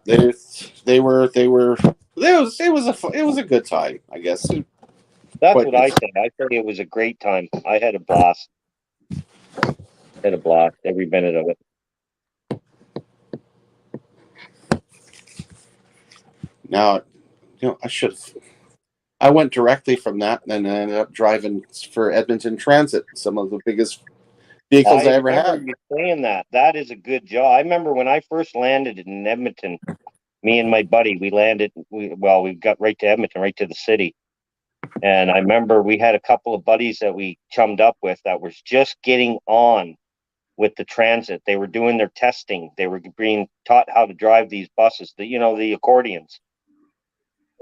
it was a good time, I guess. That's what I said. I said it was a great time. I had a blast. Every minute of it. Now, I went directly from that and ended up driving for Edmonton Transit, some of the biggest vehicles I ever had. You saying that is a good job. I remember when I first landed in Edmonton, Me and my buddy, we landed. We got right to Edmonton, right to the city. And I remember we had a couple of buddies that we chummed up with that was just getting on with the transit. They were doing their testing. They were being taught how to drive these buses, the accordions.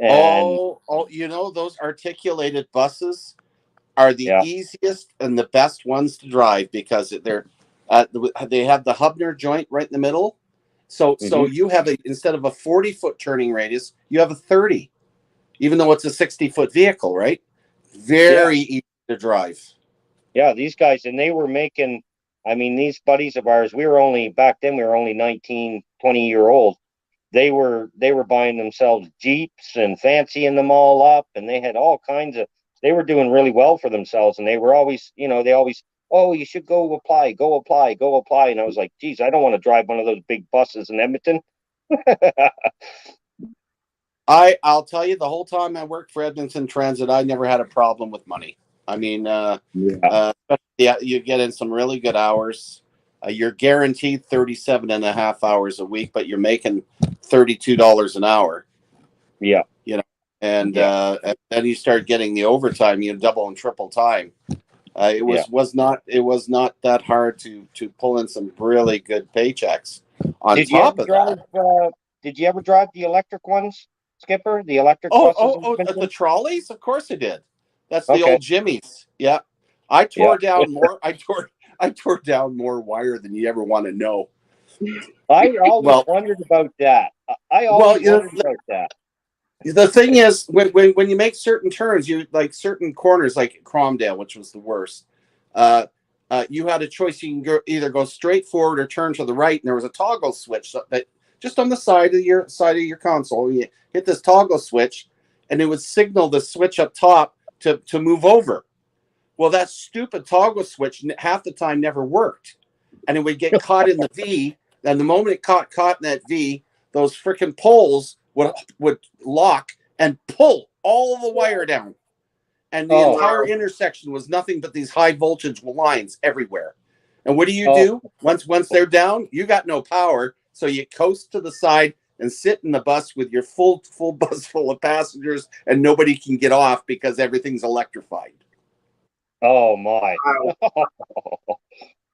And you know, those articulated buses are the yeah, easiest and the best ones to drive because they have the Hubner joint right in the middle. So you have instead of a 40-foot turning radius, you have a 30, even though it's a 60-foot vehicle, right? Very easy to drive. Yeah, these guys, and they were making, I mean, these buddies of ours, back then we were only 19, 20-year old. They were buying themselves Jeeps and fancying them all up, and they had all kinds of, they were doing really well for themselves, and they were always, oh, you should go apply, go apply, go apply. And I was like, geez, I don't want to drive one of those big buses in Edmonton. I'll tell you, the whole time I worked for Edmonton Transit, I never had a problem with money. I mean, you get in some really good hours. You're guaranteed 37 and a half hours a week, but you're making $32 an hour. Yeah. You know, and then you start getting the overtime, you double and triple time. It was not that hard to pull in some really good paychecks. Did you ever drive the electric ones, Skipper? The electric buses? The trolleys? Of course I did. That's the old Jimmys. Yeah. I tore down more. I tore down more wire than you ever want to know. I always wondered about that. The thing is, when you make certain turns, you like certain corners, like Cromdale, which was the worst. You had a choice. You can either go straight forward or turn to the right, and there was a toggle switch that just on the side of your console. You hit this toggle switch, and it would signal the switch up top to move over. Well, that stupid toggle switch half the time never worked, and it would get caught in the V. And the moment it caught in that V, those freaking poles would lock and pull all the wire down, and the entire intersection was nothing but these high voltage lines everywhere. And what do you do once they're down? You got no power, so you coast to the side and sit in the bus with your full bus full of passengers, and nobody can get off because everything's electrified. Oh my.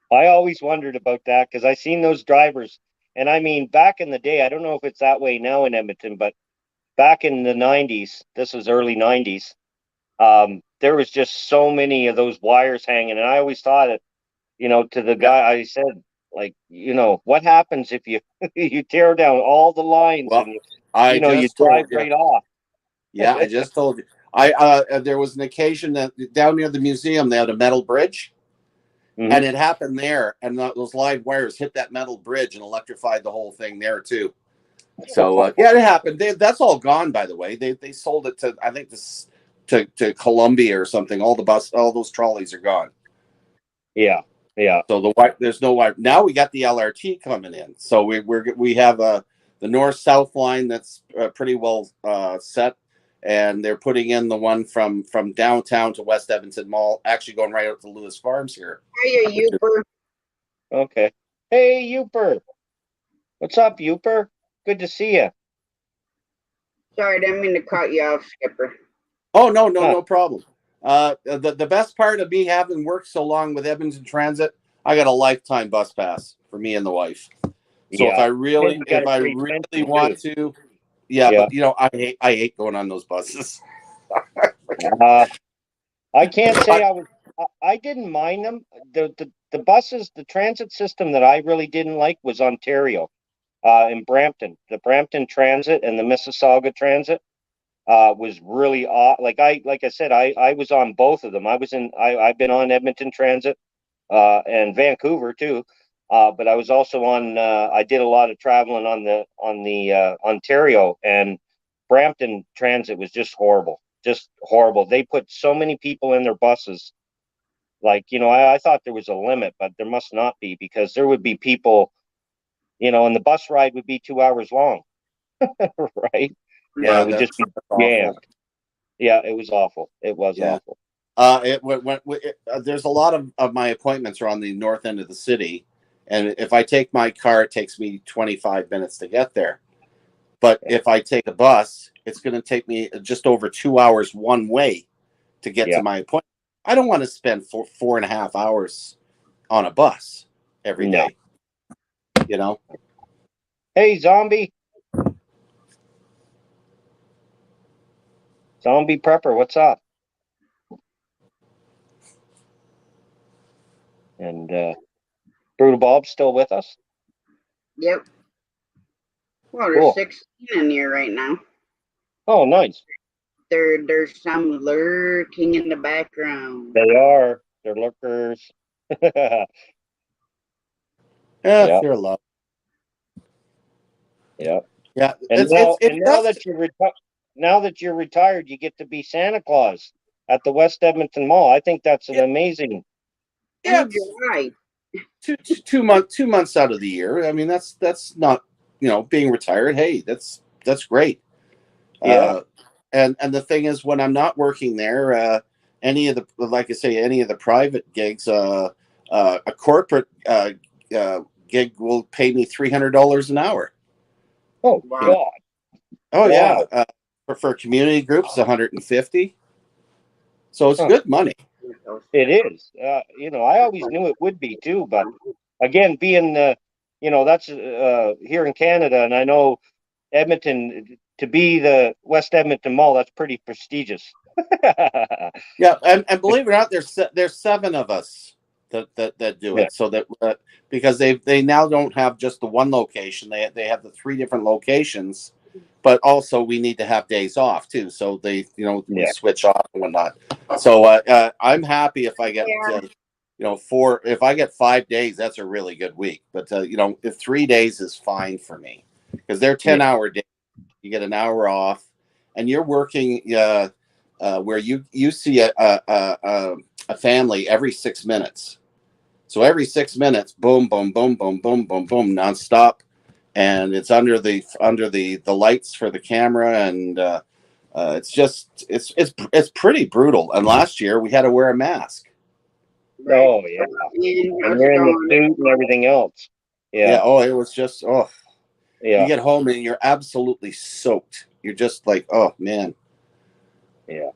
I always wondered about that because I seen those drivers, and I mean, back in the day, I don't know if it's that way now in Edmonton, but back in the 90s, this was early 90s, there was just so many of those wires hanging, and I always thought it, to the guy, I said, like, what happens if you you tear down all the lines and you drive right off? Yeah, I just told you. There was an occasion that down near the museum they had a metal bridge, and it happened there, and those live wires hit that metal bridge and electrified the whole thing there too. So it happened. That's all gone, by the way. They sold it to, I think, to Columbia or something. all those trolleys are gone. Yeah. So there's no wire now. We got the LRT coming in, so we have the north-south line that's pretty well set. And they're putting in the one from downtown to West Edmonton Mall, actually going right out to Lewis Farms here. Hey, Youper. Okay. Hey, Youper. What's up, Youper? Good to see you. Sorry, I didn't mean to cut you off, Skipper. Oh, no problem. The best part of me having worked so long with Edmonton Transit, I got a lifetime bus pass for me and the wife. So if I really want to... Yeah, but I hate going on those buses. I can't say I didn't mind them. The buses, the transit system that I really didn't like was Ontario, in Brampton. The Brampton Transit and the Mississauga Transit was really like I said, I was on both of them. I've been on Edmonton Transit and Vancouver too. But I was also on. I did a lot of traveling on the Ontario, and Brampton Transit was just horrible. They put so many people in their buses. Like, I thought there was a limit, but there must not be, because there would be people, and the bus ride would be 2 hours long, right? Yeah, it would just be jammed. Yeah, it was awful. It was awful. There's a lot of my appointments are on the north end of the city. And if I take my car, it takes me 25 minutes to get there. But if I take a bus, it's going to take me just over 2 hours one way to get to my appointment. I don't want to spend 4.5 hours on a bus every day. You know? Hey, zombie. Zombie prepper, what's up? And Brutal Bob's still with us? Yep. Well, there's 16 in here right now. Oh, nice. There's some lurking in the background. They are. They're lurkers. Yeah, they're allowed. Yeah. Yeah. And now that you're retired, you get to be Santa Claus at the West Edmonton Mall. I think that's an amazing. Yeah, July. 2 months out of the year. I mean, that's not, being retired. Hey, that's great. Yeah. And the thing is, when I'm not working there, any of the private gigs, a corporate gig will pay me $300 an hour. Oh, God. Oh, wow. Yeah. For community groups, 150. So it's good money. It is. I always knew it would be too, but again, being that's here in Canada, and I know Edmonton, to be the West Edmonton Mall, that's pretty prestigious. Yeah, and believe it or not, there's 7 of us that do it. So that because they now don't have just the one location, they have the 3 different locations, but also we need to have days off too. So we switch off and whatnot. So I'm happy if I get if I get 5 days, that's a really good week. But if 3 days is fine for me, because they're 10-hour days. You get an hour off, and you're working where you see a family every 6 minutes. So every 6 minutes, boom, boom, boom, boom, boom, boom, boom, nonstop, and it's under the lights for the camera, and it's pretty brutal. And last year we had to wear a mask. Oh yeah, and you're in the suit and everything else. Yeah. Oh, it was just Yeah. You get home and you're absolutely soaked. You're just like, oh man. Yeah.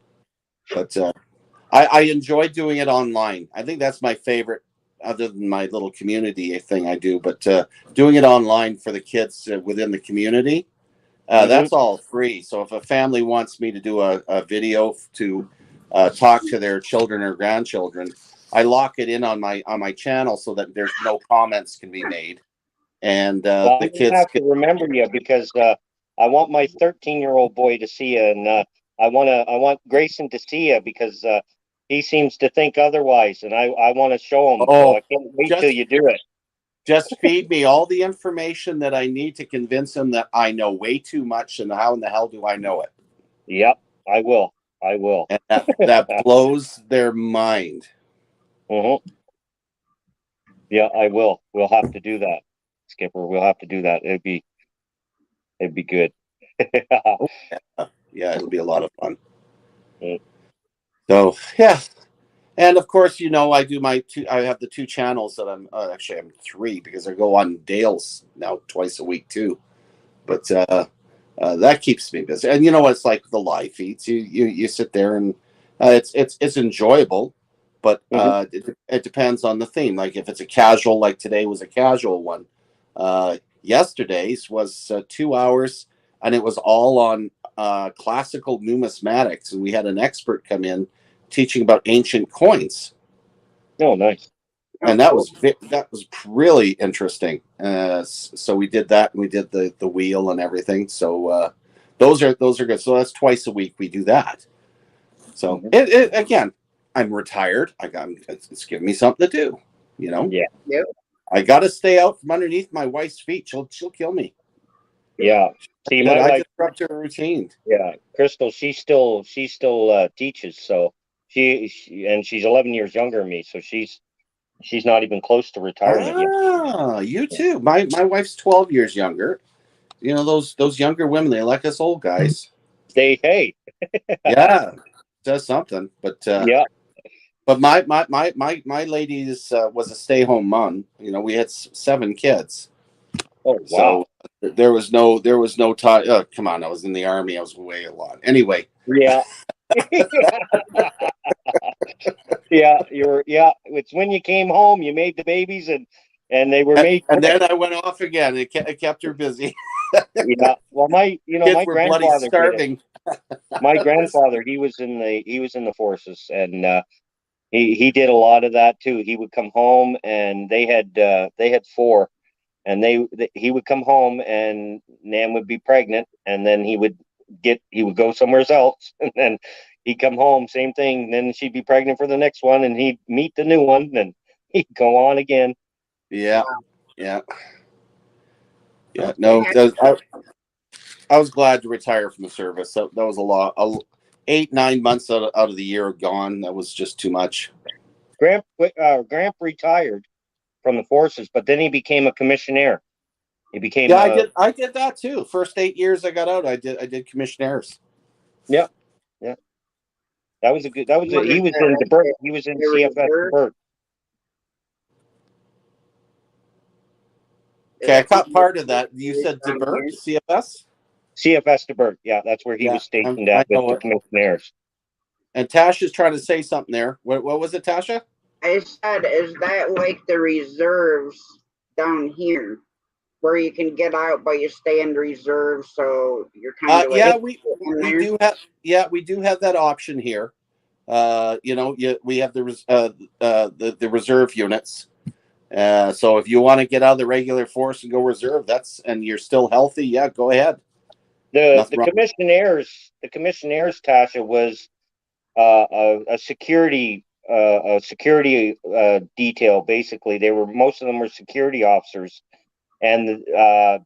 But I enjoy doing it online. I think that's my favorite, other than my little community thing I do. But doing it online for the kids within the community, that's all free. So if a family wants me to do a video to talk to their children or grandchildren, I lock it in on my channel so that there's no comments can be made. And the kids have to remember you, because I want my 13-year-old boy to see you, and I want Grayson to see you, because he seems to think otherwise, and I want to show him. So I can't wait till you do it. Just feed me all the information that I need to convince him that I know way too much, and how in the hell do I know it? Yep, I will. And that blows their mind. Mm-hmm. Yeah, I will. We'll have to do that, Skipper. We'll have to do that. It'd be good. Yeah, it'll be a lot of fun. So yeah, and of course, I do I have the 2 channels that I'm actually I'm 3, because I go on Dale's now twice a week too. But that keeps me busy. And it's like the live feeds. You sit there and it's enjoyable, but it depends on the theme. Like if it's a casual, like today was a casual one. Yesterday's was 2 hours, and it was all on classical numismatics, and we had an expert come in teaching about ancient coins. Oh, nice. And that was really interesting. So we did that, and we did the wheel and everything. So those are good. So that's twice a week we do that. So again, I'm retired. It's giving me something to do. Yeah. Yep. I got to stay out from underneath my wife's feet. She'll kill me. Yeah. See, my wife disrupt her routine. Yeah, Crystal. She still teaches. So she's 11 years younger than me. So she's not even close to retirement yet. You too. My wife's 12 years younger. Those younger women, they like us old guys. Hey. Yeah, does something. But yeah. But my lady was a stay-home mom. We had 7 kids. Oh wow. So there was no time. Come on, I was in the Army. I was away a lot. Anyway. Yeah. Yeah, it's when you came home, you made the babies, and they were made And quick. then I went off again. It kept her busy. Yeah. Well, my Kids were bloody grandfather did it. starving. My grandfather, he was in the forces, and he did a lot of that too. He would come home, and they had four, and he would come home, and Nan would be pregnant, and then he would go somewhere else, and then he'd come home, same thing. Then she'd be pregnant for the next one, and he'd meet the new one, and he'd go on again. Yeah, yeah, yeah. No, I was glad to retire from the service. That was a lot. 8-9 months out of the year gone. That was just too much. Gramp retired from the forces, but then he became a commissioner. He became I did that too. First 8 years I got out, I did commissionaires. Yeah. He was in DeBert. He was in CFS DeBert. Okay, I caught part of that. You said DeBert, CFS? CFS DeBert. Yeah, that's where he was stationed at with the commissionaires. And Tasha's trying to say something there. What was it, Tasha? I said, is that like the reserves down here, where you can get out but you stay in reserve, so you're kind of we do have that option here. We have the reserve units. So if you want to get out of the regular force and go reserve, and you're still healthy, yeah, go ahead. The commissionaires, Tasha, was a security detail. Basically, most of them were security officers. And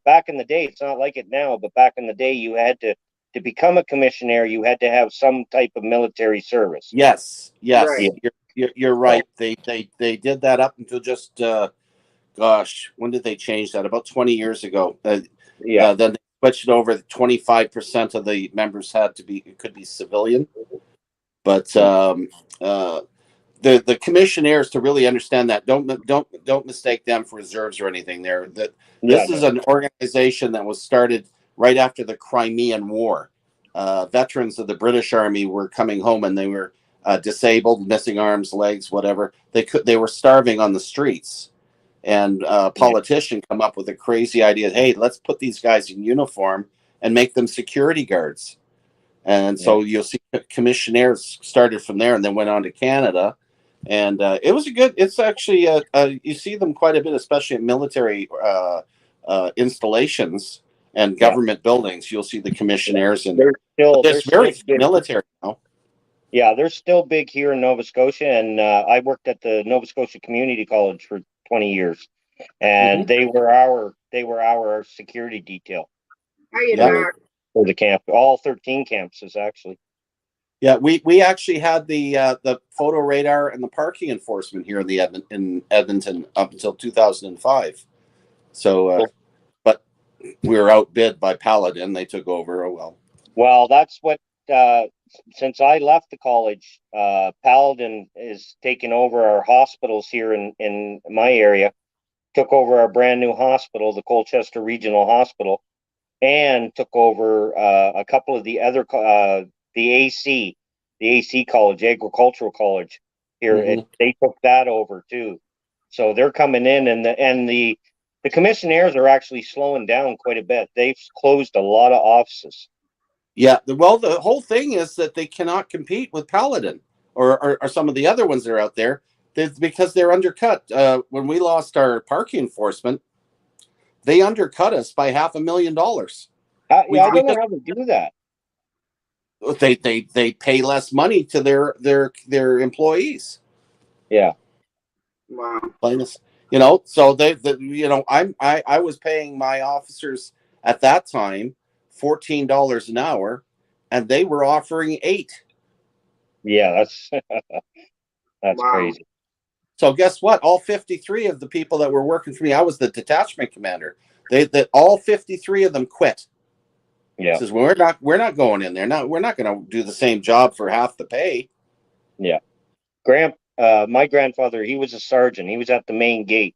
back in the day, it's not like it now, but back in the day, you had to become a commissioner, you had to have some type of military service. Yes, Right. you're right. They did that up until just when did they change that? About 20 years ago. Then they switched it over. 25% of the members could be civilian, but the commissionaires, to really understand that, don't mistake them for reserves or anything. This is an organization that was started right after the Crimean War. Veterans of the British Army were coming home, and they were disabled, missing arms, legs, whatever. They were starving on the streets, and a politician come up with a crazy idea. Hey, let's put these guys in uniform and make them security guards. And so you'll see commissionaires started from there, and then went on to Canada. And it's actually, you see them quite a bit, especially in military installations and government buildings. You'll see the commissionaires, and there's very few military now. Yeah, they're still big here in Nova Scotia, and I worked at the Nova Scotia Community College for 20 years, and they were our security detail. For the camp, all 13 campuses actually. Yeah, we actually had the photo radar and the parking enforcement here in Edmonton up until 2005. So, but we were outbid by Paladin. They took over. Oh well. Well, that's what. Since I left the college, Paladin is taking over our hospitals here in my area. Took over our brand new hospital, the Colchester Regional Hospital, and took over a couple of the other the AC College, Agricultural College here. They took that over too, so they're coming in, and the commissionaires are actually slowing down quite a bit. They've closed a lot of offices. Yeah, the whole thing is that they cannot compete with Paladin or some of the other ones that are out there, because they're undercut. When we lost our parking enforcement, they undercut us by $500,000. I don't know how to do that. They pay less money to their employees. Yeah. Wow. So I was paying my officers at that time $14 an hour, and they were offering $8. Yeah, that's crazy. So guess what? All 53 of the people that were working for me, I was the detachment commander. All 53 of them quit. Yeah. Says, we're not going in there. We're not going to do the same job for half the pay. Yeah. My grandfather, he was a sergeant. He was at the main gate.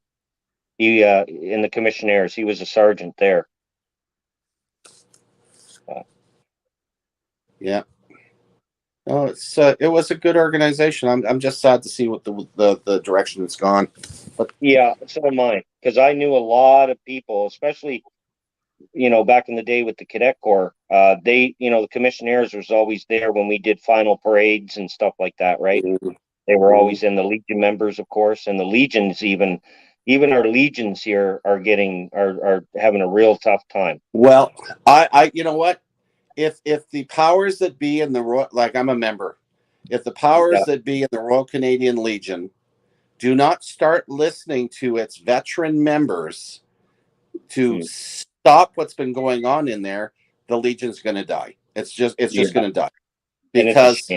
He in the commissionaires. He was a sergeant there. Yeah. No, it was a good organization. I'm just sad to see what the direction it's gone. But Yeah, so am I, because I knew a lot of people, especially back in the day with the Cadet Corps. They, the commissionaires was always there when we did final parades and stuff like that, right? They were always in the Legion members, of course, and the Legions even our Legions here are having a real tough time. well, I you know what? If the powers that be in the like I'm a member, if the powers that be in the Royal Canadian Legion do not start listening to its veteran members to stop what's been going on in there, the Legion's going to die. It's just going to die because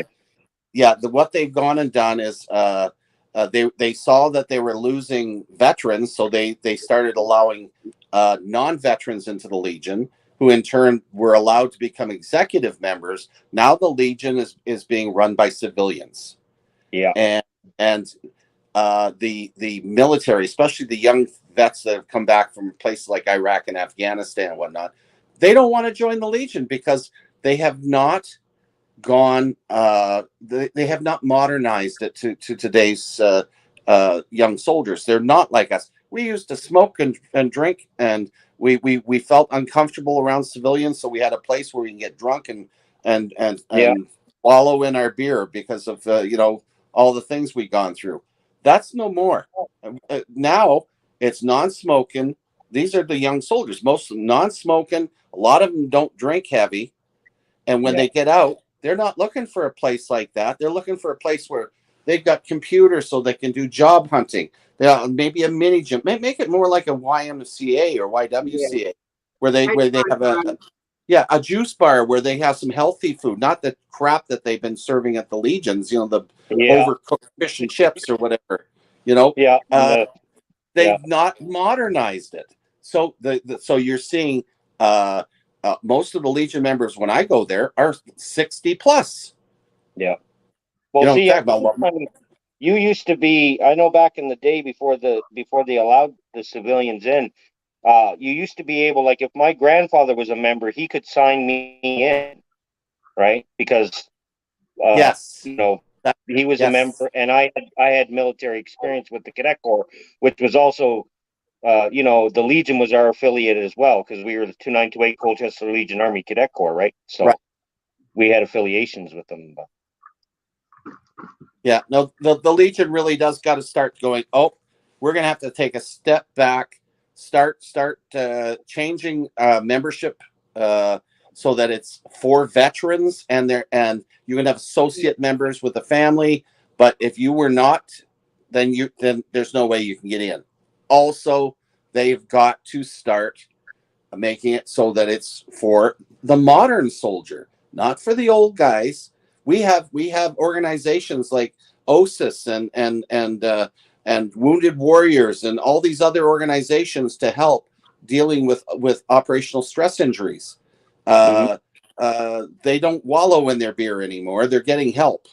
what they've gone and done is they saw that they were losing veterans, so they started allowing non-veterans into the Legion, who in turn were allowed to become executive members. Now the Legion is being run by civilians. Yeah, and the military, especially the young vets that have come back from places like Iraq and Afghanistan and whatnot, they don't want to join the Legion because they have not gone. They have not modernized it to today's young soldiers. They're not like us. We used to smoke and drink, and we felt uncomfortable around civilians, so we had a place where we can get drunk and wallow in our beer because of all the things we've gone through. That's no more. Now it's non-smoking. These are the young soldiers, most of them non-smoking. A lot of them don't drink heavy. And when they get out, they're not looking for a place like that. They're looking for a place where they've got computers so they can do job hunting. Maybe a mini gym. Make it more like a YMCA or YWCA, where they have a juice bar where they have some healthy food, not the crap that they've been serving at the Legions. The overcooked fish and chips or whatever. They've not modernized it. So so you're seeing most of the Legion members when I go there are 60 plus. Yeah. Well, you used to be. I know back in the day before they allowed the civilians in. You used to be able, like, if my grandfather was a member, he could sign me in, right? Because he was a member, and I had military experience with the Cadet Corps, which was also. The Legion was our affiliate as well because we were the 2928 Colchester Legion Army Cadet Corps, right? So we had affiliations with them. But. Yeah, no, the Legion really does got to start going, we're going to have to take a step back, start changing membership so that it's for veterans and you're going to have associate members with the family. But if you were not, then there's no way you can get in. Also, they've got to start making it so that it's for the modern soldier, not for the old guys. We have organizations like OSIS and Wounded Warriors and all these other organizations to help dealing with operational stress injuries. They don't wallow in their beer anymore. They're getting help.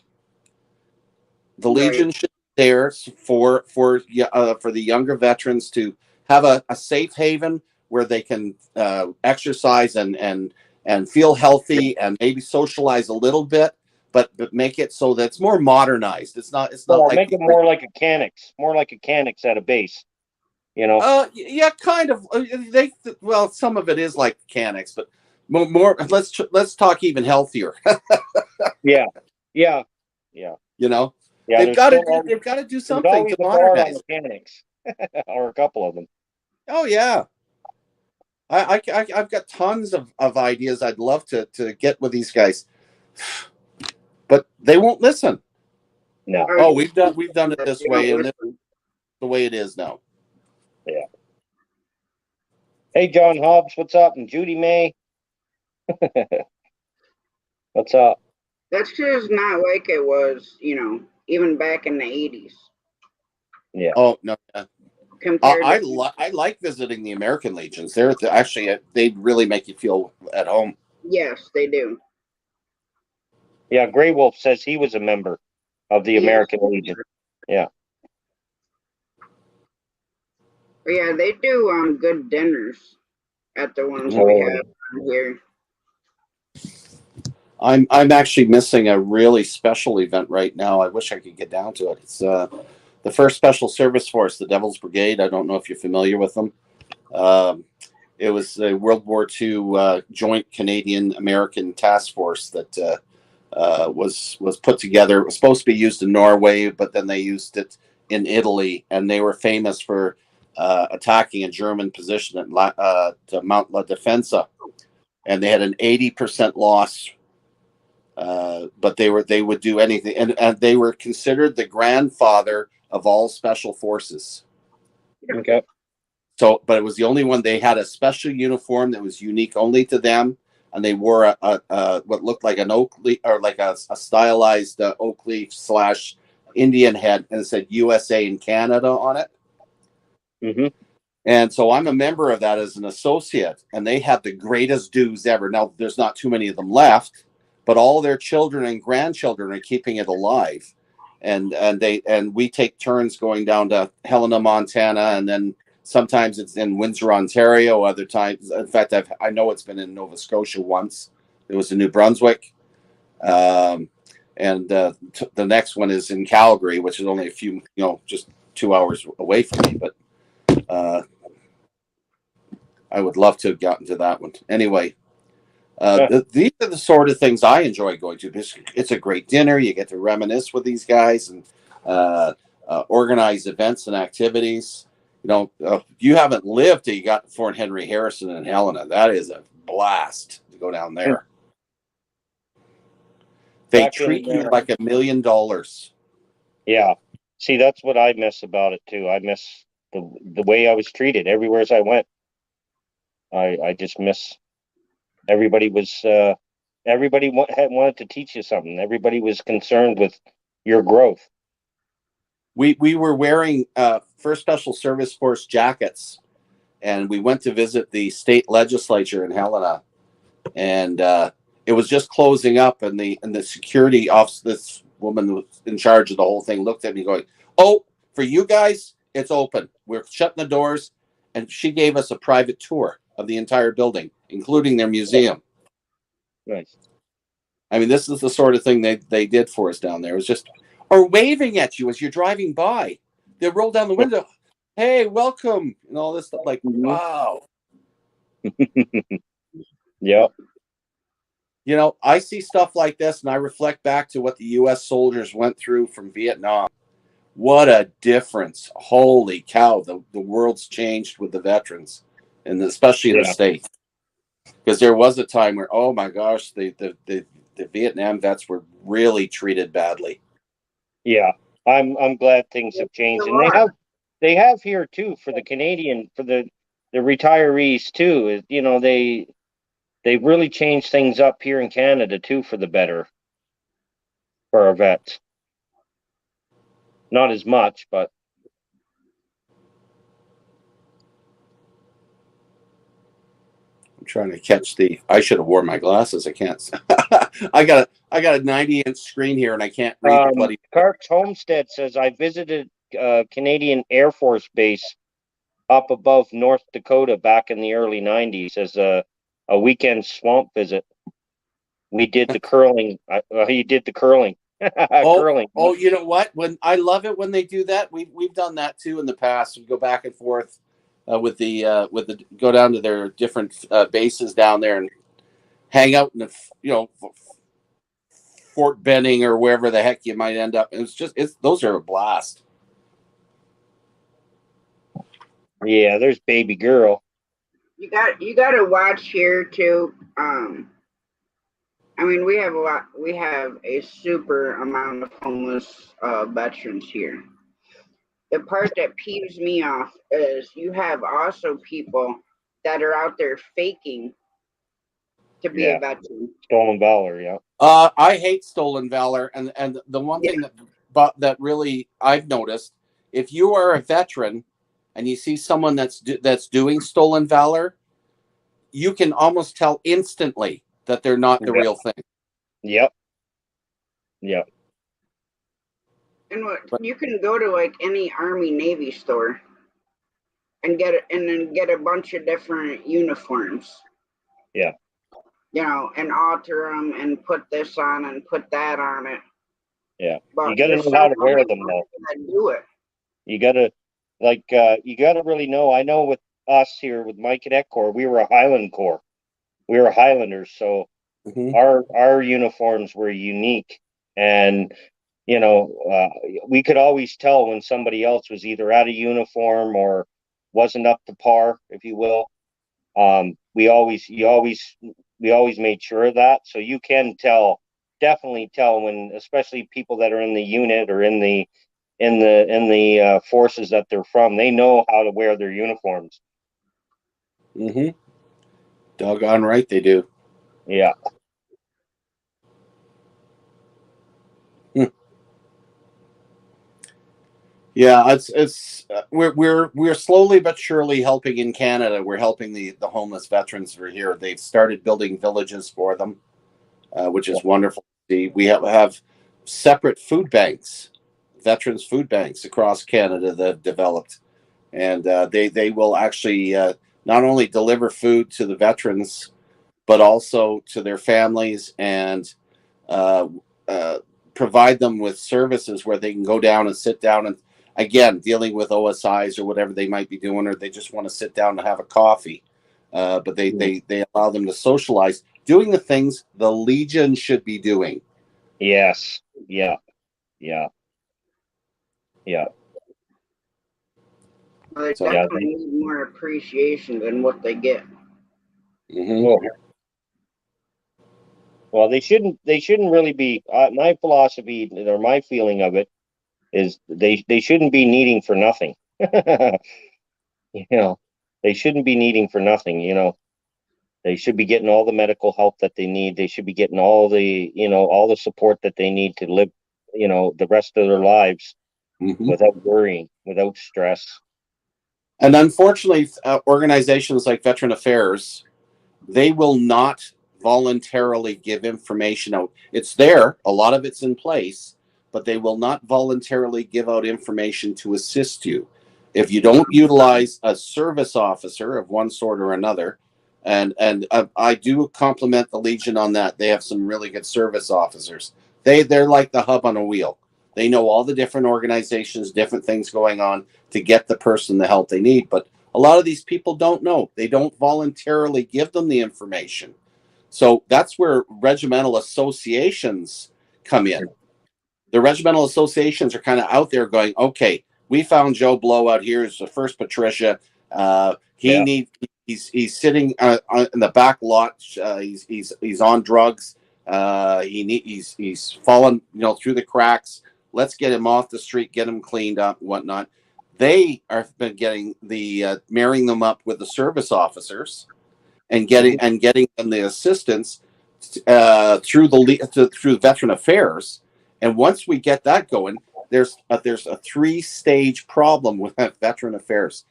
The Legion should be there for the younger veterans to have a safe haven where they can exercise and feel healthy and maybe socialize a little bit, but make it so that it's more modernized. It's not like make it more like a Canics at a base. Yeah, kind of. Some of it is like mechanics, but more. Let's talk even healthier. Yeah. They've got to do something to modernize mechanics, or a couple of them. Oh yeah, I've got tons of ideas. I'd love to get with these guys, but they won't listen. No. Oh, we've done it this way, and this is the way it is now. Yeah. Hey, John Hobbs, what's up? And Judy May. What's up? That's just not like it was, even back in the 80s. Yeah. Oh no. I like visiting the American Legions. They really make you feel at home. Yes, they do. Yeah, Grey Wolf says he was a member of the American Legion. Yeah. But yeah, they do good dinners at the ones we Oh, have here. I'm actually missing a really special event right now. I wish I could get down to it. It's the first Special Service Force, the Devil's Brigade. I don't know if you're familiar with them. Um, it was a World War II joint Canadian American task force that was put together. It was supposed to be used in Norway, but then they used it in Italy, and they were famous for attacking a German position at to Mount La Defensa, and they had an 80% loss. But they would do anything, and they were considered the grandfather of all special forces. okay. So, but it was the only one. They had a special uniform that was unique only to them, and they wore a what looked like an oak leaf, or like a stylized oak leaf / Indian head, and it said USA and Canada on it. Mm-hmm. And so I'm a member of that as an associate, and they have the greatest dues ever. Now, there's not too many of them left, but all their children and grandchildren are keeping it alive. And we take turns going down to Helena, Montana, and then sometimes it's in Windsor, Ontario. Other times, in fact, I know it's been in Nova Scotia once. It was in New Brunswick, and the next one is in Calgary, which is only a few, just 2 hours away from me. But I would love to have gotten to that one. Anyway, these are the sort of things I enjoy going to. It's a great dinner. You get to reminisce with these guys and organize events and activities. You haven't lived till you got to Fort Henry Harrison and Helena. That is a blast to go down there. They Back treat in, you like $1 million. Yeah. See, that's what I miss about it too. I miss the way I was treated everywhere as I went. I just miss everybody was everybody wanted to teach you something. Everybody was concerned with your growth. We were wearing First Special Service Force jackets, and we went to visit the state legislature in Helena, and it was just closing up, and the security officer, this woman who was in charge of the whole thing, looked at me going, "Oh, for you guys, it's open. We're shutting the doors," and she gave us a private tour of the entire building, including their museum. Nice. I mean, this is the sort of thing they did for us down there. It was just, or waving at you as you're driving by. They roll down the window, "Hey, welcome," and all this stuff. Like, wow. Yeah. I see stuff like this, and I reflect back to what the U.S. soldiers went through from Vietnam. What a difference! Holy cow! The world's changed with the veterans, and especially in the States, because there was a time where, oh my gosh, the Vietnam vets were really treated badly. Yeah, I'm glad things have changed, and they have here too for the Canadian, for the retirees too. They've really changed things up here in Canada too for the better for our vets. Not as much, but I'm trying to catch I should have worn my glasses. I can't. I got a 90-inch screen here, and I can't read the bloody. Clark's Homestead says I visited Canadian Air Force Base up above North Dakota back in the early '90s as a weekend swamp visit. We did the curling. He did the curling. Curling. Oh, you know what? When I love it when they do that. We've done that too in the past. We go back and forth with the go down to their different bases down there and hang out in the Fort Benning or wherever the heck you might end up. Those are a blast. Yeah, there's baby girl. You got to watch here too. I mean, we have a super amount of homeless veterans here. The part that peeves me off is you have also people that are out there faking to be a veteran. Stolen valor, yeah. I hate stolen valor, and the one thing that really I've noticed, if you are a veteran and you see someone that's doing stolen valor, you can almost tell instantly that they're not the real thing. Yep. And you can go to like any Army Navy store and then get a bunch of different uniforms. Yeah. You know, and alter them and put this on and put that on it. Yeah. But You got to there's know so how to wear many them, though. that do it. You got to, you got to really know. I know with us here, with my cadet corps, we were a Highland Corps. We were Highlanders, so our uniforms were unique. And, we could always tell when somebody else was either out of uniform or wasn't up to par, if you will. We always made sure of that. So you can definitely tell when, especially people that are in the unit or in the forces that they're from, they know how to wear their uniforms. Mm-hmm. Doggone right they do. Yeah. Yeah, we're slowly but surely helping in Canada. We're helping the homeless veterans who are here. They've started building villages for them, which is wonderful to see. We have separate food banks, veterans food banks across Canada that have developed, and they will actually not only deliver food to the veterans, but also to their families and uh, uh, provide them with services where they can go down and sit down and, again, dealing with OSIs or whatever they might be doing, or they just want to sit down and have a coffee. But they allow them to socialize, doing the things the Legion should be doing. Yes. Yeah. Yeah. Yeah. They So definitely need more appreciation than what they get. mm-hmm. Well, they shouldn't really be. My philosophy or my feeling of it is they shouldn't be needing for nothing. They shouldn't be needing for nothing. They should be getting all the medical help that they need. They should be getting all the support that they need to live, the rest of their lives Mm-hmm. without worrying, without stress. And unfortunately, organizations like Veteran Affairs, they will not voluntarily give information out. It's there, a lot of it's in place, but they will not voluntarily give out information to assist you. If you don't utilize a service officer of one sort or another, and I do compliment the Legion on that. They have some really good service officers. They're like the hub on a wheel. They know all the different organizations, different things going on to get the person the help they need. But a lot of these people don't know. They don't voluntarily give them the information. So that's where regimental associations come in. The regimental associations are kind of out there going, okay, we found Joe Blow out here as the first Patricia. He's sitting in the back lot. He's on drugs. He's fallen through the cracks. Let's get him off the street, get him cleaned up, and whatnot. They have been getting marrying them up with the service officers and getting them the assistance through Veteran Affairs. And once we get that going, there's a 3-stage problem with Veteran Affairs.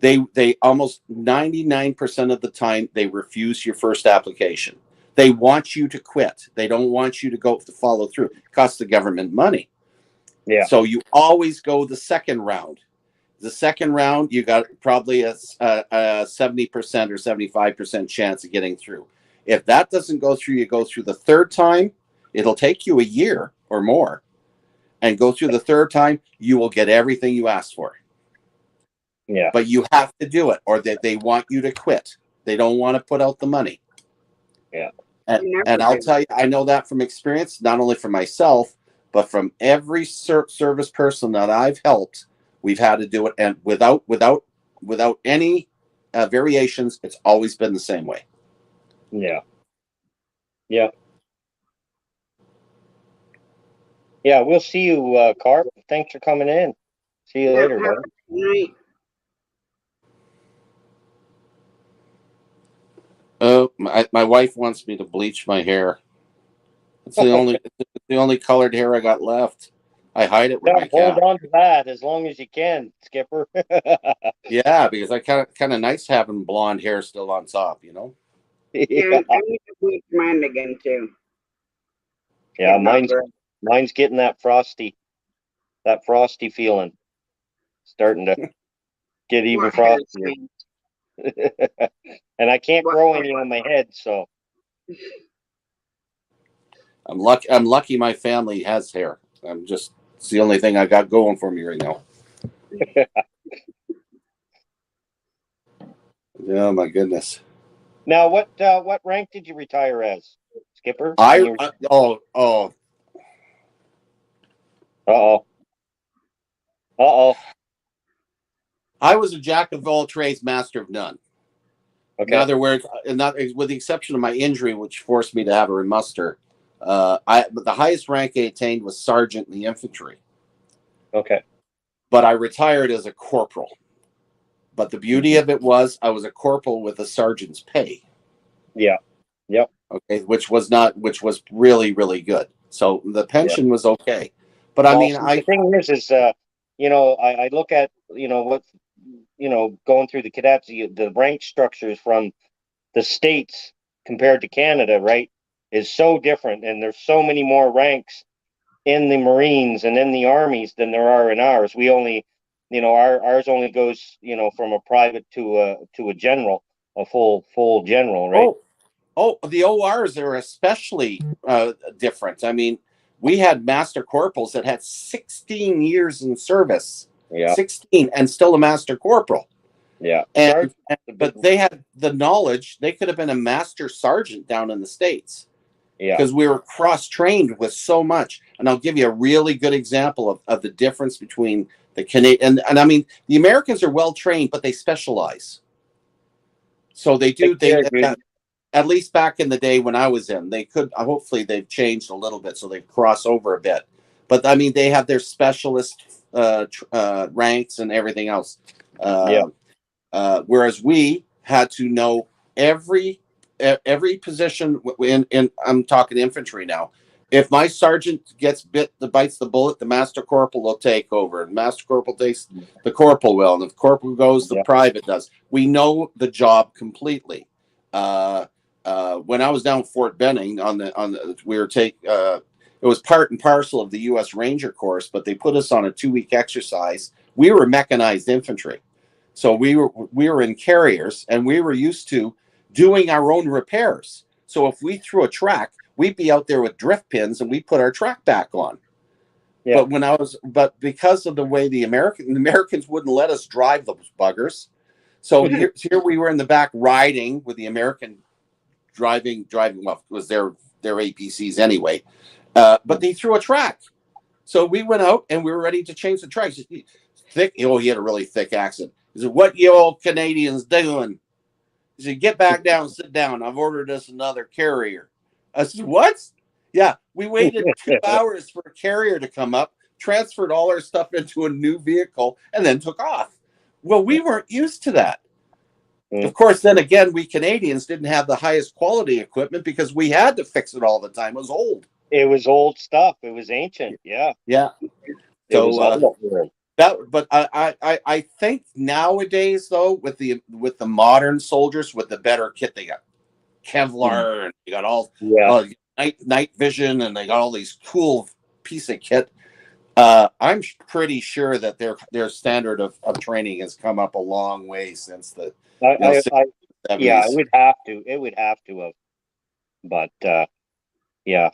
They almost 99% of the time they refuse your first application. They want you to quit. They don't want you to follow through. It costs the government money. Yeah. So you always go the second round. The second round, you got probably a 70% or 75% chance of getting through. If that doesn't go through, you go through the third time. It'll take you a year or more. And go through the third time, you will get everything you asked for. Yeah. But you have to do it, or they want you to quit. They don't want to put out the money. Yeah. And I'll tell you, I know that from experience, not only from myself, but from every service person that I've helped. We've had to do it, and without any variations, it's always been the same way. Yeah. Yeah. Yeah. We'll see you, Carp. Thanks for coming in. See you later, buddy. Night. Oh, my wife wants me to bleach my hair. It's the only colored hair I got left. I hide it with my Hold cap. on to that as long as you can, Skipper. Yeah, because I kind of nice having blonde hair still on top, Yeah, I need to bleach mine again too. Yeah, mine's getting that frosty feeling. Starting to get even Want hair frostier. skin. And I can't grow any on my head, so I'm lucky my family has hair. It's the only thing I got going for me right now. Oh my goodness. now what rank did you retire as, Skipper? Uh-oh. I was a jack of all trades, master of none. Okay. In other words, with the exception of my injury, which forced me to have a remuster, the highest rank I attained was sergeant in the infantry. Okay. But I retired as a corporal. But the beauty of it was I was a corporal with a sergeant's pay. Yeah. Yep. Okay, which was really, really good. So the pension was okay. But I mean, the thing is, I look at, what, going through the cadets, the rank structures from the States compared to Canada, right, is so different. And there's so many more ranks in the Marines and in the armies than there are in ours. We only, ours only goes, from a private to a general, a full general, right? The ORs are especially different. I mean, we had master corporals that had 16 years in service. Yeah. 16 and still a master corporal. Yeah. But they had the knowledge. They could have been a master sergeant down in the States. Yeah. Because we were cross-trained with so much. And I'll give you a really good example of the difference between the Canadian and I mean, the Americans are well trained, but they specialize. So they do at least back in the day when I was in, they could hopefully they've changed a little bit, so they cross over a bit. But I mean, they have their specialist ranks and everything else. Whereas we had to know every position in I'm talking infantry now. If my sergeant bites the bullet, the master corporal will take over. And master corporal takes the corporal will, and if corporal goes, the private does. We know the job completely. When I was down Fort Benning it was part and parcel of the U.S. Ranger course, but they put us on a 2-week exercise. We were mechanized infantry. So we were in carriers, and we were used to doing our own repairs. So if we threw a track, we'd be out there with drift pins, and we put our track back on. Yeah. But because of the way the Americans wouldn't let us drive those buggers, so here we were in the back riding with the American driving. Well, it was their APCs anyway, but they threw a track. So we went out and we were ready to change the tracks. He had a really thick accent. He said, "What you old Canadians doing?" He said, "Get back down, sit down. I've ordered us another carrier." I said, "What?" Yeah, we waited 2 hours for a carrier to come up, transferred all our stuff into a new vehicle, and then took off. Well, we weren't used to that. Of course, then again, we Canadians didn't have the highest quality equipment because we had to fix it all the time. It was old. It was old stuff. It was ancient. Yeah. Yeah. So but I think nowadays though with the modern soldiers with the better kit, they got Kevlar and they got all night vision and they got all these cool piece of kit. I'm pretty sure that their standard of training has come up a long way since the 70s. It would have to. It would have to have. But yeah,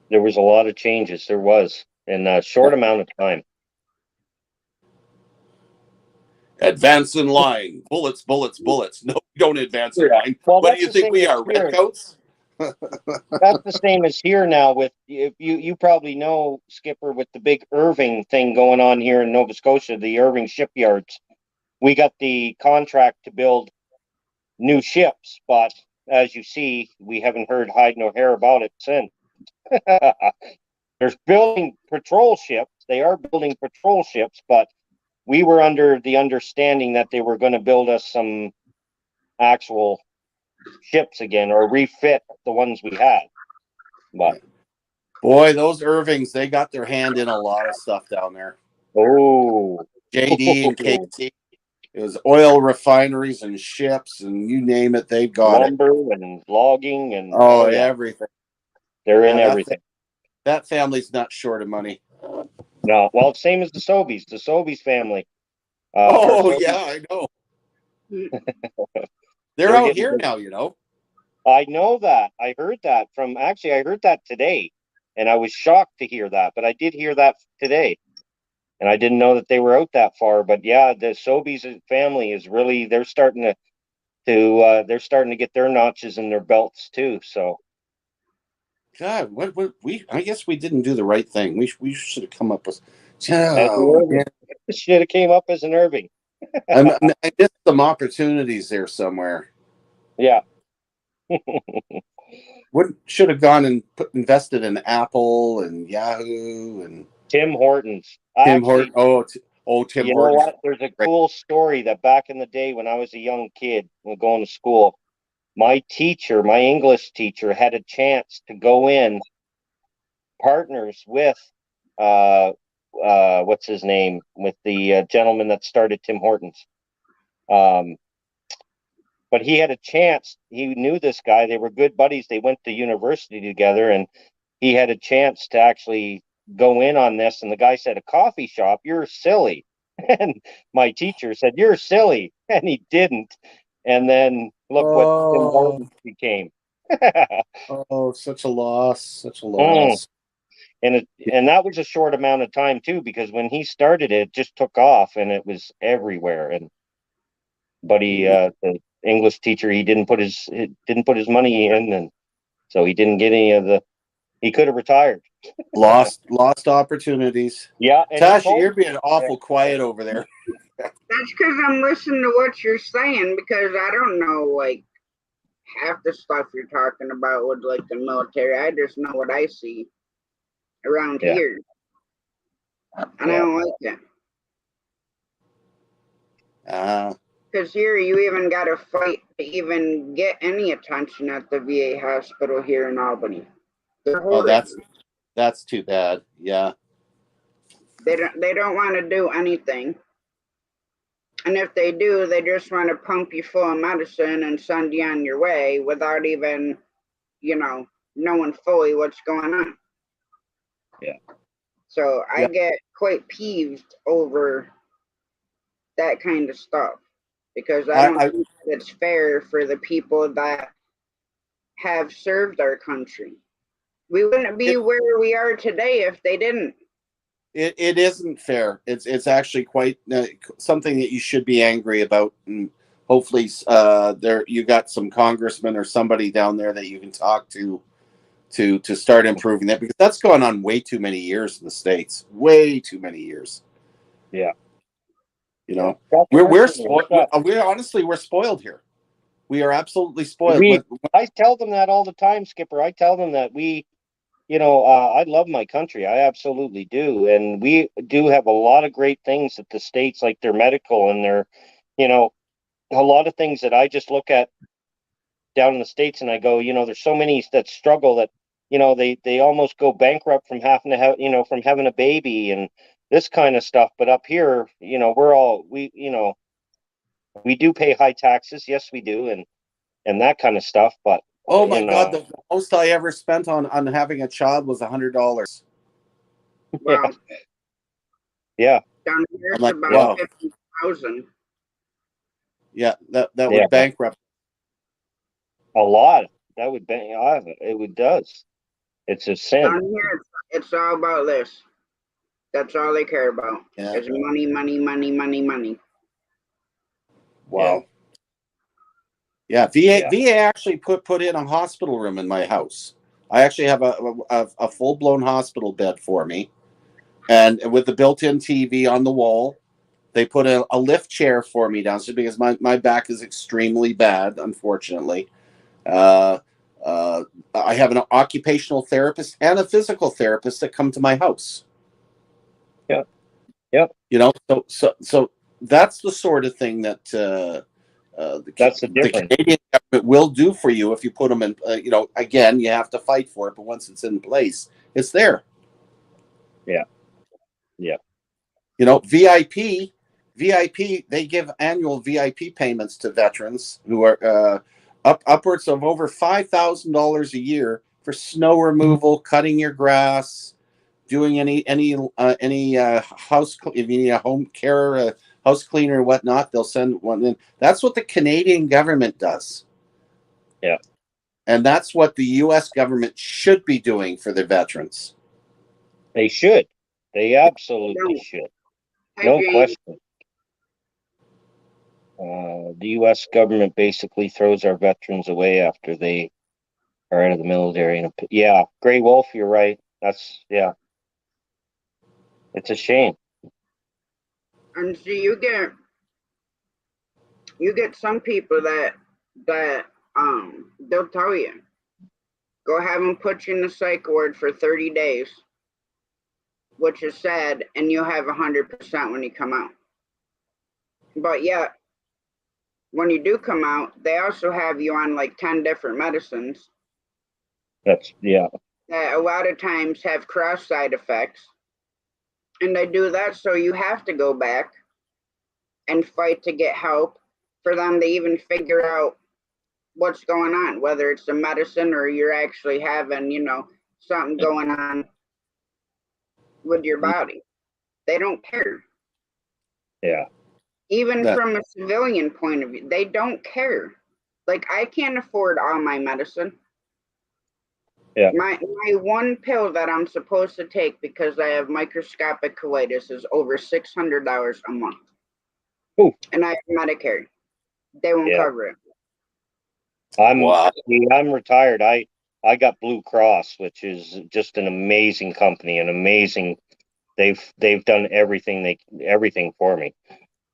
there was a lot of changes. There was in a short amount of time. Advance in line. Bullets, bullets, bullets. No, we don't advance in line. Well, what do you think we are, redcoats? That's the same as here now with you probably know, Skipper, with the big Irving thing going on here in Nova Scotia, the Irving shipyards. We got the contract to build new ships, but as you see, we haven't heard hide nor hair about it since. There's building patrol ships. They are building patrol ships, but we were under the understanding that they were going to build us some actual ships again or refit the ones we had. But boy, those Irvings, they got their hand in a lot of stuff down there. Oh, JD and KT. It was oil refineries and ships and you name it, they've got lumber and logging and everything. They're in everything. That family's not short of money. No, well, same as the Sobeys. The Sobeys family, Oh Sobeys, yeah, I know. They're they're out getting here good. now, you know. I know that. I heard that I heard that today, and I was shocked to hear that. But I did hear that today, and I didn't know that they were out that far. But yeah, the Sobeys family is really they're starting they're starting to get their notches in their belts too. So God, what we? I guess we didn't do the right thing. We should have come up with. as an Oh, Irving, should have came up as an Irving. I missed some opportunities there somewhere. Yeah. What should have gone and invested in Apple and Yahoo and Tim Hortons. Tim Horton. Actually, Tim you know Hortons. what? There's a Right. cool story that back in the day when I was a young kid going to school, my teacher, my English teacher, had a chance to go in partners with uh what's his name, with the gentleman that started Tim Hortons. Um, but he had a chance. He knew this guy. They were good buddies. They went to university together, and he had a chance to actually go in on this. And the guy said, "A coffee shop? You're silly." And my teacher said, "You're silly," and he didn't. And then look what Tim Oh, Hortons became. oh, such a loss. Such a Mm. loss. And that was a short amount of time too, because when he started it just took off and it was everywhere. And but the English teacher, he didn't put his money in, and so he didn't get any of the. He could have retired. Lost opportunities. Yeah, and he Tasha, told you're me. being awful quiet over there. That's because I'm listening to what you're saying because I don't know like half the stuff you're talking about with like the military. I just know what I see around Yeah, here, and I yeah, don't like that. Uh, Because here you even got to fight to even get any attention at the VA hospital here in Albany. They're oh, horrid. that's too bad. Yeah. They don't want to do anything. And if they do, they just want to pump you full of medicine and send you on your way without even, knowing fully what's going on. yeah. So I Yeah. get quite peeved over that kind of stuff because I don't think it's fair for the people that have served our country. We wouldn't be where we are today if they didn't. It isn't fair. It's actually quite something that you should be angry about, and hopefully, there you got some congressman or somebody down there that you can talk to start improving that, because that's going on way too many years in the States. Way too many years. Yeah. You know, Yeah. we're spoiled. We're honestly, we're spoiled here. We are absolutely spoiled. I tell them that all the time, Skipper. I tell them that I love my country. I absolutely do. And we do have a lot of great things that the States, like their medical and their, a lot of things that I just look at down in the States and I go, there's so many that struggle that, they almost go bankrupt from having to have, from having a baby and this kind of stuff. But up here, we do pay high taxes. Yes, we do. And that kind of stuff. But, oh my God, the most I ever spent on having a child was $100. Wow. Yeah. Down here it's like, about wow. 50,000. Yeah, that would bankrupt a lot. That would does. It's a sin. Down here it's all about this. That's all they care about. Yeah. Is money, money, money, money, money. Wow. Yeah, VA actually put in a hospital room in my house. I actually have a full blown hospital bed for me, and with the built in TV on the wall. They put a lift chair for me downstairs because my back is extremely bad, unfortunately. I have an occupational therapist and a physical therapist that come to my house. Yeah. Yep. So that's the sort of thing that that's the difference. The Canadian government will do for you if you put them in. Again, you have to fight for it, but once it's in place, it's there. Yeah. Yeah. VIP, they give annual VIP payments to veterans who are upwards of over $5,000 a year for snow removal, cutting your grass, doing any house, if you need a home care, house cleaner, whatnot. They'll send one in. That's what the Canadian government does. Yeah. And that's what the U.S. government should be doing for their veterans. They should. They absolutely should. No question. The U.S. government basically throws our veterans away after they are out of the military. Yeah, Grey Wolf, you're right. Yeah. It's a shame. And see, you get some people that they'll tell you, go have them put you in the psych ward for 30 days, which is sad, and you'll have 100% when you come out. But yet, when you do come out, they also have you on like 10 different medicines. Yeah. That a lot of times have cross side effects. And they do that so you have to go back and fight to get help for them to even figure out what's going on, whether it's the medicine or you're actually having, something going on with your body. They don't care. Yeah. Even from a civilian point of view, they don't care. Like, I can't afford all my medicine. Yeah. My one pill that I'm supposed to take because I have microscopic colitis is over $600 a month. Ooh. And I have Medicare. They won't cover it. I'm retired. I got Blue Cross, which is just an amazing company, they've done everything for me.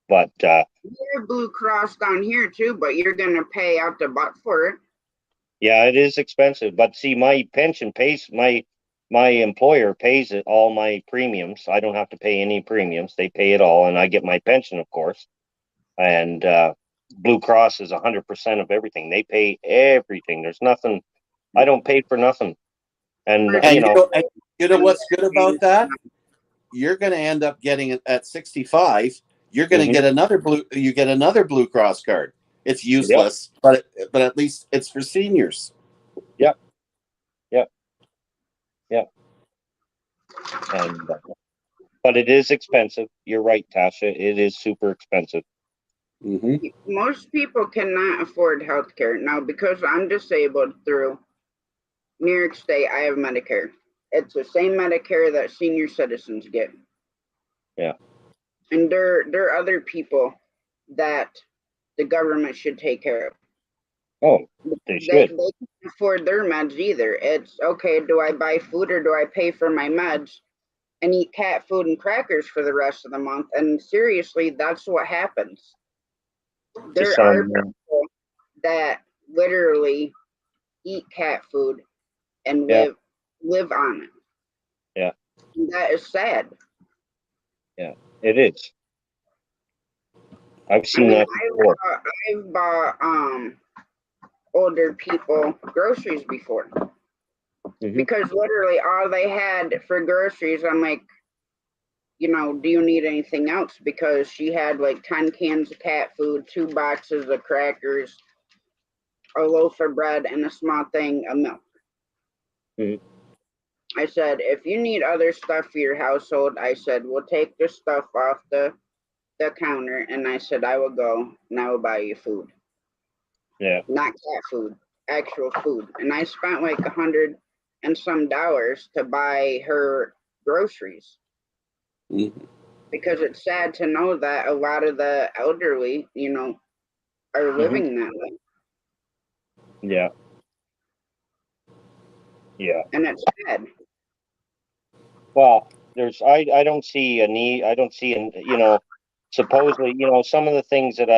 But you're Blue Cross down here too, but you're gonna pay out the butt for it. Yeah, it is expensive. But see, my pension pays my employer pays it all my premiums. I don't have to pay any premiums. They pay it all, and I get my pension, of course. And Blue Cross is 100% of everything. They pay everything. There's nothing. I don't pay for nothing. And you know what's good about that? You're going to end up getting it at 65. You're going to get another Blue Cross card. It's useless, but at least it's for seniors. Yep. And but it is expensive. You're right, Tasha. It is super expensive. Mm-hmm. Most people cannot afford health care. Now, because I'm disabled through New York State, I have Medicare. It's the same Medicare that senior citizens get. Yeah. And there are other people that the government should take care of. Oh, they should. They can't afford their meds either. It's okay, do I buy food or do I pay for my meds and eat cat food and crackers for the rest of the month? And seriously, that's what happens. There are people that literally eat cat food and live on it. Yeah. And that is sad. Yeah, it is. I've seen that before. I've bought older people groceries before. Because literally all they had for groceries, I'm like, do you need anything else? Because she had like 10 cans of cat food, 2 boxes of crackers, a loaf of bread, and a small thing of milk. I said, if you need other stuff for your household, I said, we'll take the stuff off the counter, and I said, I will go and I will buy you food. Yeah. Not cat food, actual food. And I spent like $100 and some to buy her groceries. Because it's sad to know that a lot of the elderly, are living that way. Yeah. Yeah. And it's sad. Well, I don't see a need. I don't see supposedly, some of the things that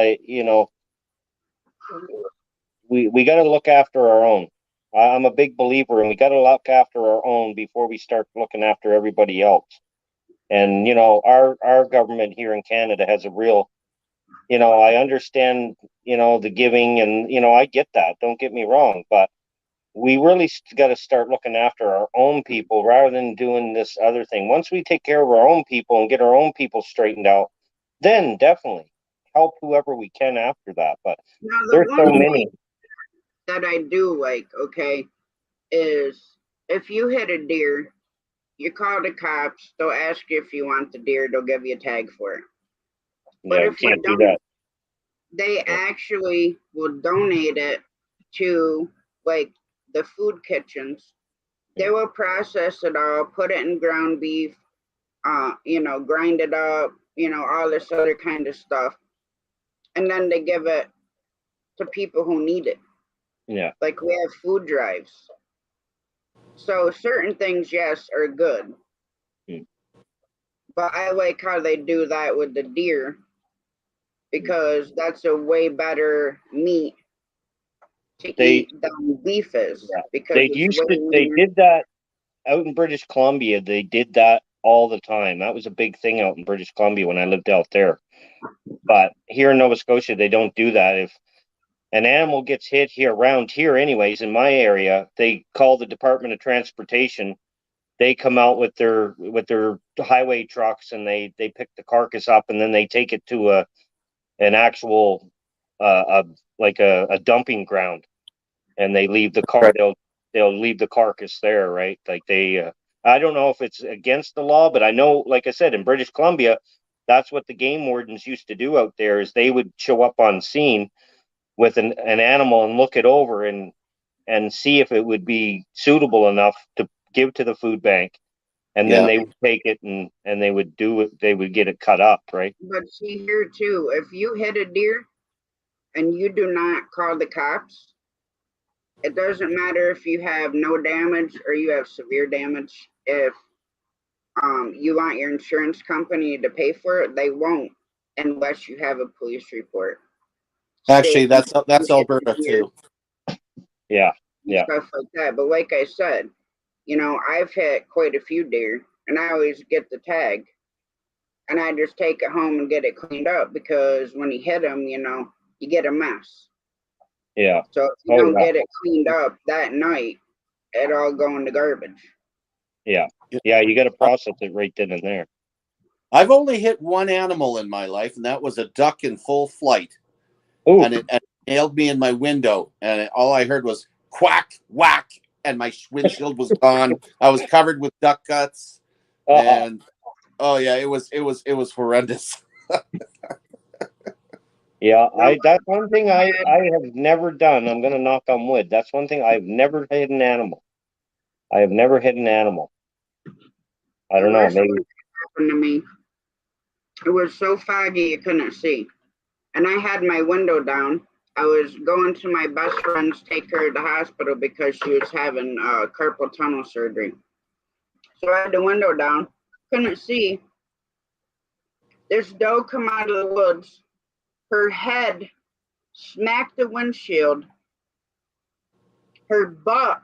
we got to look after our own. I'm a big believer, and we got to look after our own before we start looking after everybody else. And our government here in Canada has a real, I understand, the giving, and I get that. Don't get me wrong, but we really got to start looking after our own people rather than doing this other thing. Once we take care of our own people and get our own people straightened out, then definitely help whoever we can after that. But now, there's so many that I do like, is if you hit a deer, you call the cops, they'll ask you if you want the deer, they'll give you a tag for it. But Yeah, if you we can't do don't, that. they actually will donate it to like the food kitchens. They will process it all, put it in ground beef, grind it up, all this other kind of stuff. And then they give it to people who need it. Yeah. Like we have food drives. So certain things, yes, are good. But I like how they do that with the deer because that's a way better meat to eat than beef is. Yeah. Because They did that out in British Columbia. They did that all the time. That was a big thing out in British Columbia when I lived out there. But here in Nova Scotia, they don't do that. If an animal gets hit here around here, anyways, in my area, they call the Department of Transportation. They come out with their highway trucks and they pick the carcass up and then they take it to an actual a dumping ground, and they leave the car. They'll leave the carcass there, right? Like they. I don't know if it's against the law, but I know, like I said, in British Columbia, that's what the game wardens used to do out there. Is they would show up on scene with an animal and look it over and see if it would be suitable enough to give to the food bank, and then they would take it and they would do it. They would get it cut up, right? But see here too, if you hit a deer and you do not call the cops, it doesn't matter if you have no damage or you have severe damage. If you want your insurance company to pay for it, they won't unless you have a police report. Actually, that's Alberta too. Yeah. Stuff like that. But like I said, I've hit quite a few deer, and I always get the tag, and I just take it home and get it cleaned up because when you hit them, you get a mess. Yeah. So if you don't get it cleaned up that night, it all go in the garbage. Yeah. Yeah, you got to process it right then and there. I've only hit one animal in my life, and that was a duck in full flight. Ooh. And it nailed me in my window, and all I heard was quack, whack, and my windshield was gone. I was covered with duck guts, and it was horrendous. Yeah, that's one thing I have never done. I'm gonna knock on wood. That's one thing I've never hit an animal. I have never hit an animal. I don't know. Maybe happened to me. It was so foggy you couldn't see, and I had my window down. I was going to my best friend's take her to the hospital because she was having carpal tunnel surgery. So I had the window down, couldn't see. This doe come out of the woods. Her head smacked the windshield. Her butt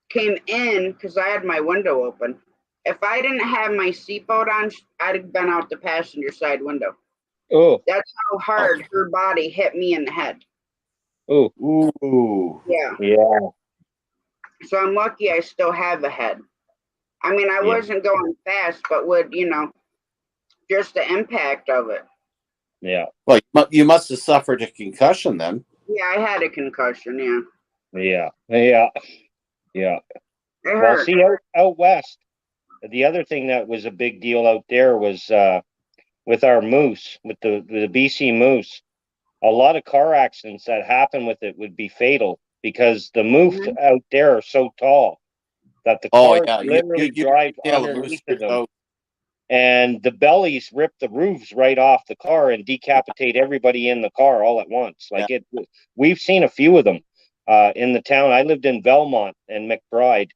came in because I had my window open. If I didn't have my seatbelt on, I'd have been out the passenger side window. Oh. That's how hard her body hit me in the head. Oh. Ooh. Yeah. Yeah. So I'm lucky I still have a head. I mean, I wasn't going fast, but would, just the impact of it. Yeah. Well, you must have suffered a concussion then. Yeah, I had a concussion, Yeah. It hurt. Well, see, out west, the other thing that was a big deal out there was with our moose, with the BC moose. A lot of car accidents that happen with it would be fatal because the moose out there are so tall that the cars literally drive underneath them. And the bellies rip the roofs right off the car and decapitate everybody in the car all at once. Like we've seen a few of them in the town. I lived in Belmont and McBride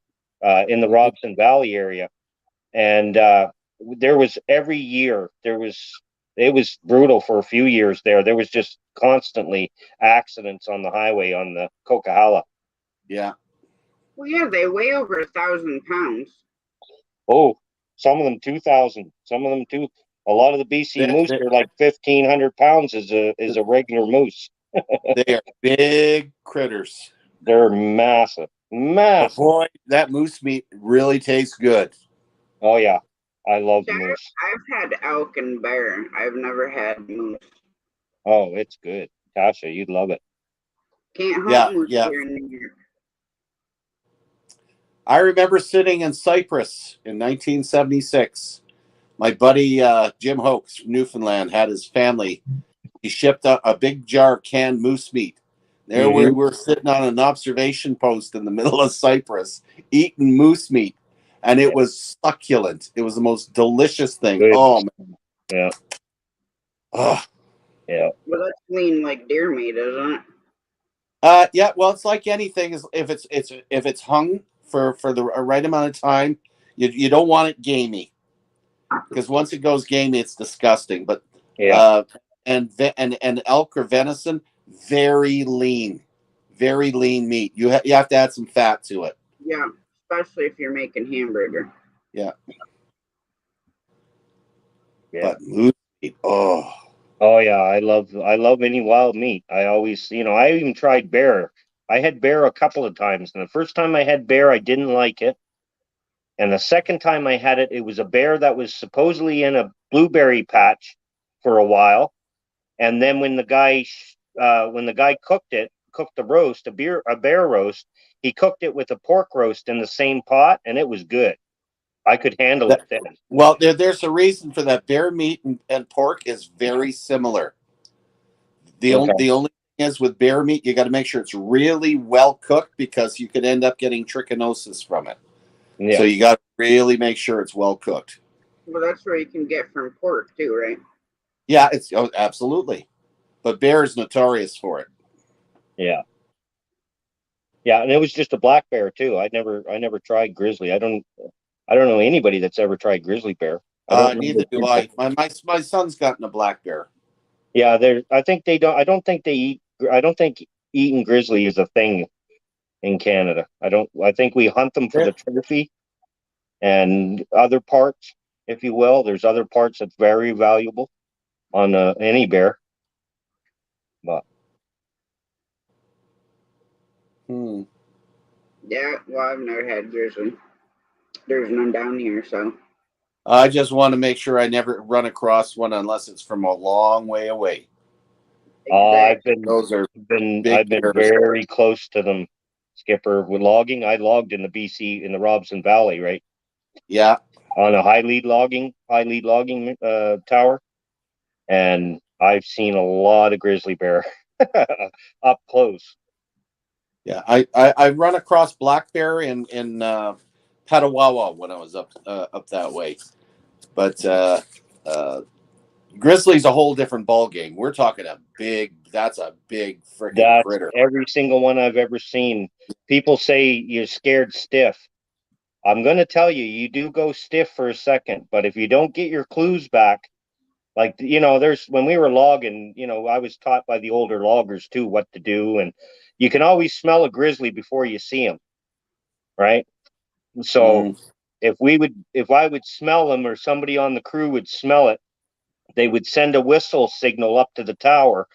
in the Robson Valley area. And there was every year, it was brutal for a few years there. There was just constantly accidents on the highway on the Coquihalla. Yeah. Well, yeah, they weigh over 1,000 pounds. Oh, some of them 2,000. Some of them too. A lot of the BC moose are like 1,500 pounds is a regular moose. They are big critters. They're massive. But boy, that moose meat really tastes good. Oh yeah, I love moose. I've had elk and bear. I've never had moose. Oh, it's good, Tasha. You'd love it. Can't hunt moose here in New York. I remember sitting in Cyprus in 1976 My buddy Jim Hoax from Newfoundland had his family. He shipped a big jar of canned moose meat. There we were sitting on an observation post in the middle of Cyprus eating moose meat, and it was succulent. It was the most delicious thing. Good. Oh, man. Yeah. Oh. Yeah. Well, that's lean like deer meat, isn't it? Yeah. Well, it's like anything. Is if it's hung for the right amount of time, you don't want it gamey, because once it goes gamey, it's disgusting. But Yeah. and elk or venison, very lean meat. You have to add some fat to it. Yeah, especially if you're making hamburger. Yeah. Yeah. But moose meat, oh yeah, I love any wild meat. I always, I even tried bear. I had bear a couple of times, and the first time I had bear, I didn't like it. And the second time I had it, it was a bear that was supposedly in a blueberry patch for a while. And then when the guy cooked the roast, a bear roast, he cooked it with a pork roast in the same pot, and it was good. I could handle it then. Well, there's a reason for that. Bear meat and pork is very similar. The only thing is, with bear meat, you got to make sure it's really well cooked, because you could end up getting trichinosis from it. Yeah. So you got to really make sure it's well cooked. Well, that's where you can get from pork too, right? Yeah, absolutely. But bear is notorious for it. Yeah. Yeah, and it was just a black bear too. I never tried grizzly. I don't know anybody that's ever tried grizzly bear. Neither do I. My son's gotten a black bear. Yeah, I think they don't. I don't think they eat. I don't think eating grizzly is a thing in Canada. I think we hunt them for the trophy and other parts, if you will. There's other parts that's very valuable on any bear. But yeah, well, I've never had grizzly. There's none down here, so I just want to make sure I never run across one unless it's from a long way away. I've been very close to them, Skipper. With logging, I logged in the BC in the Robson Valley, right? Yeah. On a high lead logging tower, and I've seen a lot of grizzly bear up close. Yeah, I run across black bear in Petawawa when I was up that way, but grizzly's a whole different ball game. We're talking that's a big freaking critter. Every single one I've ever seen. People say you're scared stiff. I'm going to tell you, you do go stiff for a second, but if you don't get your clues back, like, when we were logging, I was taught by the older loggers too what to do, and you can always smell a grizzly before you see him, right? So if I would smell them, or somebody on the crew would smell it, they would send a whistle signal up to the tower,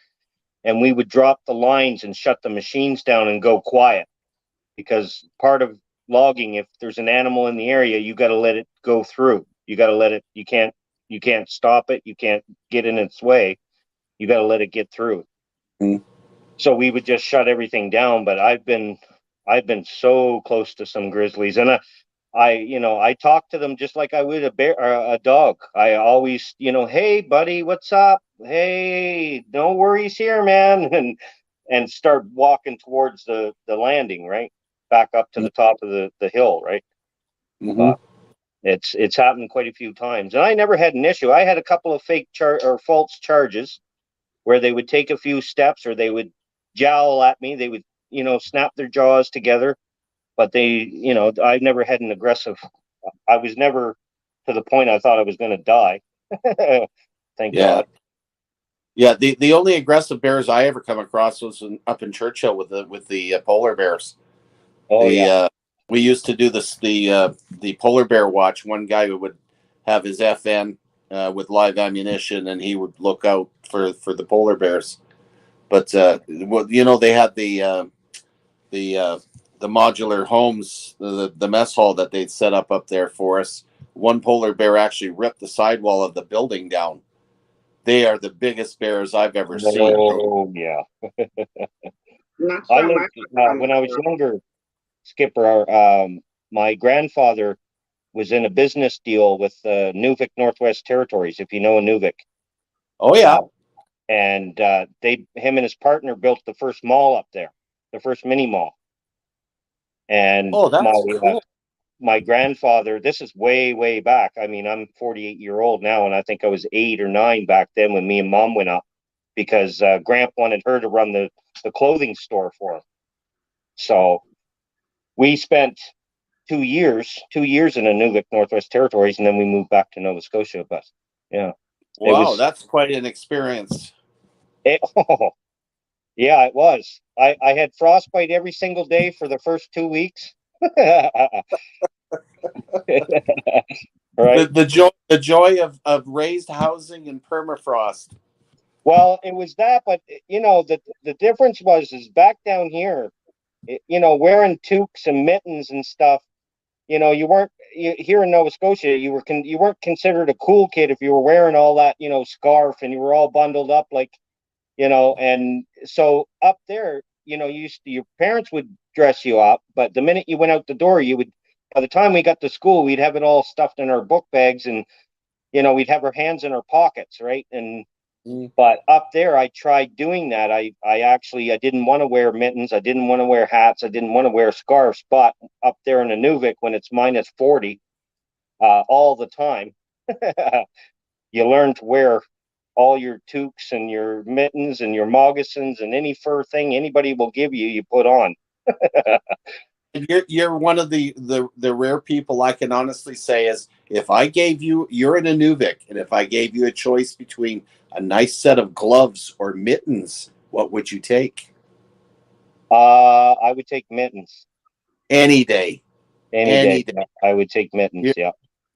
and we would drop the lines and shut the machines down and go quiet, because part of logging, if there's an animal in the area, you got to let it go through. You got to let it. You can't stop it. You can't get in its way. You got to let it get through. So we would just shut everything down. But I've been so close to some grizzlies, and I talk to them just like I would a dog. I always, hey buddy, what's up? Hey, no worries here, man, and start walking towards the landing, right, back up to the top of the hill, right. It's happened quite a few times, and I never had an issue. I had a couple of fake or false charges where they would take a few steps, or they would jowl at me. They would, snap their jaws together, but I never had an aggressive. I was never to the point I thought I was going to die. Thank God. Yeah, the only aggressive bears I ever come across was up in Churchill with the polar bears. We used to do the polar bear watch. One guy would have his FN with live ammunition, and he would look out for the polar bears. But they had the modular homes, the mess hall that they'd set up there for us. One polar bear actually ripped the sidewall of the building down. They are the biggest bears I've ever seen. Oh yeah. When I was younger, Skipper, my grandfather was in a business deal with Nunavut Northwest Territories, if you know Nunavut. Oh yeah. And him and his partner built the first mall up there, the first mini mall. And that's cool. My grandfather, this is way, way back. I mean, I'm 48-year old now, and I think I was 8 or 9 back then when me and Mom went up, because Gramp wanted her to run the clothing store for him. So we spent 2 years in the Nunavut Northwest Territories, and then we moved back to Nova Scotia. But yeah, wow, that's quite an experience. Oh, yeah, it was. I had frostbite every single day for the first 2 weeks. Right. The joy of raised housing and permafrost. Well, it was that, but the difference is back down here, wearing toques and mittens and stuff. You weren't here in Nova Scotia. You weren't considered a cool kid if you were wearing all that, scarf, and you were all bundled up like, and so up there, your parents would dress you up, but the minute you went out the door, by the time we got to school, we'd have it all stuffed in our book bags, and we'd have our hands in our pockets, right? And but up there, I tried doing that. I didn't want to wear mittens, I didn't want to wear hats, I didn't want to wear scarves. But up there in the Nunavut, when it's minus 40 all the time, you learn to wear all your toques and your mittens and your moccasins and any fur thing anybody will give you, you put on. You're one of the rare people I can honestly say is, if I gave you're in a Nunavut, and if I gave you a choice between a nice set of gloves or mittens, what would you take? I would take mittens. Any day. Any day. I would take mittens.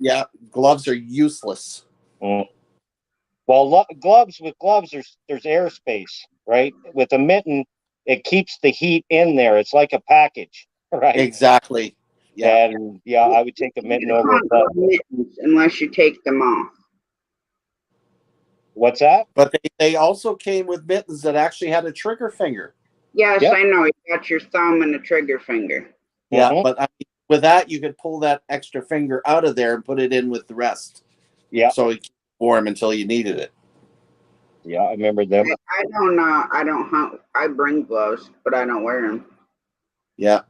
Yeah. Gloves are useless. Well, gloves, there's airspace, right? With a mitten, it keeps the heat in there. It's like a package, right? Exactly. Yeah. And I would take a mitten over a glove. Mittens unless you take them off. What's that? But they also came with mittens that actually had a trigger finger. Yes, I know. You got your thumb and a trigger finger. Yeah, but with that, you could pull that extra finger out of there and put it in with the rest. Yeah. So it kept warm until you needed it. Yeah, I remember them. I don't hunt. I bring gloves, but I don't wear them. Yeah.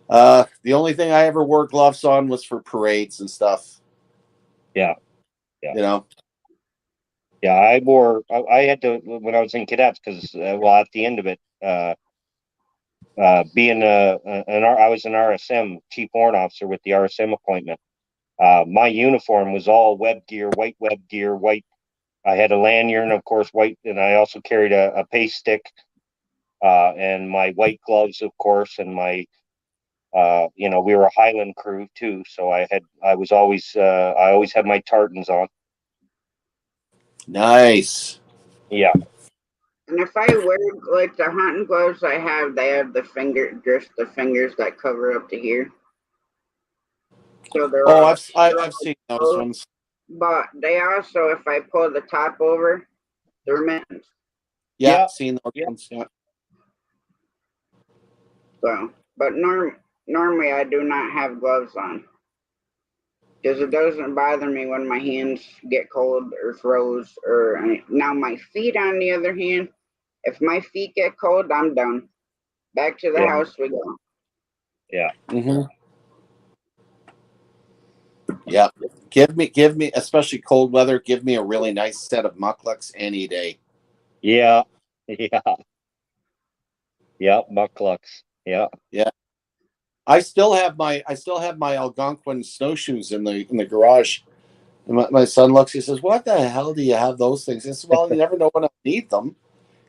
The only thing I ever wore gloves on was for parades and stuff. Yeah. Yeah. Yeah, I had to, when I was in cadets, because at the end of it, being I was an RSM, chief warrant officer with the RSM appointment. My uniform was all web gear, white web gear, white. I had a lanyard, of course, white, and I also carried a pace stick, and my white gloves, of course, and my, we were a Highland crew too, so I always had my tartans on. Nice. Yeah. And if I wear like the hunting gloves they have the fingers that cover up to here. So they're I've seen those ones. But they also, if I pull the top over, they're mittens. Yeah, seen those ones. Yeah. So, but normally I do not have gloves on, because it doesn't bother me when my hands get cold or froze. Now my feet, on the other hand, if my feet get cold, I'm done. Back to the house we go. Yeah. Mm-hmm. Yeah. Give me, especially cold weather, give me a really nice set of mucklucks any day. Yeah. Mucklucks. Yeah. I still have my Algonquin snowshoes in the garage. And my son looks, he says, "What the hell do you have those things?" I said, "Well, you never know when I'll need them."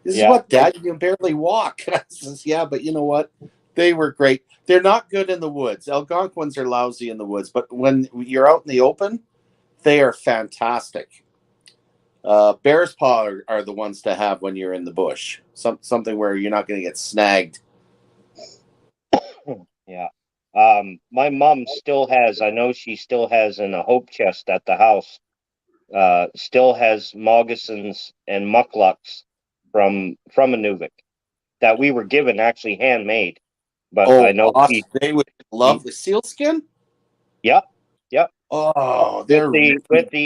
This is what, Dad? You can barely walk. I says, "Yeah, but you know what? They were great. They're not good in the woods. Algonquins are lousy in the woods, but when you're out in the open, they are fantastic. Bear's paw are the ones to have when you're in the bush. Something where you're not going to get snagged." Yeah. My mom still has, I know she still has in a hope chest at the house, still has moccasins and mucklucks from a Nunavut that we were given, actually handmade. But I know awesome. They would love the sealskin. Yep. Oh, with they're the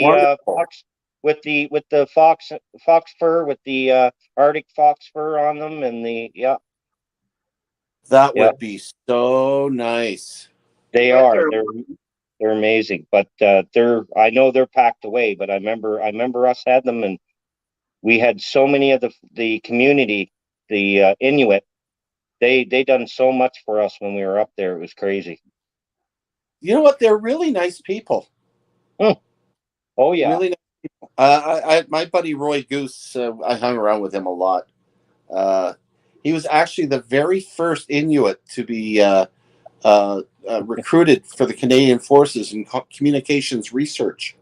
wonderful. fox with the fox fur with the Arctic fox fur on them and the That yeah would be so nice. they Yeah, are they're amazing, but I know they're packed away, but I remember us had them, and we had so many of the community, the Inuit. They done so much for us when we were up there. It was crazy. You know what? They're really nice people. Hmm. Oh yeah. Really nice. My buddy Roy Goose, I hung around with him a lot. Uh, he was actually the very first Inuit to be recruited for the Canadian Forces in communications research.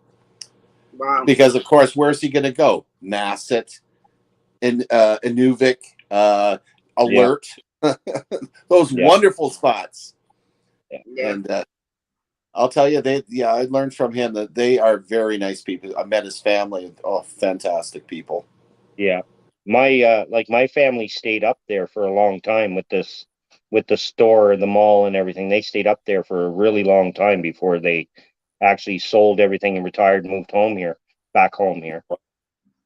wow. Because, of course, where's he going to go? Masset, Inuvik, Yeah. Alert, those Yeah. wonderful spots. Yeah. Yeah. And I'll tell you, I learned from him that they are very nice people. I met his family. Oh, fantastic people. Yeah. My family stayed up there for a long time with the store, the mall and everything. They stayed up there for a really long time before they actually sold everything and retired and moved back home here.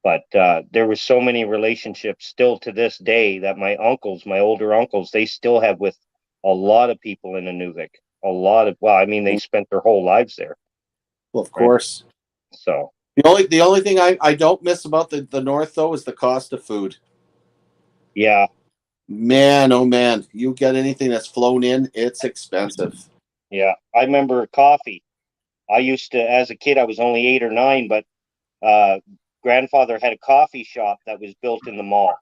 But there was so many relationships still to this day that my older uncles, they still have with a lot of people in Inuvik. Well, I mean, they spent their whole lives there, Well, of right? course. So The only thing I don't miss about the North though is the cost of food. yeah, Man, oh man, you get anything that's flown in, it's expensive. yeah. I remember coffee. I used to, as a kid, I was only 8 or 9, but uh, grandfather had a coffee shop that was built in the mall.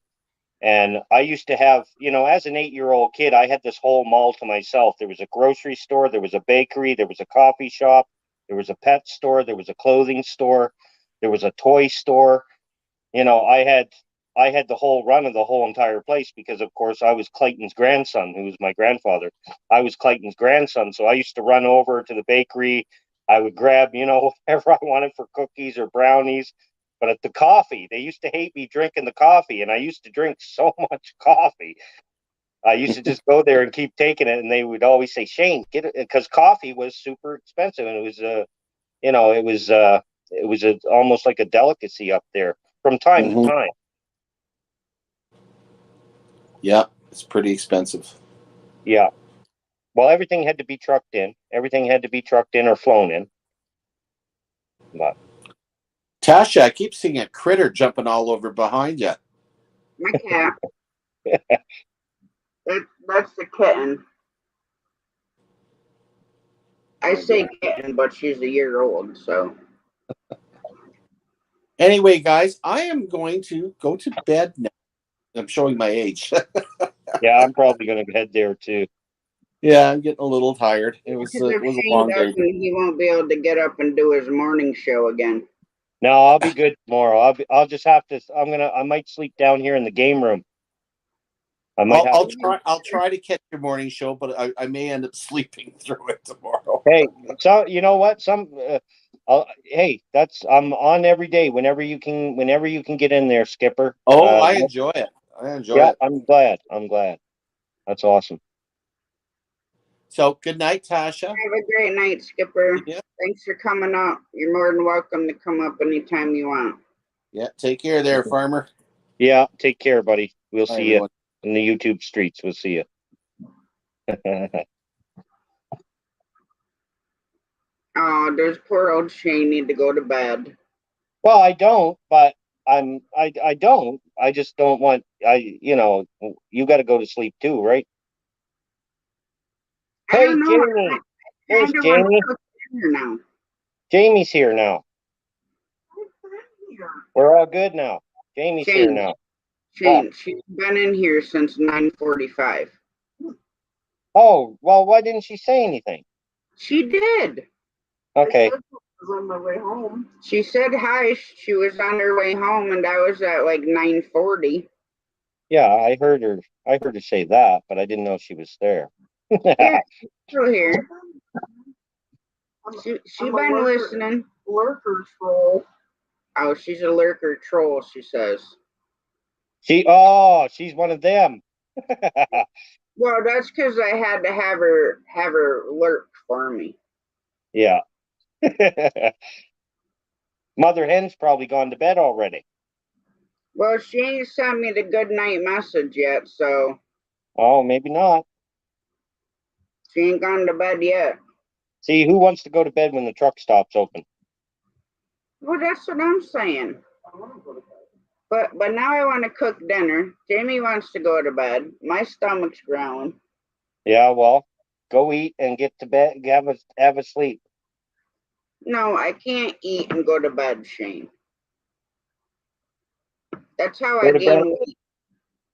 And I used to have, as an 8-year-old kid, I had this whole mall to myself. There was a grocery store, there was a bakery, there was a coffee shop, there was a pet store, there was a clothing store, there was a toy store. I had the whole run of the whole entire place because, of course, I was Clayton's grandson, who was my grandfather. I was Clayton's grandson, so I used to run over to the bakery. I would grab, whatever I wanted for cookies or brownies. But at the coffee, they used to hate me drinking the coffee, and I used to drink so much coffee. I used to just go there and keep taking it, and they would always say, "Shane, get it," because coffee was super expensive, and it was almost like a delicacy up there from time to Mm-hmm. time. Yeah, it's pretty expensive. Yeah. Well, everything had to be trucked in. Everything had to be trucked in or flown in. But Tasha, I keep seeing a critter jumping all over behind you. My cat. That's the kitten. I say kitten, but she's a year old, so. Anyway, guys, I am going to go to bed now. I'm showing my age. yeah, I'm probably going to head there too. Yeah, I'm getting a little tired. It was Because it if was a Shane long day. doesn't, he won't be able to get up and do his morning show again. No, I'll be good tomorrow. I'll just have to. I might sleep down here in the game room. I might have. I'll try to catch your morning show, but I may end up sleeping through it tomorrow. Hey, so you know what? Hey, I'm on every day. Whenever you can get in there, Skipper. Oh, I enjoy it. I enjoy Yeah, it. I'm glad. That's awesome. So good night, Tasha. Have a great night, Skipper. Yeah. Thanks for coming up. You're more than welcome to come up anytime you want. Yeah. Take care there, farmer. Yeah, take care, buddy. We'll Bye, see everyone. you in the YouTube streets. We'll see you. Oh, there's poor old Shane need to go to bed. Well, I don't, but I don't. I just don't want. You got to go to sleep too, right? I Hey, don't know. Jamie. There's I want Jamie. to cook dinner now. Jamie's here now. We're all good now. Jamie's here now. Shane, she's been in here since 9:45. Oh, well, why didn't she say anything? She did. Okay. I was on my way home. She said hi. She was on her way home, and I was at like 9:40. Yeah, I heard her. I heard her say that, but I didn't know she was there. Yeah, she's still here. She been listening. Lurker troll. Oh, she's a lurker troll. She says. She's one of them. Well, that's because I had to have her lurk for me. Yeah. Mother hen's probably gone to bed already. Well, she ain't sent me the good night message yet, so Oh, maybe not. she ain't gone to bed yet. See, who wants to go to bed when the truck stops open? Well, that's what I'm saying. But now I want to cook dinner. Jamie wants to go to bed. My stomach's growling. Yeah, well, go eat and get to bed. Have a sleep. No, I can't eat and go to bed, Shane. That's how I gain weight.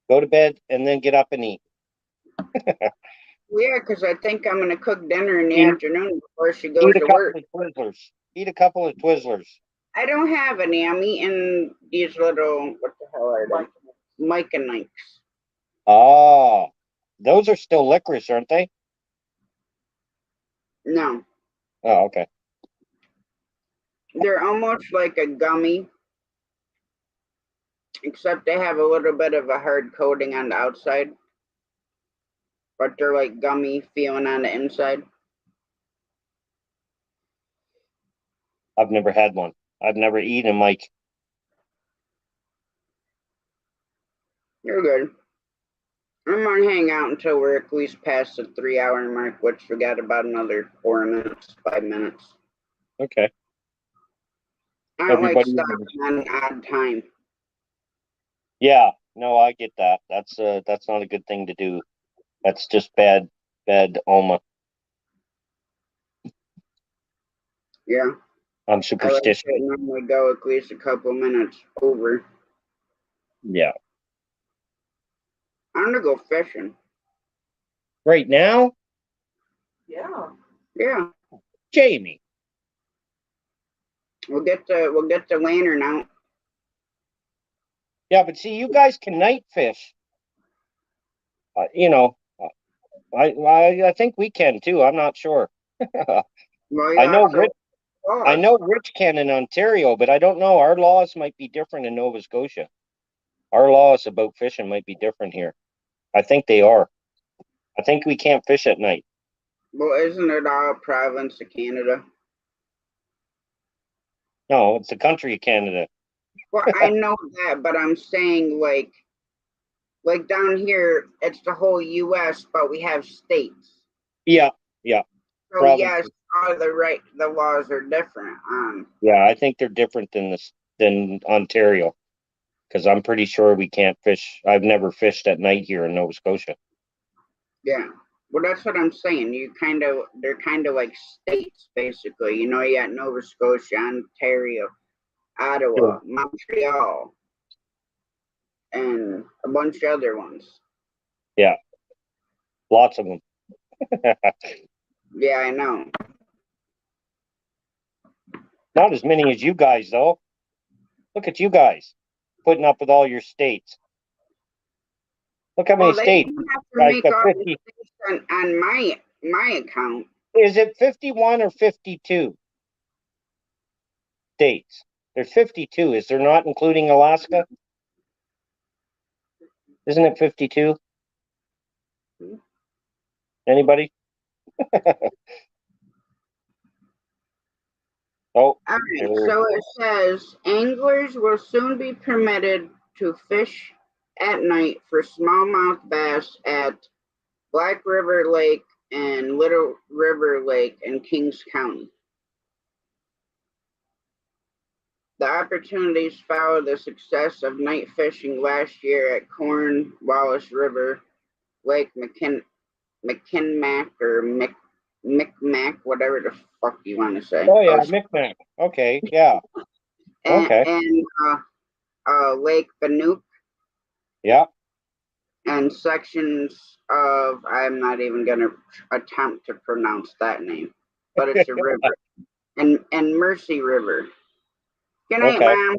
Go to bed and then get up and eat. Yeah, because I think I'm going to cook dinner in the afternoon before she goes to work. Eat a couple of Twizzlers. I don't have any. I'm eating these little, what the hell are they? Mike and Nikes. Ah, those are still licorice, aren't they? No. Oh, okay. They're almost like a gummy, except they have a little bit of a hard coating on the outside. But they're like gummy feeling on the inside. I've never had one. I've never eaten Mike. You're good. I'm gonna hang out until we're at least past the 3-hour mark, which we got about another 4 minutes, 5 minutes. Okay. I don't like stopping on odd time. Yeah, no, I get that. That's not a good thing to do. That's just bad Oma. Yeah. I'm superstitious. I like to normally go at least a couple minutes over. Yeah. I'm gonna go fishing. Right now? Yeah. Yeah. Jamie. We'll get the lantern out. Yeah, but see, you guys can night fish. I think we can too. I'm not sure. Well, I know Rich can in Ontario, but I don't know. Our laws might be different in Nova Scotia. Our laws about fishing might be different here. I think they are. I think we can't fish at night. Well, isn't it all province of Canada? No, it's the country of Canada. Well, I know that, but I'm saying like down here, it's the whole U.S., but we have states. Yeah. So Provinces. yes, the laws are different. Yeah, I think they're different than Ontario, because I'm pretty sure we can't fish. I've never fished at night here in Nova Scotia. Yeah. Well, that's what I'm saying. They're kind of like states, basically. You got Nova Scotia, Ontario, Ottawa, Montreal, and a bunch of other ones. Yeah. Lots of them. Yeah, I know. Not as many as you guys, though. Look at you guys putting up with all your states. Look how many states. They have to make all the states on my account. Is it 51 or 52 states? There's 52. Is there not, including Alaska? Isn't it 52? Anybody? Oh. All right, so it says anglers will soon be permitted to fish at night for smallmouth bass at Black River Lake and Little River Lake in Kings County. The opportunities follow the success of night fishing last year at Cornwallis River, Lake McKinmac or Micmac, whatever the fuck you want to say. Oh yeah, Micmac. Okay, yeah. And Lake Bannock. Yeah. And sections of, I'm not even going to attempt to pronounce that name, but it's a river. And Mercy River. Good night, Mom.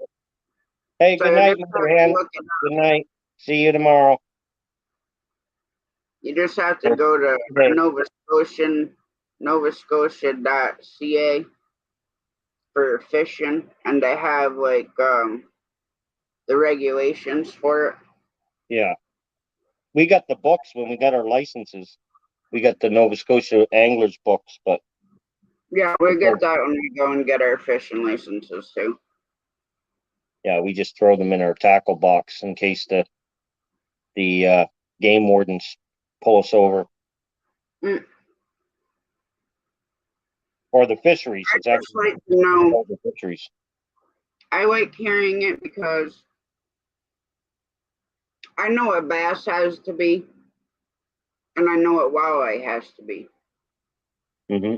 Hey, good night, Mother Hen. Good night. See you tomorrow. You just have to go to NovaScotia.ca for fishing, and they have like the regulations for it. Yeah. We got the books when we got our licenses. We got the Nova Scotia anglers books, but Yeah, we get that when we go and get our fishing licenses too. Yeah, we just throw them in our tackle box in case the game wardens pull us over. Mm. Or the fisheries. I It's just actually like to know. the fisheries. I like hearing it because I know what bass has to be, and I know what walleye has to be. Mm-hmm.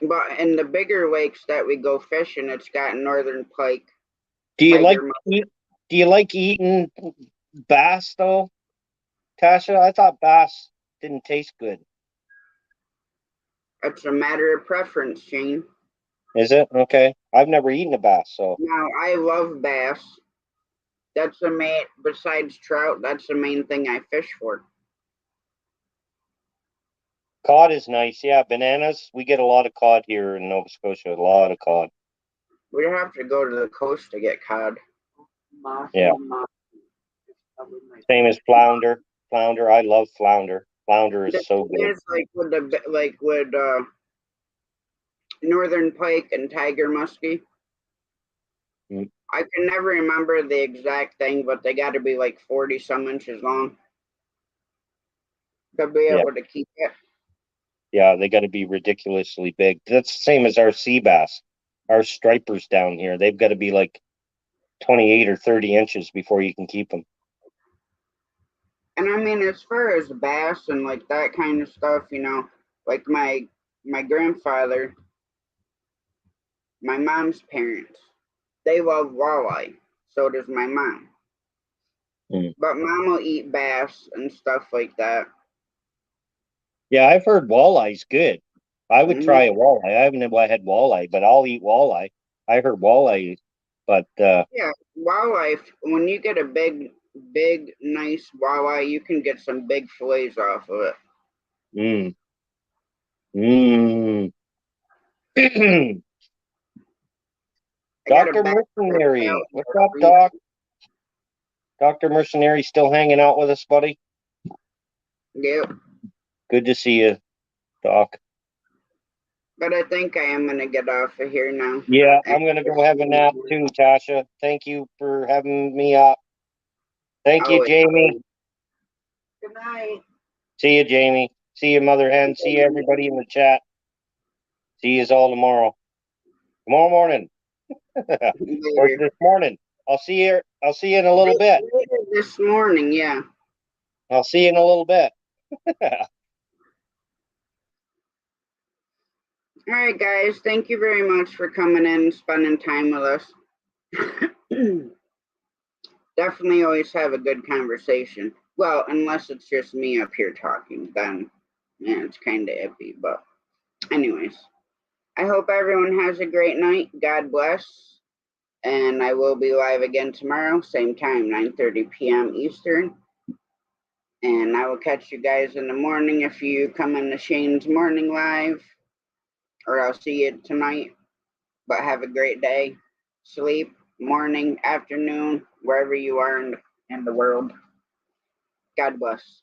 But in the bigger lakes that we go fishing, it's got northern pike. Do you like tiger do you like eating bass though, Tasha? I thought bass didn't taste good. It's a matter of preference, Shane. Is it? Okay. I've never eaten a bass, so Now, I love bass. That's the main, besides trout, that's the main thing I fish for. cod is nice. Yeah, bananas. We get a lot of cod here in Nova Scotia. A lot of cod. We have to go to the coast to get cod. Yeah. Same as flounder. Flounder. I love flounder. Flounder is so good. It's like with northern pike and tiger muskie. Mm. I can never remember the exact thing, but they got to be like 40 some inches long to be able to keep it. Yeah, they got to be ridiculously big. That's the same as our sea bass. Our stripers down here, they've got to be like 28 or 30 inches before you can keep them. And I mean, as far as bass and like that kind of stuff, you know, like my grandfather, my mom's parents, they love walleye. So does my mom. Mm. But mom will eat bass and stuff like that. Yeah, I've heard walleye's good. I would Mhm. try a walleye. I haven't had walleye, but I'll eat walleye. I heard walleye, but Yeah, walleye. When you get a big, nice walleye, you can get some big fillets off of it. mm, mm. I got a Dr. bag Mercenary. What's up, Doc? Dr. Mercenary still hanging out with us, buddy? Yep. Good to see you, Doc. But I think I am gonna get off of here now. Yeah, I'm gonna go have a nap too, Tasha. Thank you for having me up. Thank you, Jamie. Good night. See you, Jamie. See you, Mother Hen. See you, everybody in the chat. See you all tomorrow. Tomorrow morning. Or this morning. I'll see you in a little bit. This morning, yeah. I'll see you in a little bit. All right, guys. Thank you very much for coming in and spending time with us. Definitely always have a good conversation. Well, unless it's just me up here talking, then yeah, it's kind of iffy. But anyways, I hope everyone has a great night. God bless. And I will be live again tomorrow, same time, 9:30 p.m. Eastern. And I will catch you guys in the morning if you come into Shane's morning live, or I'll see you tonight. But have a great day. Sleep, morning, afternoon, wherever you are in the world. God bless.